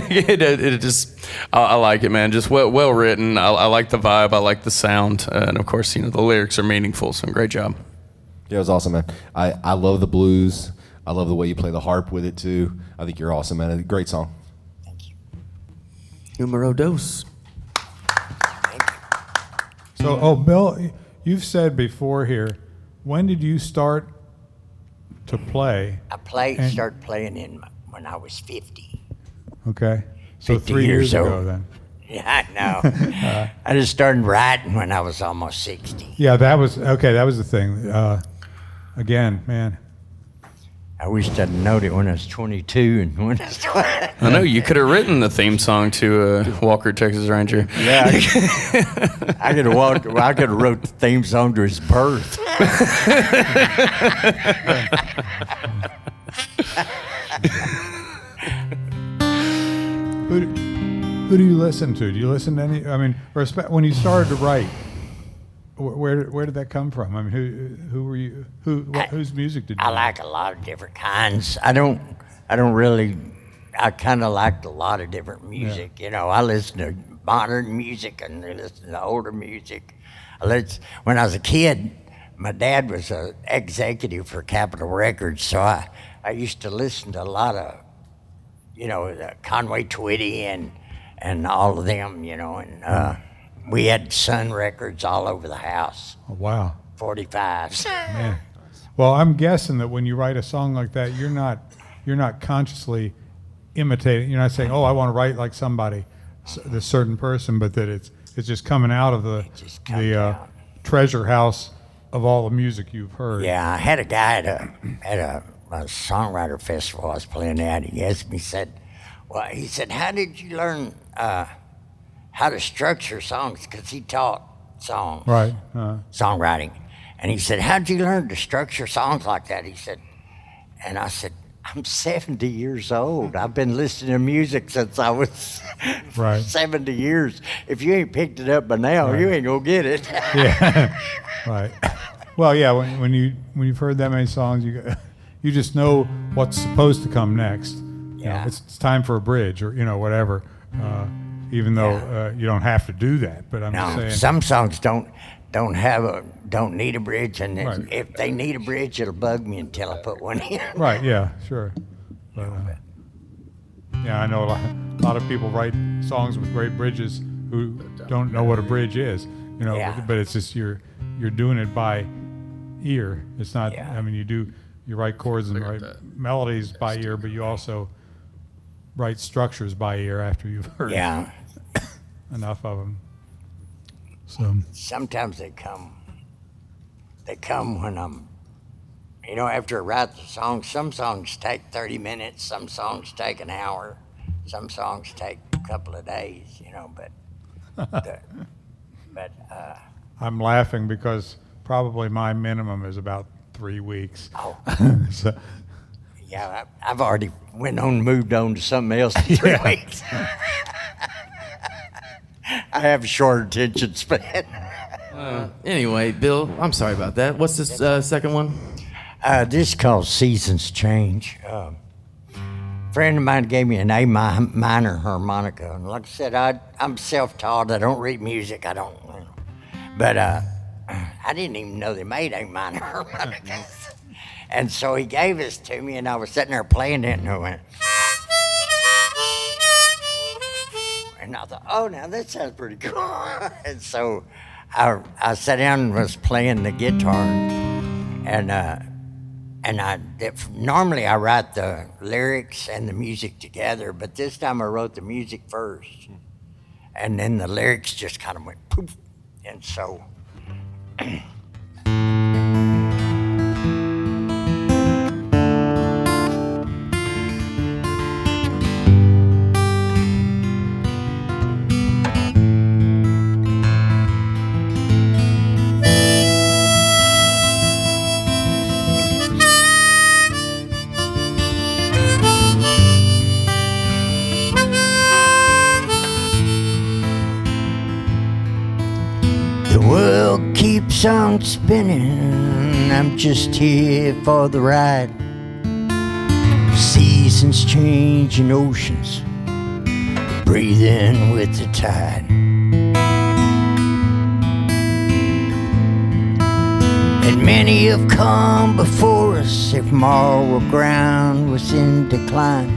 it just, I like it, man. Just well written. I like the vibe. I like the sound, and of course, the lyrics are meaningful. So great job. Yeah, it was awesome, man. I love the blues. I love the way you play the harp with it too. I think you're awesome, man. Great song. Numero dos. So, Bill, you've said before here, when did you start to play? I started playing when I was 50. Okay. So 50 3 years ago old. then. Yeah, I know. I just started writing when I was almost 60. Yeah, that was the thing. Again, man. I wish I'd known it when I was 22 and when I was 20. I know you could have written the theme song to Walker Texas Ranger. Yeah, I could have wrote the theme song to his birth. Who do you listen to? Do you listen to any? When you started to write, where did that come from? Who were you? Whose music did you? I like a lot of different kinds. I kind of liked a lot of different music. Yeah. I listen to modern music and I listen to older music. When I was a kid, my dad was an executive for Capitol Records, so I used to listen to a lot of, Conway Twitty and all of them, and we had Sun records all over the house. Oh, wow. 45s. Man. Well, I'm guessing that when you write a song like that, you're not consciously imitating. You're not saying, "Oh, I want to write like somebody, this certain person," but that it's just coming out of the treasure house of all the music you've heard. Yeah, I had a guy at a songwriter festival I was playing at. He asked me, he said, "How did you learn how to structure songs?" Because he taught songs, right? Songwriting, and he said, "How did you learn to structure songs like that?" He said, and I said, "I'm 70 years old. I've been listening to music since I was 70 years. If you ain't picked it up by now, you ain't gonna get it." Yeah, right. Well, yeah. When you've heard that many songs, you just know what's supposed to come next. Yeah, it's time for a bridge or whatever. Even though you don't have to do that, but I'm just saying some songs don't need a bridge, and if they need a bridge, it'll bug me until I put one in. Right? Yeah, sure. But I know a lot of people write songs with great bridges who don't know what a bridge is. But it's just you're doing it by ear. It's not. Yeah. You write chords and write melodies by ear, but you also write structures by ear after you've heard enough of them. So sometimes they come when I'm, after I write the song. Some songs take 30 minutes, some songs take an hour, some songs take a couple of days, but I'm laughing because probably my minimum is about 3 weeks. Oh. So. Yeah, I've already moved on to something else in 3 weeks. I have a short attention span. Anyway, Bill, I'm sorry about that. What's this second one? This is called Seasons Change. A friend of mine gave me an A minor harmonica. And like I said, I'm self-taught. I don't read music. I don't, you know. But I didn't even know they made A minor harmonicas. And so he gave this to me, and I was sitting there playing it, and I went. And I thought, oh, now that sounds pretty cool. And so I sat down and was playing the guitar, and normally I write the lyrics and the music together, but this time I wrote the music first, and then the lyrics just kind of went poof, and so. The world keeps on spinning, I'm just here for the ride. Seasons change and oceans, breathing with the tide. And many have come before us, if moral ground was in decline.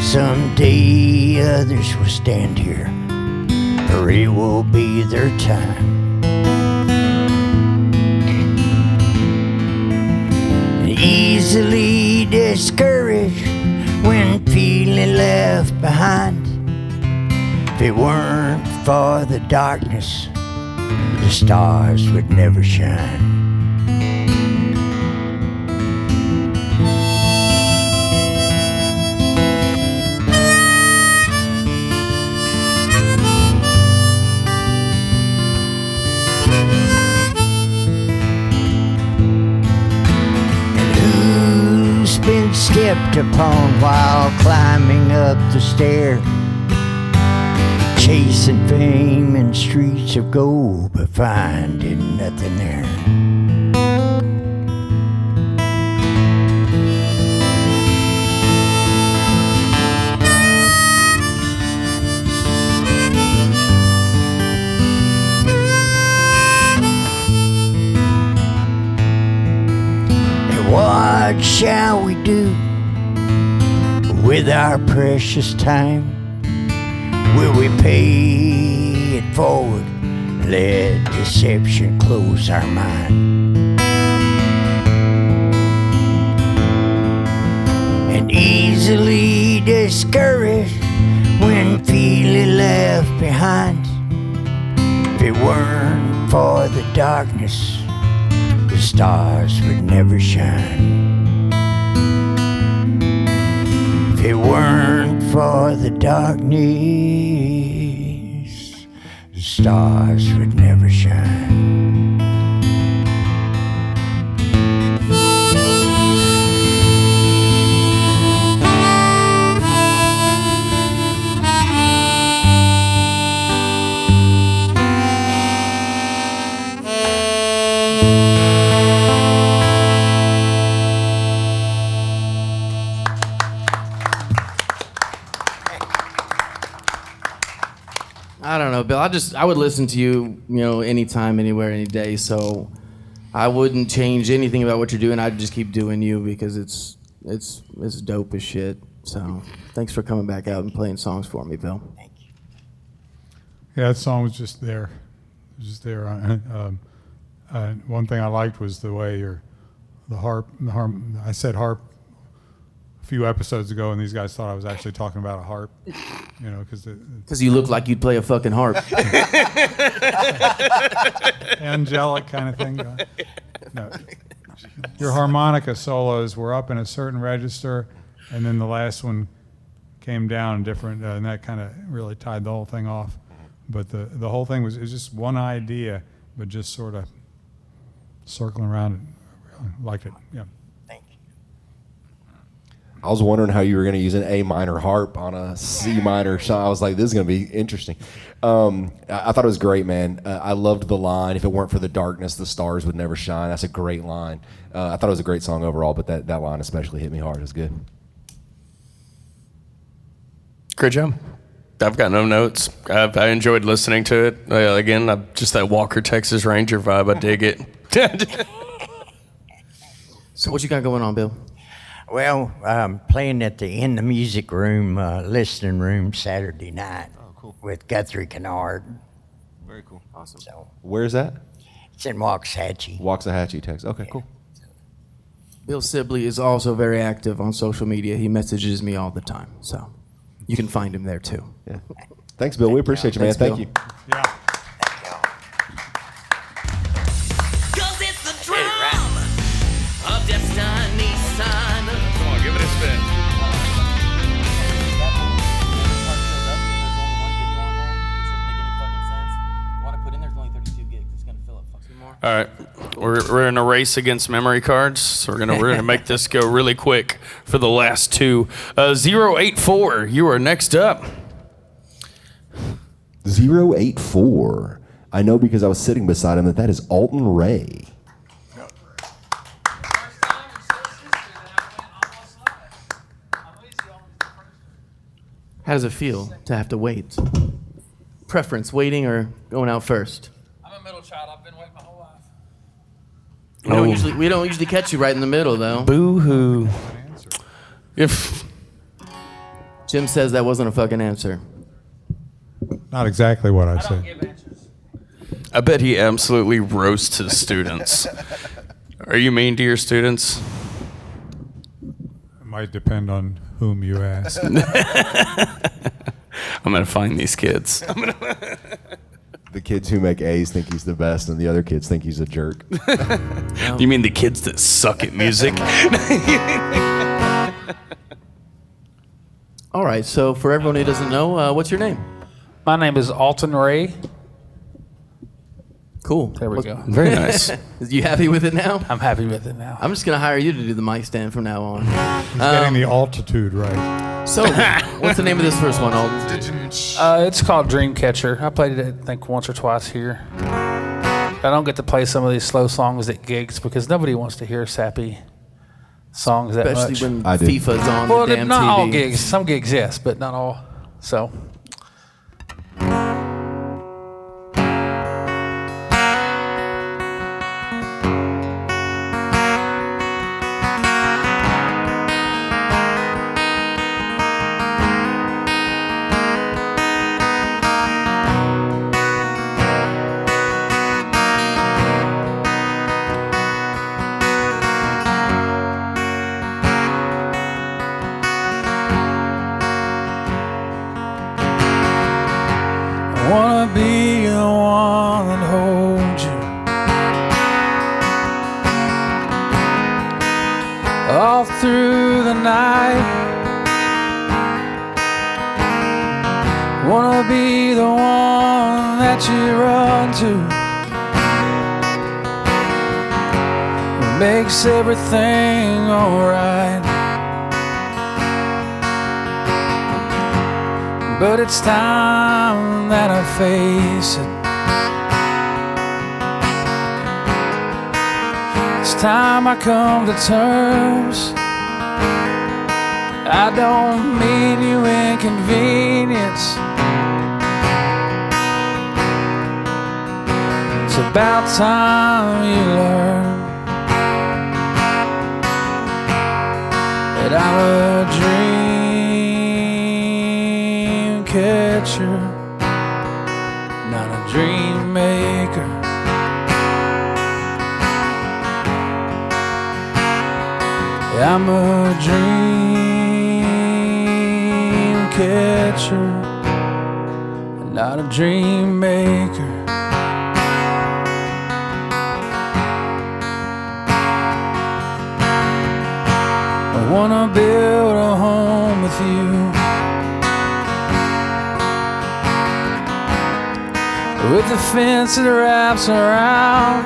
Someday others will stand here, or it will be their time. Easily discouraged when feeling left behind. If it weren't for the darkness, the stars would never shine. Been stepped upon while climbing up the stair, chasing fame in streets of gold, but finding nothing there. What shall we do with our precious time? Will we pay it forward, let deception close our mind? And easily discouraged when feeling left behind. If it weren't for the darkness, the stars would never shine. If it weren't for the darkness, the stars would never shine. I don't know, Bill. I would listen to you, anytime, anywhere, any day. So I wouldn't change anything about what you're doing. I'd just keep doing you because it's dope as shit. So thanks for coming back out and playing songs for me, Bill. Thank you. Yeah, that song was just there. It was just there. One thing I liked was the way the harp. I said harp a few episodes ago, and these guys thought I was actually talking about a harp. Because you look like you'd play a fucking harp. Angelic kind of thing. No. Your harmonica solos were up in a certain register, and then the last one came down different, and that kind of really tied the whole thing off. But the whole thing was just one idea, but just sort of circling around it. I really liked it. Yeah. Thank you. I was wondering how you were going to use an A minor harp on a C minor shot. I was like, this is going to be interesting. I thought it was great, man. I loved the line, if it weren't for the darkness, the stars would never shine. That's a great line. I thought it was a great song overall, but that line especially hit me hard. It was good. Great job. I've got no notes. I enjoyed listening to it. Again, just that Walker, Texas Ranger vibe. I dig it. So what you got going on, Bill? Well, I'm playing at the In the Music Room, listening room Saturday night with Guthrie Kennard. Very cool. Awesome. So Where's that? it's in Waxahachie. Waxahachie, Texas. Okay, cool. Bill Sibley is also very active on social media. He messages me all the time, so you can find him there too. Yeah. Thanks, Bill. We appreciate you, man. Thanks, Thank Bill. you. Yeah. Cause it's the drum of destiny, son. Come on, give it a spin. All right, we're in a race against memory cards, so we're gonna make this go really quick for the last two. 084, you are next up. 084. I know because I was sitting beside him that is Alton Ray. How does it feel to have to wait? Preference, waiting or going out first? I'm a middle child. I've been waiting my whole life. We don't usually catch you right in the middle, though. Boo-hoo. If Jim says that wasn't a fucking answer. Not exactly what I said. I bet he absolutely roasts his students. Are you mean to your students? It might depend on whom you ask. I'm gonna find these kids. The kids who make A's think he's the best, and the other kids think he's a jerk. You mean the kids that suck at music? All right, so for everyone who doesn't know, what's your name? My name is Alton Ray. Cool. There we go. Very nice. You happy with it now? I'm happy with it now. I'm just going to hire you to do the mic stand from now on. He's getting the altitude right. So, what's the name of this first one, Alton? It's called Dreamcatcher. I played it, I think, once or twice here. I don't get to play some of these slow songs at gigs because nobody wants to hear sappy songs that much. Especially when I do. FIFA's on Well, the damn not TV. all gigs. Some gigs, yes, but not all. So. Wanna be the one that holds you all through the night. Wanna be the one that you run to, who makes everything alright. But it's time that I face it. It's time I come to terms. I don't mean you inconvenience. It's about time you learn that I'm a dream catcher, not a dream maker. I'm a dream catcher, not a dream maker. I wanna build a home with you, with a fence that wraps around.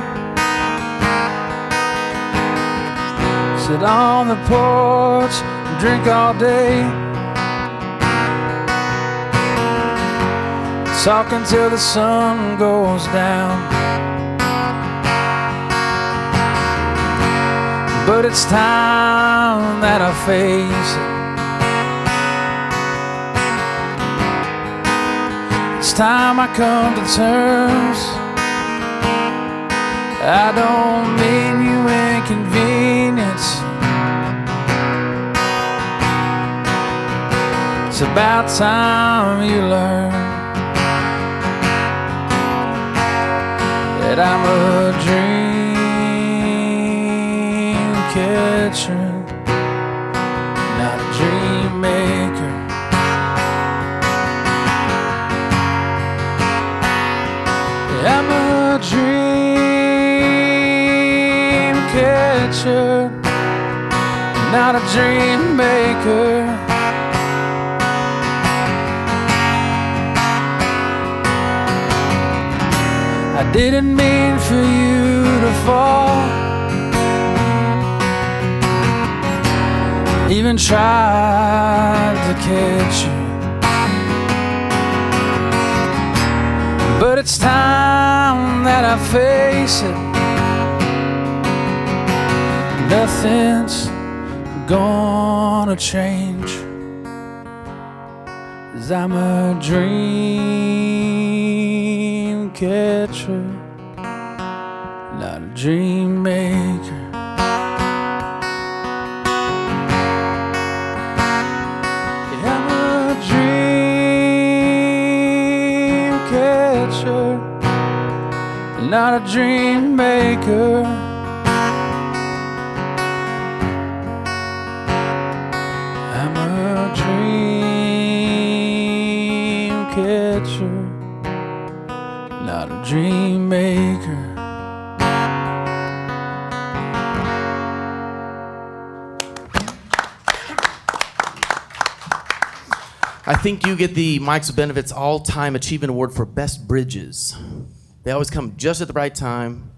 Sit on the porch, drink all day. Talk until the sun goes down. But it's time that I face it. It's time I come to terms. I don't mean you inconvenience. It's about time you learn that I'm a dream catcher, not a dream maker. I'm a dream catcher, not a dream maker. I didn't mean for you to fall, even tried to catch you. But it's time that I face it. Nothing's gonna change, 'cause I'm a dream catcher, not a dream maker. I'm a dream catcher, not a dream maker. I'm a dream catcher, not a dream maker. I think you get the Mike's with Benefits All-Time Achievement Award for Best Bridges. They always come just at the right time,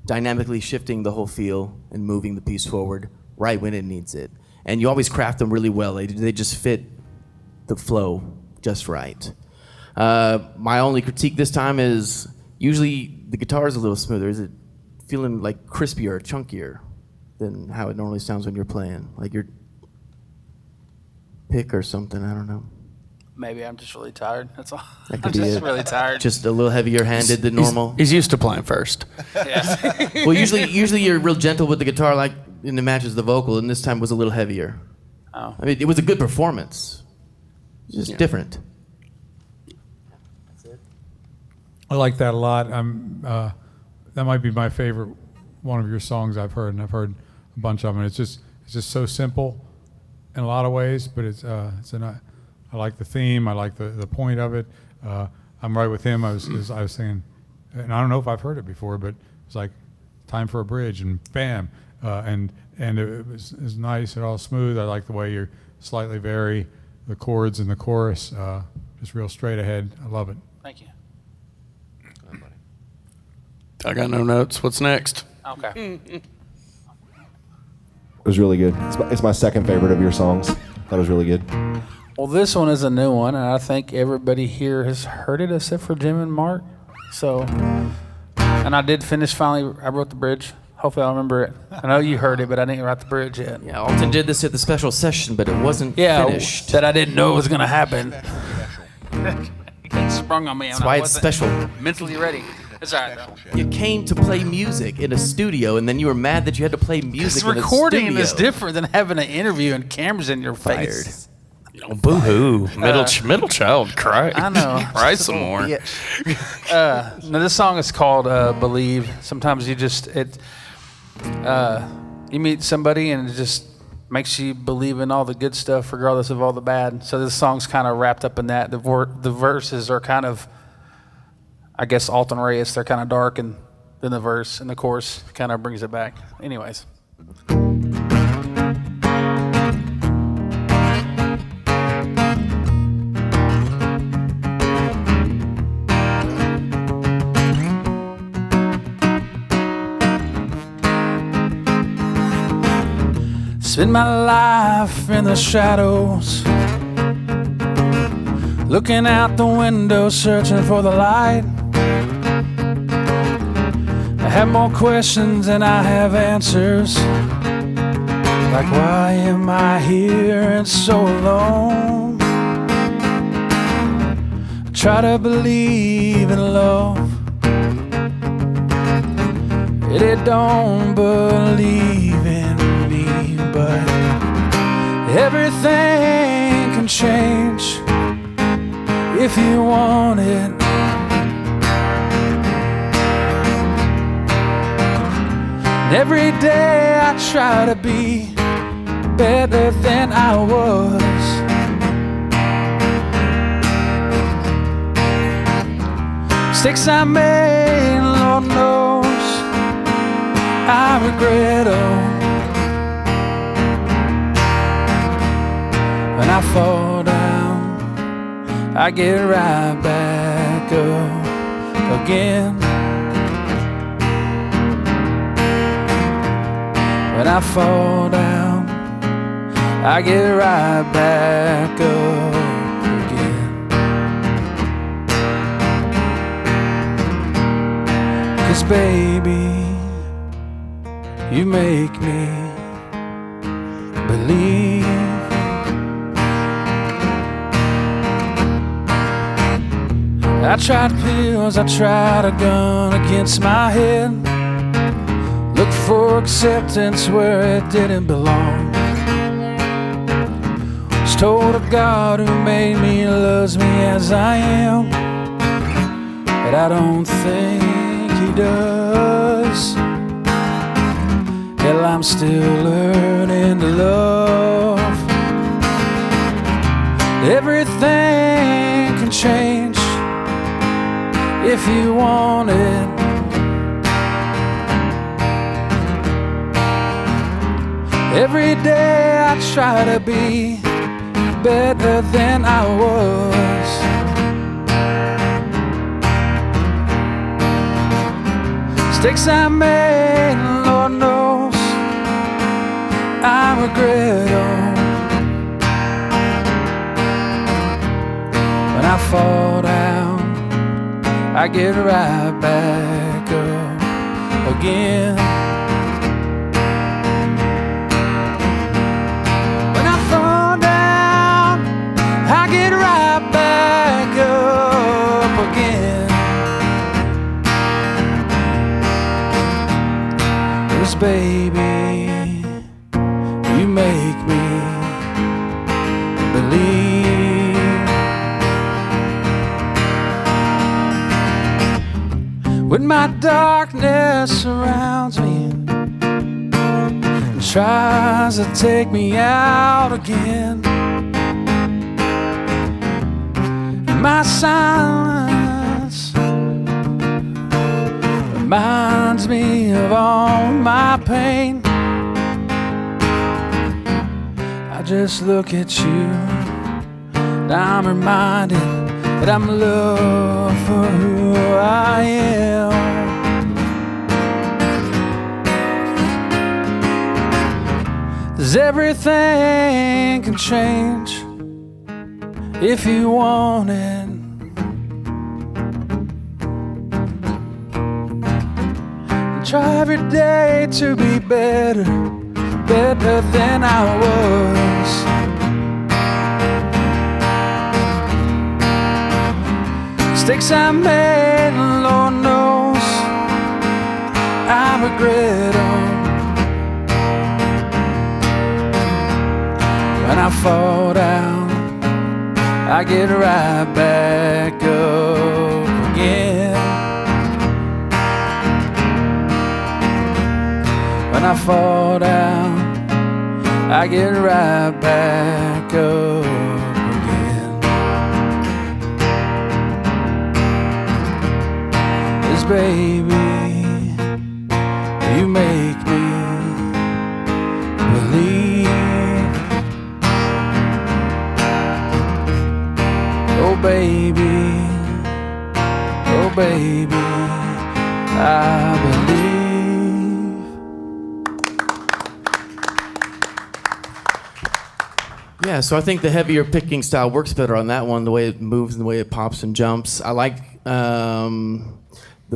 dynamically shifting the whole feel and moving the piece forward right when it needs it. And you always craft them really well. They just fit the flow just right. My only critique this time is usually the guitar is a little smoother. Is it feeling like crispier, chunkier than how it normally sounds when you're playing? Like your pick or something, I don't know. Maybe I'm just really tired. That's all. That I'm could be just it. really tired. Just a little heavier handed than normal. He's used to playing first. Yeah. Well, usually you're real gentle with the guitar, like, and it matches the vocal, and this time was a little heavier. Oh. I mean, it was a good performance. It's just different. I like that a lot. That might be my favorite one of your songs I've heard, and I've heard a bunch of them. It's just so simple in a lot of ways, but I like the theme. I like the point of it. I'm right with him. I was saying, and I don't know if I've heard it before, but it's like time for a bridge, and bam, and it was nice and all smooth. I like the way you slightly vary the chords in the chorus, just real straight ahead. I love it. Thank you. I got no notes. What's next? Okay. It was really good. It's my second favorite of your songs. That was really good. Well, this one is a new one, and I think everybody here has heard it except for Jim and Mark. So, and I did finish finally. I wrote the bridge. Hopefully, I'll remember it. I know you heard it, but I didn't write the bridge yet. Yeah, Alton did this at the special session, but it wasn't finished. That I didn't know it was going to happen. It sprung on me. That's why it's special. Mentally ready. It's all right, though. You came to play music in a studio, and then you were mad that you had to play music in a Recording studio. is different than having an interview and cameras in your face. Oh, boo-hoo. Middle child, cry. I know. Cry some more. Yeah. Now this song is called "Believe." Sometimes you meet somebody and it just makes you believe in all the good stuff, regardless of all the bad. So this song's kind of wrapped up in that. The verses are kind of, I guess, Alton Reyes. They're kind of dark, and then the verse and the chorus kind of brings it back. Anyways. Spend my life in the shadows, looking out the window, searching for the light. I have more questions than I have answers. Like, why am I here and so alone? I try to believe in love, but it don't believe in me. But everything can change if you want it. And every day I try to be better than I was. Mistakes I made, Lord knows I regret them. When I fall down, I get right back up again. When I fall down, I get right back up again. 'Cause baby, you make me believe. I tried pills, I tried a gun against my head. Look for acceptance where it didn't belong. Was told a God who made me loves me as I am, but I don't think he does. Hell, I'm still learning to love. Everything can change if you want it. Every day I try to be better than I was. Mistakes I made, Lord knows I regret them. When I fall down, I get right back up again. When I fall down, I get right back up again. 'Cause baby, you make me believe. When my darkness surrounds me and tries to take me out again, my silence reminds me of all my pain. I just look at you and I'm reminded that I'm loved for who I am. Cause everything can change if you want it. And try every day to be better, better than I was. Mistakes I made, Lord knows I regret them. When I fall down, I get right back up again. When I fall down, I get right back up again. 'Cause baby, you make me believe. Oh baby, oh baby, I believe. Yeah, so I think the heavier picking style works better on that one, the way it moves and the way it pops and jumps. I like the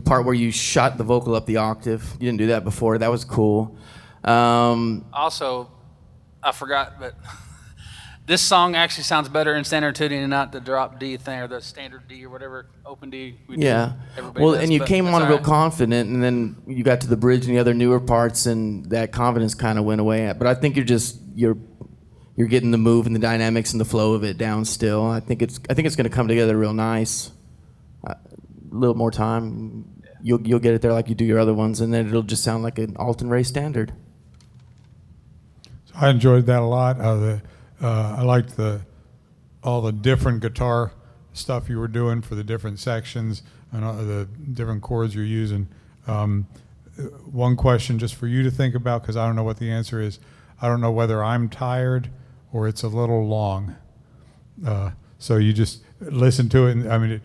part where you shot the vocal up the octave. You didn't do that before. That was cool. Also, I forgot, but this song actually sounds better in standard tuning and not the drop D thing or the standard D or whatever, open D. Yeah. Well, and you came on real confident, and then you got to the bridge and the other newer parts, and that confidence kind of went away. But I think you're getting the move and the dynamics and the flow of it down still. I think it's going to come together real nice. A little more time, you'll get it there like you do your other ones, and then it'll just sound like an Alton Ray standard. I enjoyed that a lot. I liked all the different guitar stuff you were doing for the different sections and all the different chords you're using. One question just for you to think about, because I don't know what the answer is. I don't know whether I'm tired or it's a little long. So you just listen to it. And, I mean,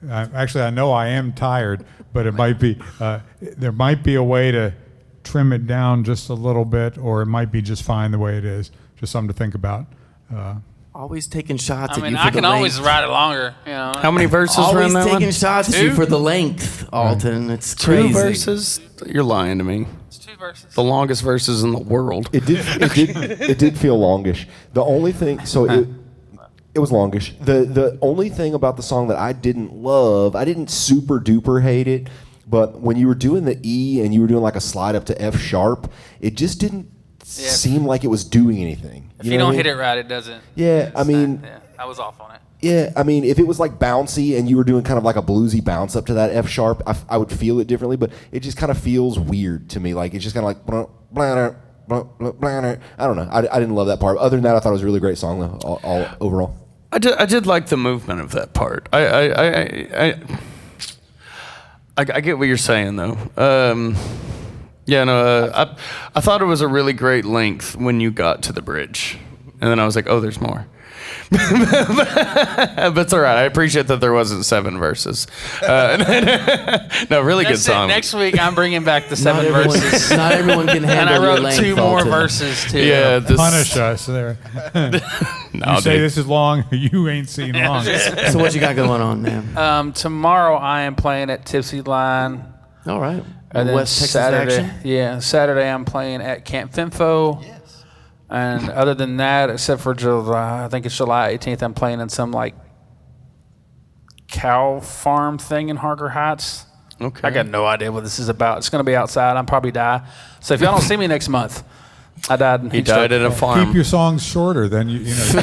actually, I know I am tired, but it might be there might be a way to trim it down just a little bit, or it might be just fine the way it is. Just something to think about. Always taking shots I at mean, you for I the can length. always ride it longer. You know. How many verses were in that Always one? taking shots at you for the length, Alton. It's crazy. 2 verses? You're lying to me. It's 2 verses. The longest verses in the world. It did feel longish. The only thing, it was longish. The only thing about the song that I didn't love, I didn't super duper hate it, but when you were doing the E and you were doing like a slide up to F sharp, it just didn't seem like it was doing anything. If you don't hit it right, it doesn't. Yeah, I mean, I was off on it. yeah, I mean, if it was like bouncy and you were doing kind of like a bluesy bounce up to that F sharp, I would feel it differently, but it just kind of feels weird to me. Like it's just kind of like, blanner, blanner. I don't know. I didn't love that part. Other than that, I thought it was a really great song though, all overall. I did like the movement of that part. I get what you're saying though. I thought it was a really great length when you got to the bridge, and then I was like, oh, there's more. But it's all right. I appreciate that there wasn't 7 verses. No, really good song. Next week, I'm bringing back the 7 verses. Not everyone can handle and I wrote your length, 2 more Alton. verses too. Yeah, Punish us there. You say this is long, you ain't seen long. So what you got going on, man? Tomorrow I am playing at Tipsy Line. All right. And then West Texas Saturday, action? Saturday I'm playing at Camp Finfo. Yes. And other than that, except for July, I think it's July 18th, I'm playing in some like cow farm thing in Harker Heights. Okay. I got no idea what this is about. It's going to be outside. I'll probably die. So if y'all don't see me next month, I died in He died at a farm. Keep your songs shorter, then you know.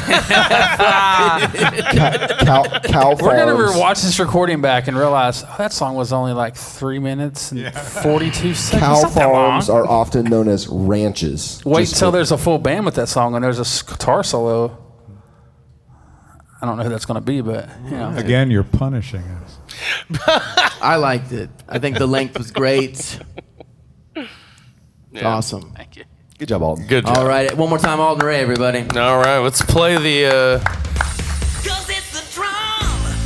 Cow We're going farms. to watch this recording back and realize, oh, that song was only like 3 minutes and 42 seconds. Cow It's not that long. farms are often known as ranches. Wait Just till for- there's a full band with that song and there's a guitar solo. I don't know who that's going to be, but you know. Again, you're punishing us. I liked it. I think the length was great. It's awesome. Thank you. Good job, Alton. Good job. All right, one more time, Alton Ray, everybody. All right, let's play the. 'Cause it's the drum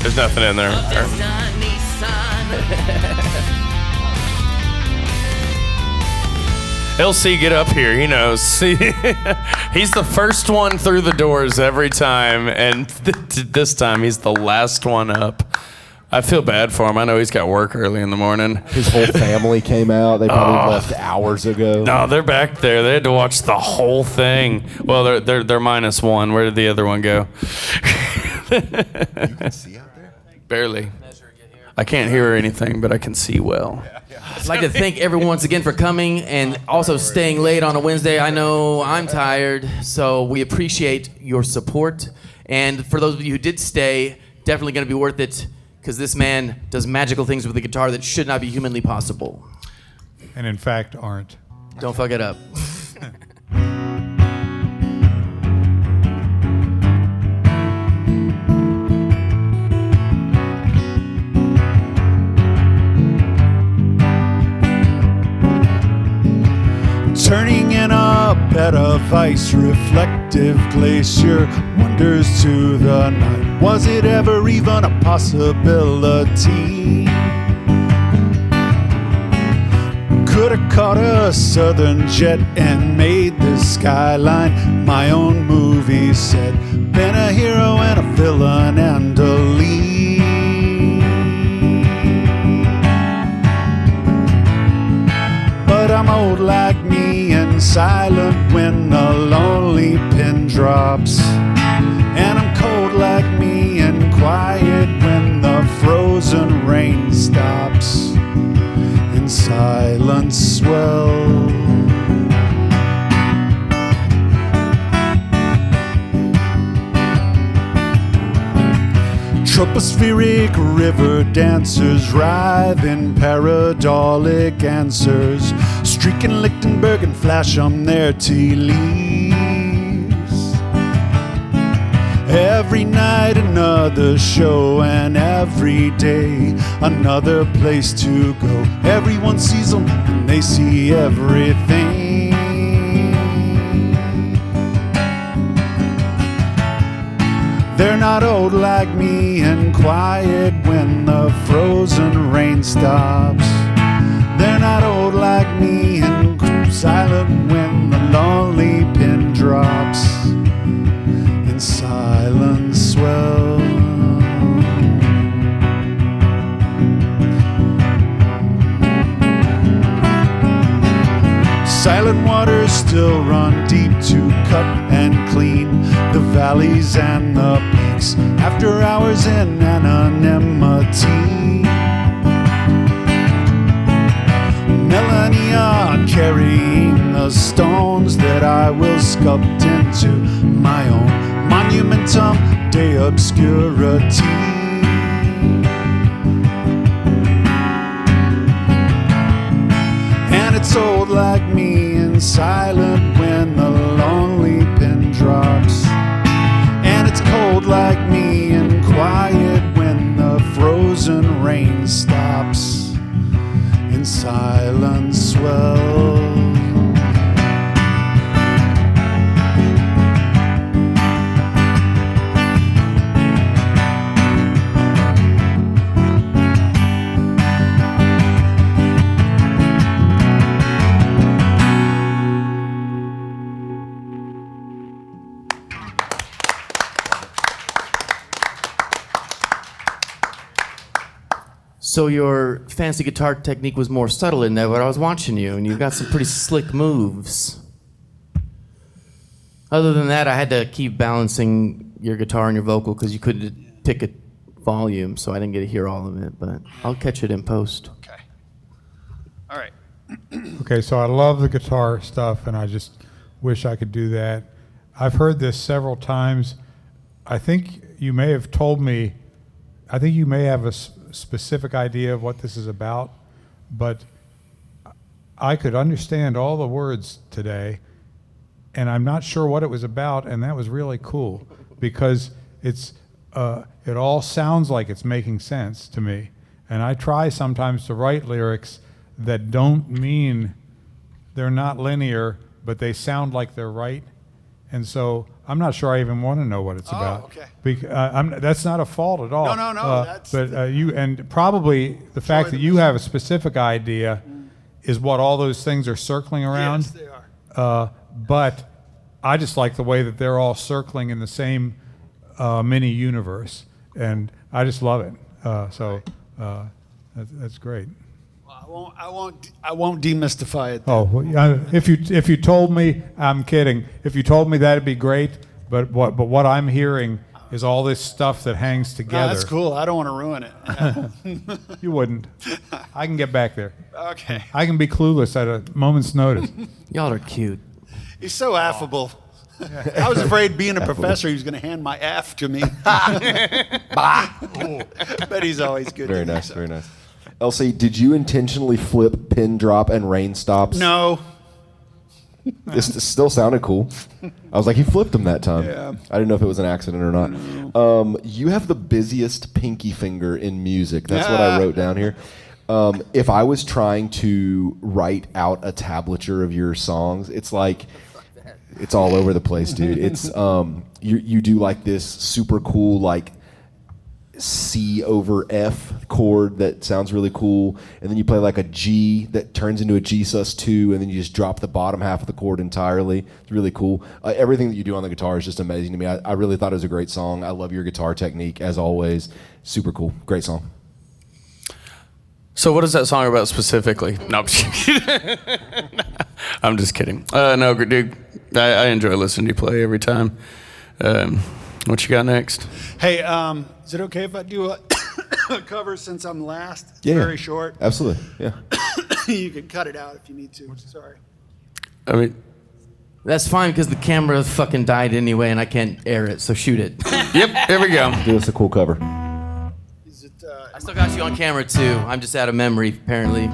There's nothing in there. of destiny, son. LC, get up here. He knows. See, he's the first one through the doors every time, and this time he's the last one up. I feel bad for him. I know he's got work early in the morning. His whole family came out. They probably left hours ago. No, they're back there. They had to watch the whole thing. Well, they're -1. Where did the other one go? You can see out there? Barely. I can't hear anything, but I can see well. I'd like to thank everyone once again for coming and also staying late on a Wednesday. I know I'm tired, so we appreciate your support. And for those of you who did stay, definitely going to be worth it, because this man does magical things with the guitar that should not be humanly possible. And in fact, aren't. Don't fuck it up. Turning in a bed of ice, reflective glacier wanders to the night. Was it ever even a possibility? Could have caught a southern jet and made this skyline, my own movie set. Been a hero and a villain and a lead. But I'm old like me and silent when the lonely pin drops. And I'm cold like me and quiet when the frozen rain stops. And silence swells. Tropospheric river dancers writhe in paradolic answers, streaking Lichtenberg and flash on their tea leaves. Every night another show, and every day another place to go. Everyone sees them and they see everything. They're not old like me and quiet when the frozen rain stops. They're not old like me and silent when the lonely pin drops. And silence swells. Silent waters still run deep to cut and clean the valleys and the peaks after hours in anonymity. Melania carrying the stones that I will sculpt into my own monumentum de obscurity. It's old like me and silent when the lonely pin drops. And it's cold like me and quiet when the frozen rain stops. And silence swells. So your fancy guitar technique was more subtle in there, but I was watching you, and you've got some pretty slick moves. Other than that, I had to keep balancing your guitar and your vocal because you couldn't pick a volume, so I didn't get to hear all of it, but I'll catch it in post. Okay. All right. Okay, so I love the guitar stuff, and I just wish I could do that. I've heard this several times. I think you may have told me, I think you may have a specific idea of what this is about, but I could understand all the words today, and I'm not sure what it was about, and that was really cool because it all sounds like it's making sense to me. And I try sometimes to write lyrics that don't mean they're not linear, but they sound like they're right. And so I'm not sure I even want to know what it's about. Okay. That's not a fault at all. No. But you, and probably the fact that you have a specific idea is what all those things are circling around. Yes, they are. But I just like the way that they're all circling in the same mini universe, and I just love it. That's great. Well, I won't demystify it. Oh, well, if you told me, I'm kidding. If you told me that'd be great. But what I'm hearing is all this stuff that hangs together. No, that's cool. I don't want to ruin it. You wouldn't. I can get back there. Okay. I can be clueless at a moment's notice. Y'all are cute. He's so affable. I was afraid being a professor he was going to hand my F to me. But he's always good. Very nice, very nice. Elsie, did you intentionally flip pin drop and rain stops? No. This still sounded cool. I was like, he flipped them that time. Yeah. I didn't know if it was an accident or not. You have the busiest pinky finger in music. That's what I wrote down here. If I was trying to write out a tablature of your songs, it's like, it's all over the place, dude. It's you do like this super cool, like, C over F chord that sounds really cool, and then you play like a G that turns into a G sus2, and then you just drop the bottom half of the chord entirely. It's really cool. Everything that you do on the guitar is just amazing to me. I really thought it was a great song. I love your guitar technique, as always. Super cool. Great song. So what is that song about specifically? No, I'm just kidding. No, dude, I enjoy listening to you play every time. What you got next? Hey, is it okay if I do a cover since I'm last? It's Yeah. very short. Absolutely. Yeah. You can cut it out if you need to. Sorry. I mean, That's fine because the camera fucking died anyway and I can't air it, so shoot it. Yep, here we go. Do us a cool cover. Is it? I still got you on camera too. I'm just out of memory, apparently.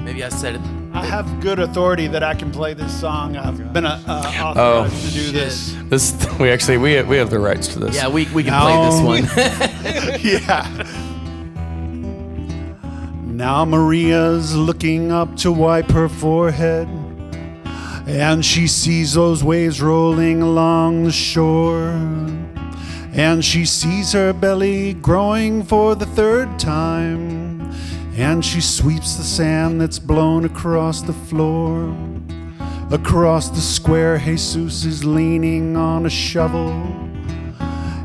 Maybe I said it. I have good authority that I can play this song. I've been authorized to do this. We have the rights to this. Yeah, we can play this one. Yeah. Now Maria's looking up to wipe her forehead, and she sees those waves rolling along the shore, and she sees her belly growing for the third time, and she sweeps the sand that's blown across the floor. Across the square, Jesus is leaning on a shovel,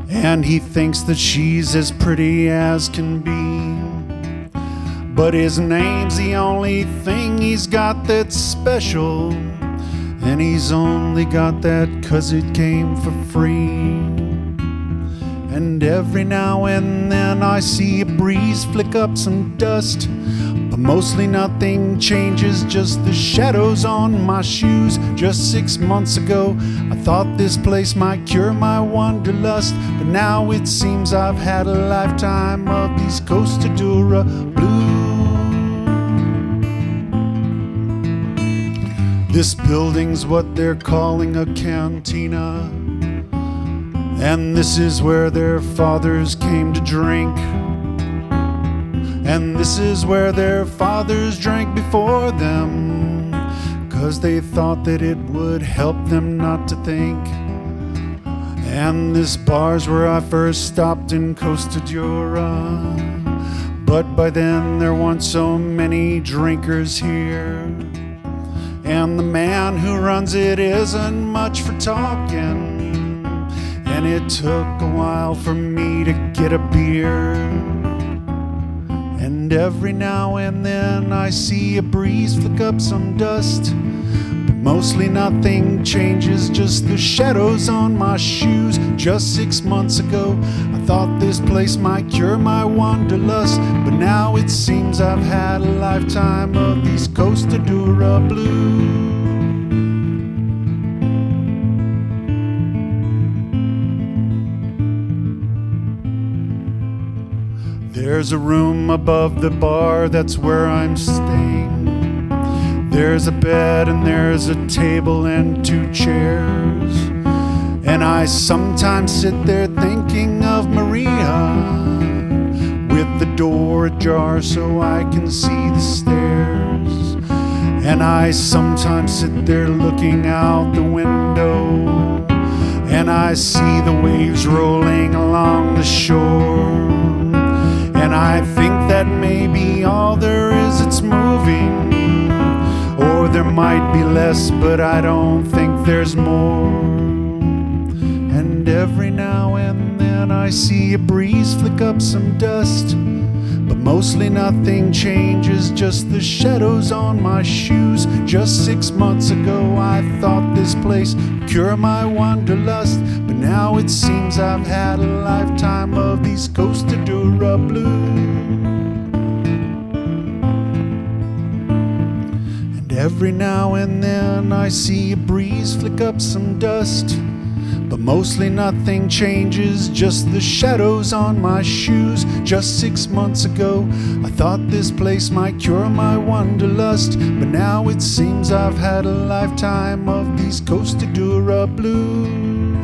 and he thinks that she's as pretty as can be. But his name's the only thing he's got that's special, and he's only got that 'cause it came for free. And every now and then I see a breeze flick up some dust, but mostly nothing changes, just the shadows on my shoes. Just 6 months ago I thought this place might cure my wanderlust, but now it seems I've had a lifetime of these Costa Dura blues. This building's what they're calling a cantina, and this is where their fathers came to drink, and this is where their fathers drank before them, 'cause they thought that it would help them not to think. And this bar's where I first stopped in Costa Dura, but by then there weren't so many drinkers here, and the man who runs it isn't much for talking, and it took a while for me to get a beer. And every now and then I see a breeze flick up some dust, but mostly nothing changes, just the shadows on my shoes. Just 6 months ago I thought this place might cure my wanderlust, but now it seems I've had a lifetime of these Costa Dura blues. There's a room above the bar, that's where I'm staying. There's a bed and there's a table and 2 chairs, and I sometimes sit there thinking of Maria, with the door ajar so I can see the stairs. And I sometimes sit there looking out the window, and I see the waves rolling along the shore. And I think that maybe all there is, it's moving, or there might be less, but I don't think there's more. And every now and then I see a breeze flick up some dust, but mostly nothing changes, just the shadows on my shoes. Just 6 months ago I thought this place would cure my wanderlust, but now it seems I've had a lifetime of these Costa Dura blues. And every now and then I see a breeze flick up some dust, but mostly nothing changes, just the shadows on my shoes. Just 6 months ago I thought this place might cure my wanderlust, but now it seems I've had a lifetime of these Costa Dura blues.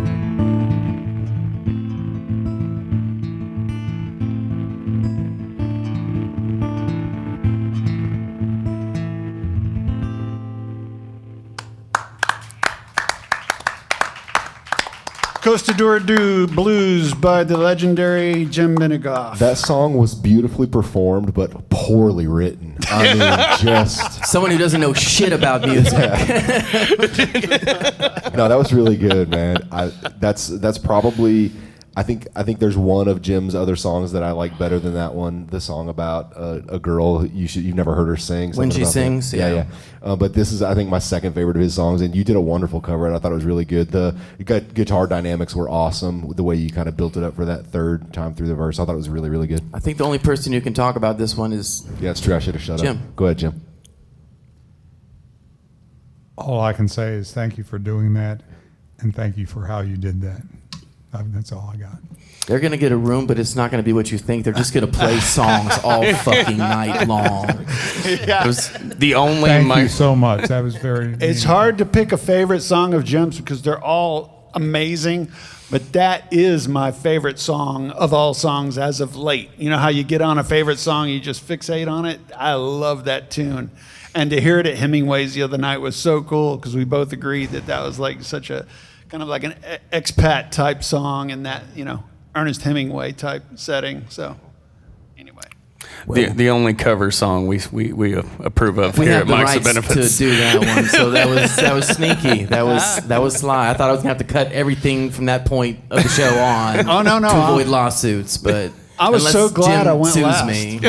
Costa do Blues by the legendary Jim Benegoff. That song was beautifully performed, but poorly written. I mean, just someone who doesn't know shit about music. No, that was really good, man. That's probably. I think there's one of Jim's other songs that I like better than that one. The song about a girl you've never heard her sing. When she sings, that. Yeah. But this is, I think, my second favorite of his songs, and you did a wonderful cover, and I thought it was really good. The guitar dynamics were awesome. The way you kind of built it up for that third time through the verse, I thought it was really, really good. I think the only person who can talk about this one is it's true. I should have shut Jim. up. Go ahead, Jim. All I can say is thank you for doing that, and thank you for how you did that. That's all I got. They're going to get a room, but it's not going to be what you think. They're just going to play songs all fucking night long. It was the only... Thank you so much. That was very... It's hard to pick a favorite song of Jim's because they're all amazing, but that is my favorite song of all songs as of late. You know how you get on a favorite song, you just fixate on it? I love that tune. And to hear it at Hemingway's the other night was so cool because we both agreed that was like such a... kind of like an expat type song in that, Ernest Hemingway type setting. So, anyway. The only cover song we approve of we here have at the Mike's rights Benefits. to do that one, so that was sneaky. That was sly. I thought I was gonna have to cut everything from that point of the show on. Oh no, to avoid lawsuits, but I was so glad Jim I went sues last. Me.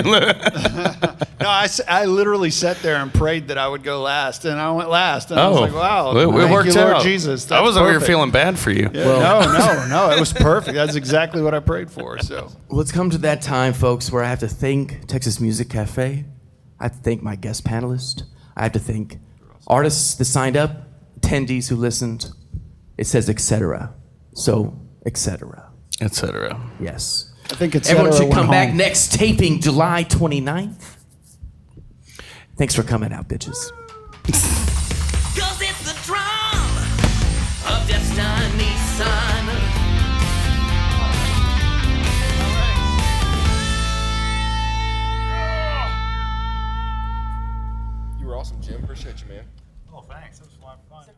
No, I literally sat there and prayed that I would go last, and I went last. And I was like, wow, it thank worked you, Lord out. Jesus. I was over here perfect. feeling bad for you. Yeah, no, it was perfect. That's exactly what I prayed for. So Well, it's come to that time, folks, where I have to thank Texas Music Cafe. I have to thank my guest panelist. I have to thank artists that signed up, attendees who listened. It says etc. So, etc. Etc. Yes. I think it's Everyone should come back home. next taping July 29th. Thanks for coming out, bitches. Cause it's the drum of destiny, son. You were awesome, Jim. Appreciate you, man. Oh, thanks. That was a lot of fun.